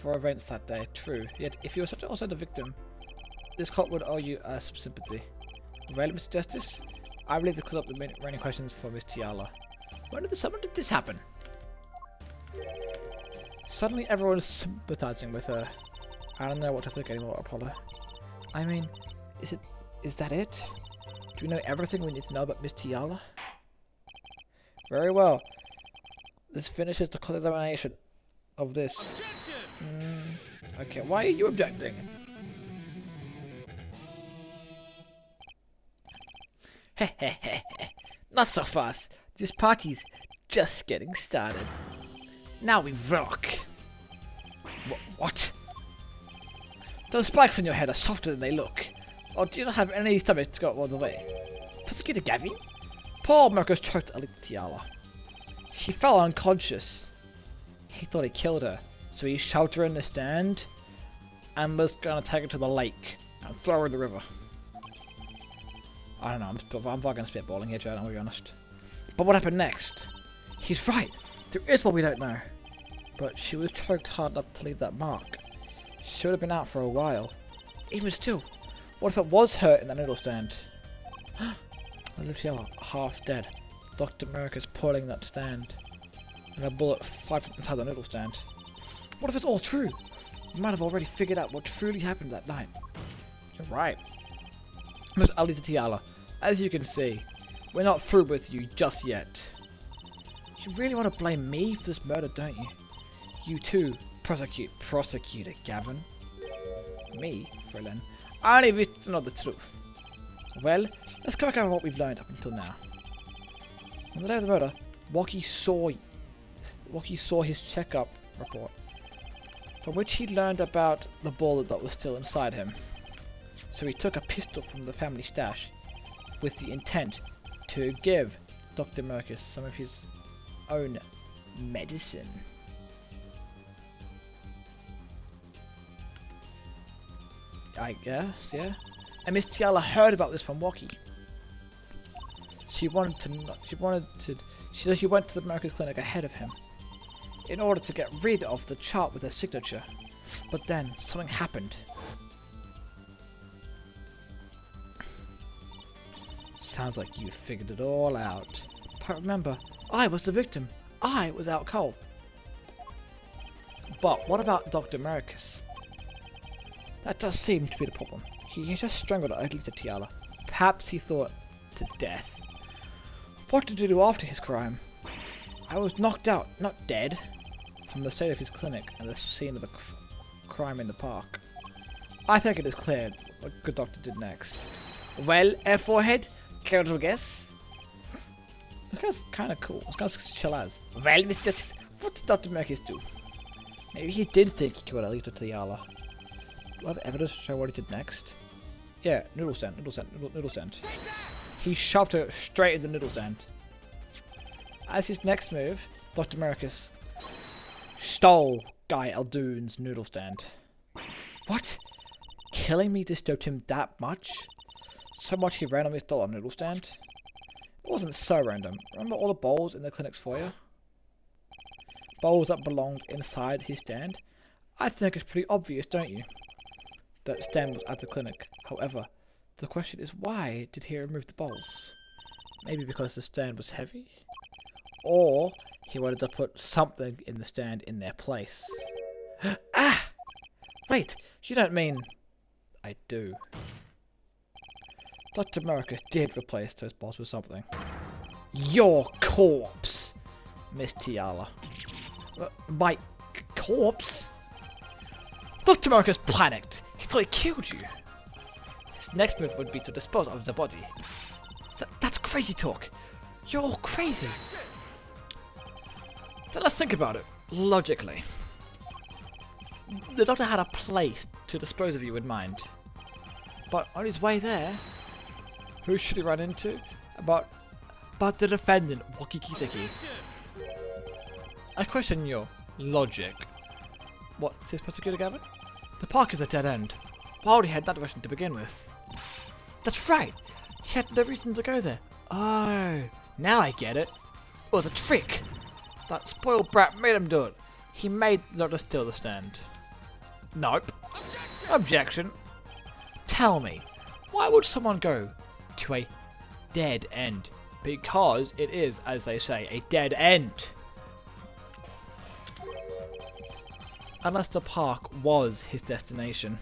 S1: for events that day, true. Yet, if you were also the victim, this court would owe you some sympathy. Well, Mr. Justice, I believe this clears up the remaining questions for Miss Tiala. When did this happen? Suddenly everyone is sympathizing with her. I don't know what to think anymore, Apollo. I mean, is that it? Do we know everything we need to know about Miss Tiala? Very well. This finishes the examination of this. Okay, why are you objecting? Hehehe. Not so fast. This party's just getting started. Now we rock. What? Those spikes on your head are softer than they look. Or do you not have any stomach to go all the way? Prosecutor Gavin? Poor Marcus choked Elite Tiala. She fell unconscious. He thought he killed her, so he shoved her in the stand and was gonna take her to the lake and throw her in the river. I don't know, I'm fucking spitballing here, Chad, I'm gonna be honest. But what happened next? He's right, there is what we don't know. But she was choked hard enough to leave that mark. She would have been out for a while. Even still, what if it was her in that noodle stand? Olivia, half dead. Dr. Merrick pulling that stand. And a bullet fired inside the noodle stand. What if it's all true? You might have already figured out what truly happened that night. You're right. Miss Alita Tiala, as you can see, we're not through with you just yet. You really want to blame me for this murder, don't you? You too, Prosecutor Gavin. Me, Frillin. I only wish to know the truth. Well, let's go back over what we've learned up until now. On the day of the murder, Woki saw his checkup report, from which he learned about the bullet that was still inside him. So he took a pistol from the family stash with the intent to give Dr. Mercus some of his own medicine. I guess, yeah. And Miss Tiala heard about this from Woki. She went to the Mercus clinic ahead of him in order to get rid of the chart with her signature. But then something happened. Sounds like you figured it all out. But remember, I was the victim. I was out cold. But what about Dr. Mercus? That does seem to be the problem. He just strangled Alita Tiala. Perhaps he thought to death. What did he do after his crime? I was knocked out, not dead, from the state of his clinic and the scene of the crime in the park. I think it is clear what good doctor did next. Well, Forehead, care to guess? This guy's kind of cool. This guy's chill as. Well, Mr. Justice, what did Dr. Mercus do? Maybe he did think he killed Alita Tiala. Do I have evidence to show what he did next? Yeah, noodle stand. He shoved her straight in the noodle stand. As his next move, Dr. Mercus stole Guy Eldoon's noodle stand. What? Killing me disturbed him that much? So much he randomly stole a noodle stand? It wasn't so random. Remember all the bowls in the clinic's foyer? Bowls that belonged inside his stand? I think it's pretty obvious, don't you? That stand was at the clinic. However, the question is, why did he remove the bowls? Maybe because the stand was heavy? Or he wanted to put something in the stand in their place. Ah! Wait, you don't mean... I do. Dr. Mercus did replace those bowls with something. Your corpse, Miss Tiala. My corpse? Dr. Mercus panicked. He thought he killed you. His next move would be to dispose of the body. That's crazy talk. You're all crazy. Then let's think about it, logically. The doctor had a place to dispose of you in mind. But on his way there, who should he run into? But the defendant, Woki Kiteki. I question your logic. What says Prosecutor Gavin? The park is a dead end. Why would he head that direction to begin with? That's right! He had no reason to go there. Oh, now I get it. It was a trick! That spoiled brat made him do it. He made not to steal the stand. Nope. Objection. Tell me, why would someone go to a dead end. Because it is, as they say, a dead end. Unless the park was his destination.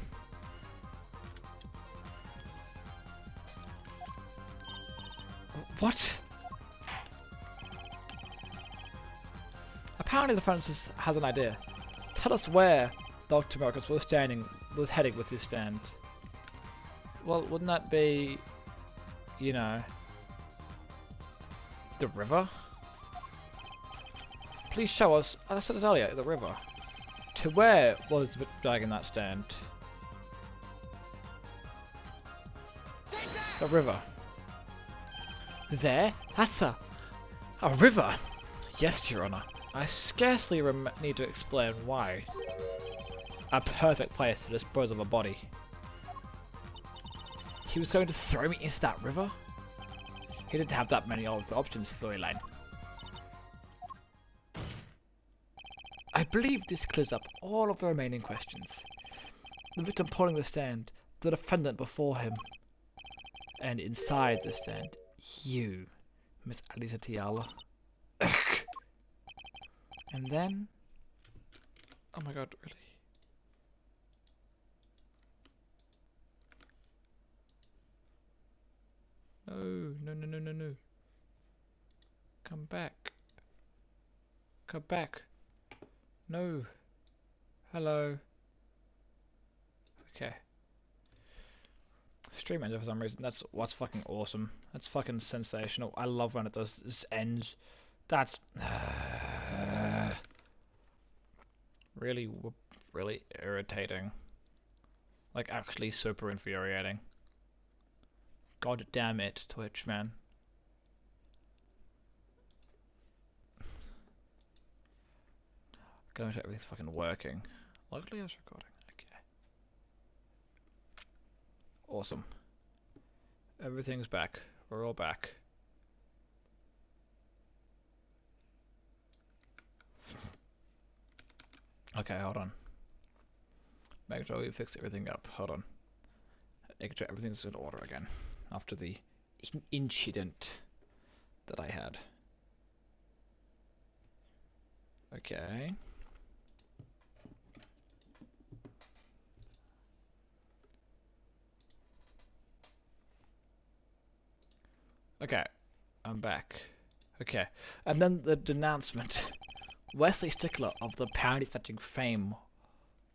S1: What? Apparently the Francis has an idea. Tell us where Dr. Marcus was heading with his stand. Well, wouldn't that be, you know, the river? Please show us, as I said this earlier, the river. To where was the dragon that stand? The river. There? That's a river! Yes, Your Honor. I scarcely need to explain why. A perfect place to dispose of a body. He was going to throw me into that river? He didn't have that many other options, Flurry Lane. I believe this clears up all of the remaining questions. The victim pulling the stand, the defendant before him, and inside the stand, you, Miss Alisa Tiala. And then... Oh my god, really? No. Come back. Come back. No. Hello. Okay. Stream ender for some reason. That's what's fucking awesome. That's fucking sensational. I love when it does this ends. That's really irritating. Like actually super infuriating. God damn it, Twitch, man. Gotta make sure everything's fucking working. Luckily I was recording. Okay. Awesome. Everything's back. We're all back. Okay, hold on. Make sure we fix everything up. Hold on. Make sure everything's in order again. After the incident that I had. Okay. Okay, I'm back. Okay, and then the denouncement. Wesley Stickler of the Poundy Snatching fame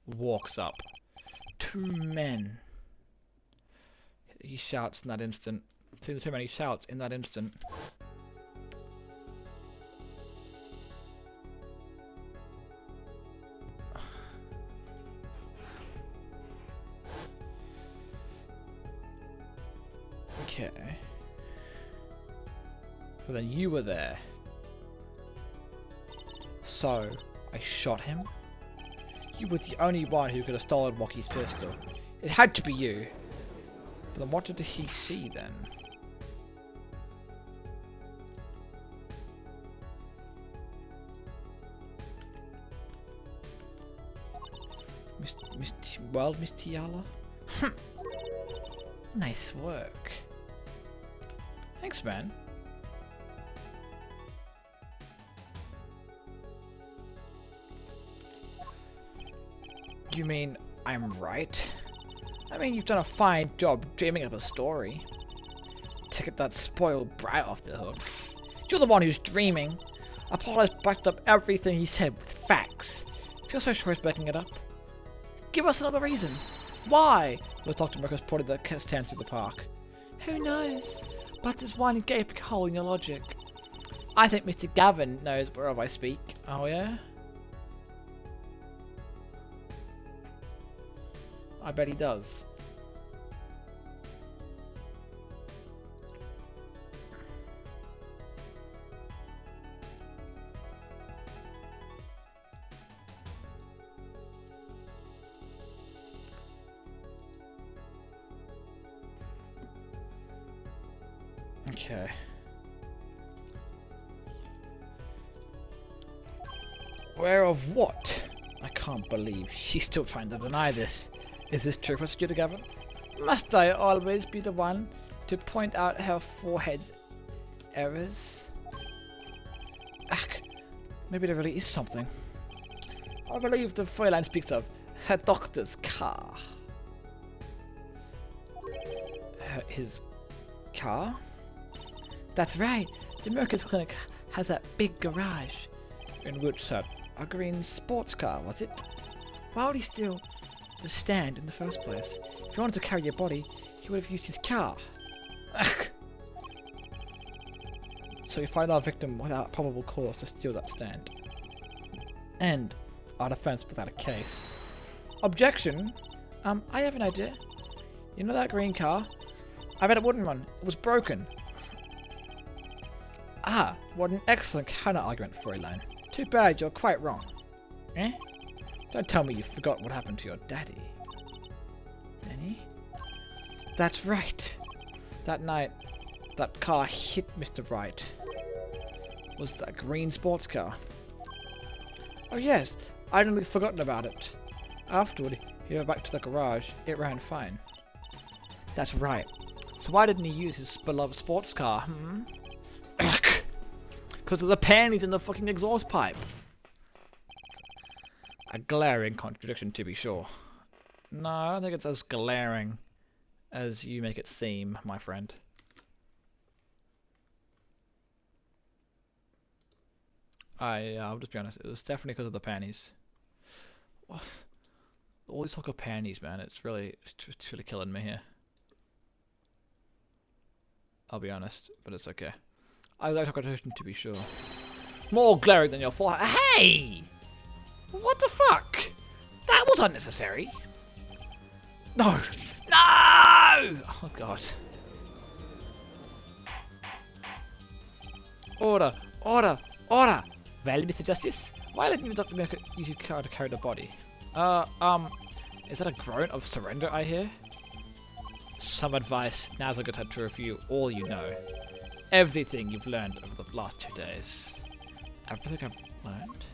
S1: walks up. 2 men. He shouts in that instant. See the 2 men, he shouts in that instant. Okay. But then you were there. So, I shot him? You were the only one who could have stolen Rocky's pistol. It had to be you. But then what did he see then? Miss Tiala? Nice work. Thanks, man. You mean I'm right? I mean, you've done a fine job dreaming up a story. To get that spoiled brat off the hook. You're the one who's dreaming. Apollo's backed up everything he said with facts. If you're so sure he's backing it up, give us another reason. Why was Dr. Marcus putting the stand through the park? Who knows? But there's one gaping hole in your logic. I think Mr. Gavin knows whereof I speak. Oh yeah? I bet he does. Okay. Where of what? I can't believe she's still trying to deny this. Is this true, Prosecutor Gavin? Must I always be the one to point out her forehead's errors. Ach, maybe there really is something. I believe the Fräulein speaks of her doctor's car. His car? That's right. The Mercus Clinic has that big garage. In which set? A green sports car, was it? Why would he steal the stand in the first place? If he wanted to carry your body, he would have used his car. So you find our victim without probable cause to steal that stand. And our defense without a case. Objection? I have an idea. You know that green car? I bet it wouldn't run. It was broken. Ah, what an excellent counter-argument, Fräulein. Too bad you're quite wrong. Eh? Don't tell me you forgot what happened to your daddy. Danny? That's right. That night, that car hit Mr. Wright. Was that green sports car? Oh yes, I'd only forgotten about it. Afterward, he went back to the garage. It ran fine. That's right. So why didn't he use his beloved sports car, Because of the panties in the fucking exhaust pipe. A glaring contradiction, to be sure. No, I don't think it's as glaring as you make it seem, my friend. I'll just be honest, it was definitely because of the panties. What? All this talk of panties, man, it's really killing me here. I'll be honest, but it's okay. I like contradiction, to be sure. More glaring than your forehead. Hey! What the fuck? That was unnecessary. No! No! Oh god. Order! Order! Order! Well, Mr. Justice, why didn't you use your car to carry the body? Is that a groan of surrender I hear? Some advice. Now's a good time to review all you know. Everything you've learned over the last 2 days. Everything I've learned?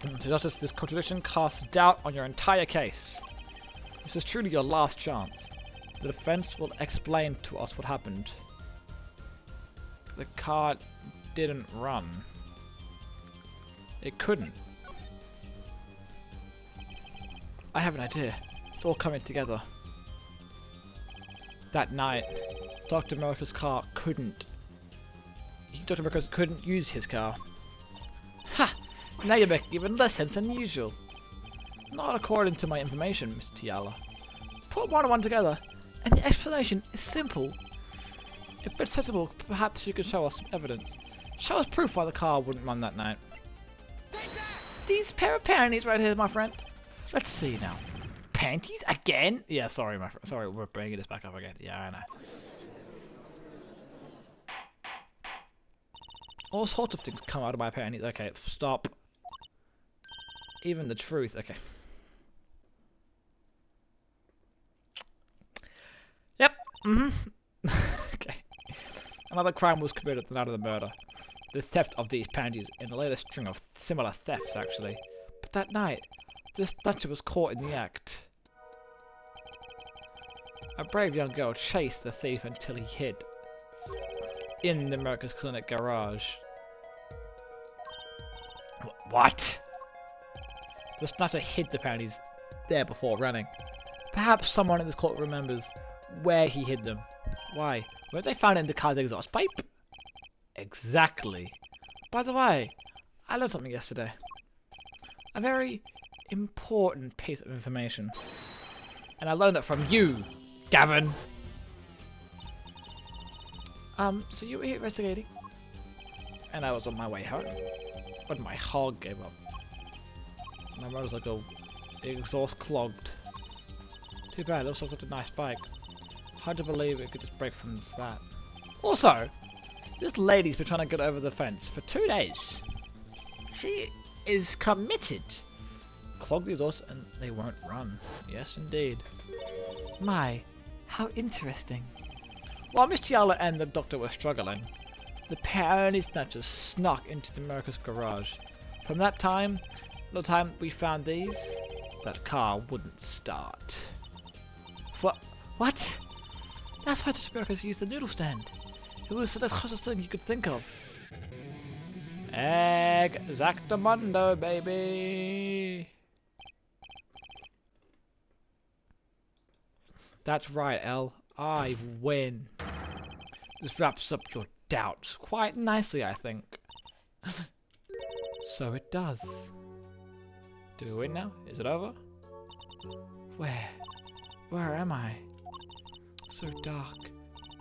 S1: Mr. Justice, this contradiction casts doubt on your entire case. This is truly your last chance. The defense will explain to us what happened. The car didn't run. It couldn't. I have an idea. It's all coming together. That night, Dr. Mercus' car couldn't. Dr. Mercus couldn't use his car. Ha! Now you make even less sense than usual. Not according to my information, Mr. Tiala. Put one and one together, and the explanation is simple. If it's sensible, perhaps you could show us some evidence. Show us proof why the car wouldn't run that night. These pair of panties right here, my friend. Let's see now. Panties again? Yeah, sorry, my friend. Sorry, we're bringing this back up again. Yeah, I know. All sorts of things come out of my panties. Okay, stop. Even the truth. Okay. Yep. Okay. Another crime was committed the night of the murder. The theft of these panties in the latest string of similar thefts, actually. But that night, this snatcher was caught in the act. A brave young girl chased the thief until he hid in the Mercus Clinic garage. What? The snatcher hid the panties there before running. Perhaps someone in this court remembers where he hid them. Why? Weren't they found in the car's exhaust pipe? Exactly. By the way, I learned something yesterday. A very important piece of information. And I learned it from you, Gavin. So you were here investigating? And I was on my way home. When my hog gave up. My motorcycle exhaust clogged. Too bad, it looks like such a nice bike. Hard to believe it could just break from that. Also, this lady's been trying to get over the fence for 2 days. She is committed. Clog the exhaust and they won't run. Yes, indeed. My, how interesting. While Miss Tiala and the doctor were struggling, the panty snatchers snuck into the Mercus garage. From that time, the time we found these, that car wouldn't start. What? That's why Dr. Burkers used the noodle stand. It was the closest thing you could think of. Exactamundo, baby! That's right, Elle. I win. This wraps up your doubts quite nicely, I think. So it does. Do we win now? Is it over? Where? Where am I? So dark.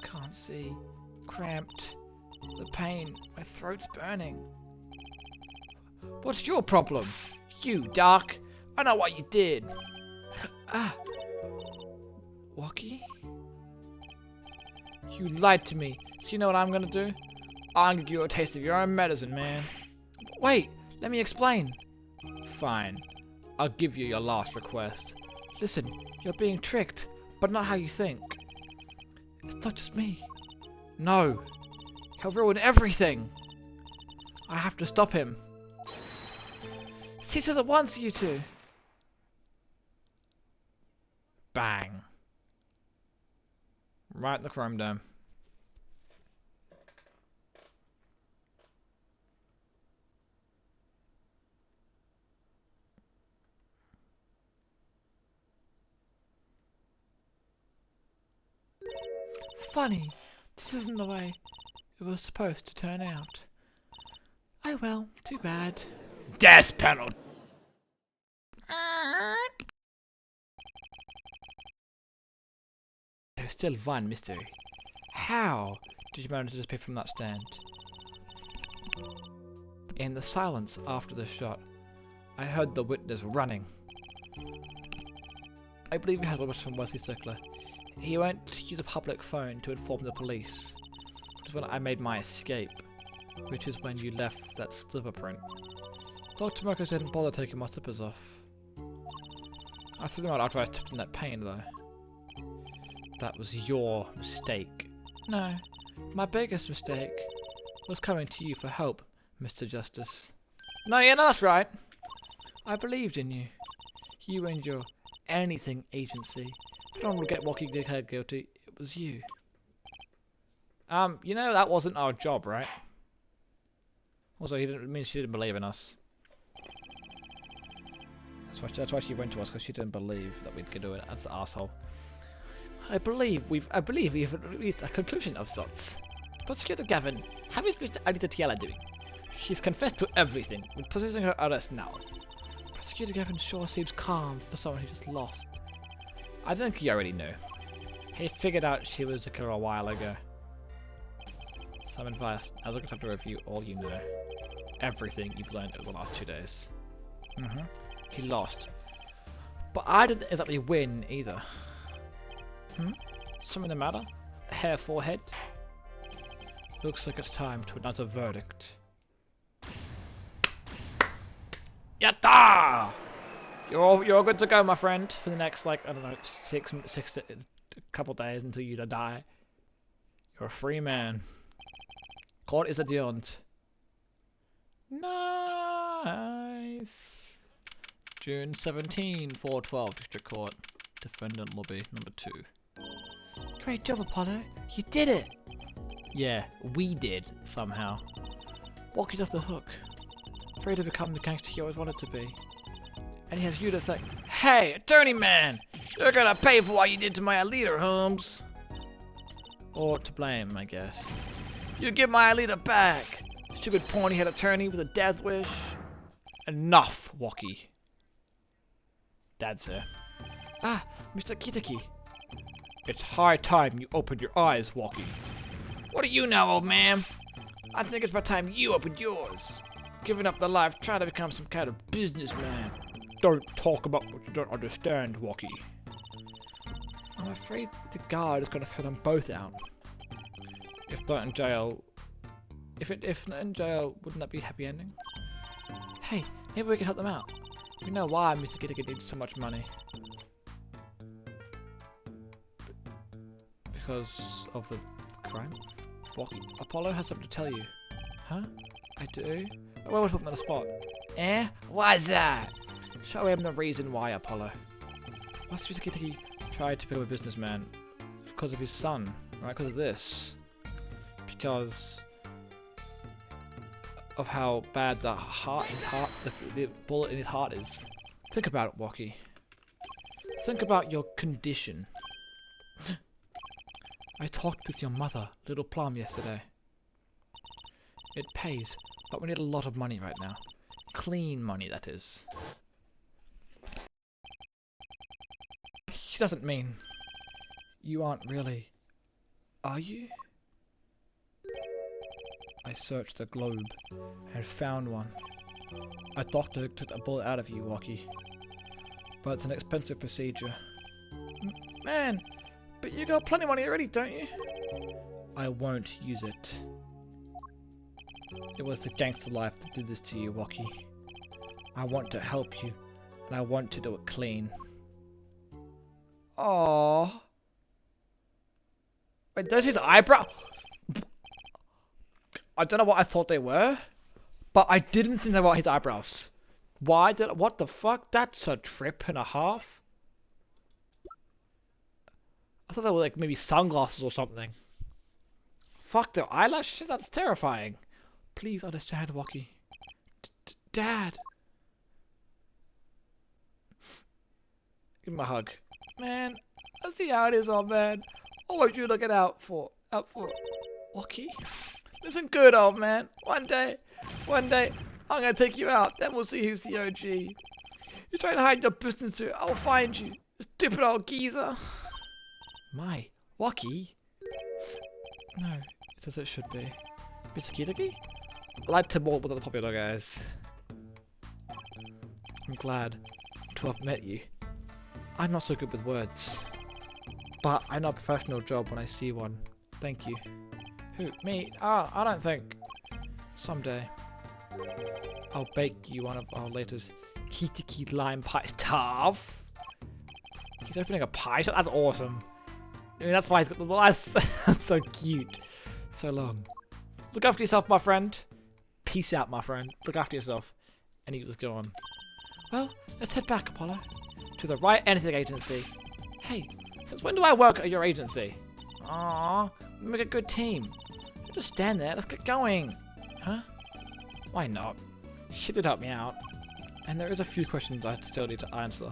S1: Can't see. Cramped. The pain. My throat's burning. What's your problem? You, Dark. I know what you did. Ah. Wocky? You lied to me. So you know what I'm gonna do? I'm gonna give you a taste of your own medicine, man. Wait, let me explain. Fine. I'll give you your last request. Listen, you're being tricked, but not how you think. It's not just me. No. He'll ruin everything. I have to stop him. See to it once, you two. Bang. Right in the chrome dome. Funny. This isn't the way it was supposed to turn out. Oh well, too bad. Death penalty! There's still one mystery. How did you manage to escape from that stand? In the silence after the shot, I heard the witness running. I believe he had orders from Wesley Stickler. He went to use a public phone to inform the police, which is when I made my escape, which is when you left that slipper print. Dr. Marcos didn't bother taking my slippers off. I threw them out after I stepped in that pain, though. That was your mistake. No, my biggest mistake was coming to you for help, Mr. Justice. No, yeah, that's right. I believed in you. You and your anything agency. If I don't want to get Wocky declared guilty, it was you. You know that wasn't our job, right? Also, he didn't mean she didn't believe in us. That's why she went to us, because she didn't believe that we'd do it. That's the asshole. I believe we've reached a conclusion of sorts. Prosecutor Gavin, how is Mr. Anita Tiala doing? She's confessed to everything. We're processing her arrest now. Prosecutor Gavin sure seems calm for someone who just lost. I think he already knew. He figured out she was a killer a while ago. Some advice. I was going to have to review all you know. Everything you've learned over the last 2 days. He lost. But I didn't exactly win either. Something the matter? A hair forehead? Looks like it's time to announce a verdict. Yatta! You're all good to go, my friend, for the next, like, I don't know, six to a couple days until you die. You're a free man. Court is adjourned. Nice. June 17, 412, District Court. Defendant Lobby, number 2. Great job, Apollo. You did it! Yeah, we did, somehow. Walkie's off the hook. Afraid to become the gangster he always wanted to be. And he has you to thank. Hey, attorney man! You're gonna pay for what you did to my Alita, Holmes! Or to blame, I guess. You give my Alita back! Stupid pony-head attorney with a death wish. Enough, Wocky. Dad's here. Ah, Mr. Kitaki. It's high time you opened your eyes, Wocky. What do you know, old man? I think it's about time you opened yours. Giving up the life, trying to become some kind of businessman. Don't talk about what you don't understand, Wocky. I'm afraid the guard is going to throw them both out. If not in jail... If not in jail, wouldn't that be a happy ending? Hey, maybe we can help them out. We know why Mr. Kitaki needs so much money. Because of the crime? Wocky, Apollo has something to tell you. Huh? I do? Well, we'll put him on the spot. Eh? Why's that? Show him the reason why, Apollo. Once Mr. Kitaki tried to become a businessman, of because of his son, right? Because of this. Because of how bad the bullet in his heart is. Think about it, Wocky. Think about your condition. I talked with your mother, Little Plum, yesterday. It pays, but we need a lot of money right now. Clean money, that is. She doesn't mean you aren't really... Are you? I searched the globe and found one. A doctor took a bullet out of you, Wocky. But it's an expensive procedure. Man, but you got plenty of money already, don't you? I won't use it. It was the gangster life that did this to you, Wocky. I want to help you, and I want to do it clean. Aww. Wait, there's his eyebrow. I don't know what I thought they were, but I didn't think they were his eyebrows. Why did? What the fuck? That's a trip and a half. I thought they were like maybe sunglasses or something. Fuck, their eyelashes? That's terrifying. Please understand, Wocky. Dad. Give him a hug. Man, I see how it is, old man. I want you to look out for Wocky. Listen good, old man. One day, I'm gonna take you out. Then we'll see who's the OG. You're trying to hide your business here. I'll find you. Stupid old geezer. My, Wocky? No, it's as it should be. Mr. Kitaki? I like to more with the popular guys. I'm glad to have met you. I'm not so good with words, but I know a professional job when I see one. Thank you. Who? Me? Ah, I don't think. Someday, I'll bake you one of our latest Kitaki lime pies. Tough. He's opening a pie shop. That's awesome. I mean, that's why he's got the that's so cute. So long. Look after yourself, my friend. Peace out, my friend. Look after yourself. And he was gone. Well, let's head back, Apollo. To the Right Anything Agency. Hey, since when do I work at your agency? Aww, we make a good team. Don't just stand there, let's get going. Huh? Why not? She did help me out. And there is a few questions I still need to answer.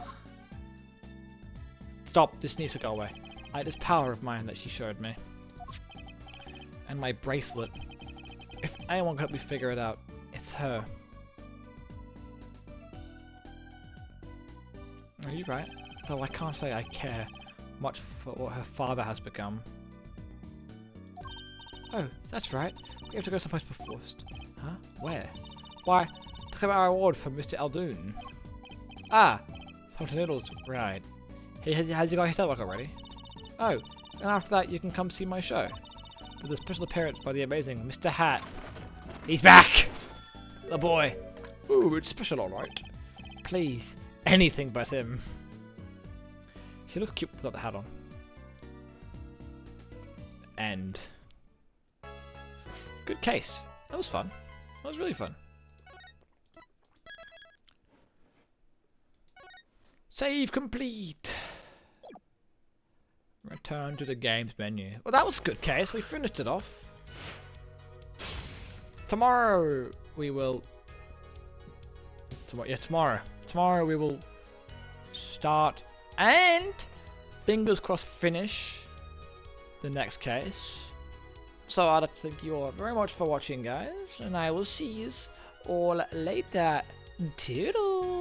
S1: Stop, this needs to go away. I had this power of mine that she showed me. And my bracelet. If anyone could help me figure it out, it's her. Are you right? Though I can't say I care much for what her father has become. Oh, that's right. We have to go someplace first. Huh? Where? Why, to claim our award from Mr. Aldoon. Ah! Salted Noodles, right. Has you got his work already? Oh, and after that you can come see my show. With a special appearance by the amazing Mr. Hat. He's back! The boy. Ooh, it's special alright. Please, anything but him. He looks cute without the hat on. End. Good case. That was fun. That was really fun. Save complete. Return to the games menu. Well, that was a good case. We finished it off. Tomorrow we will... Tomorrow. Tomorrow we will start and fingers crossed finish the next case. So I'd like to thank you all very much for watching, guys. And I will see you all later. Toodles!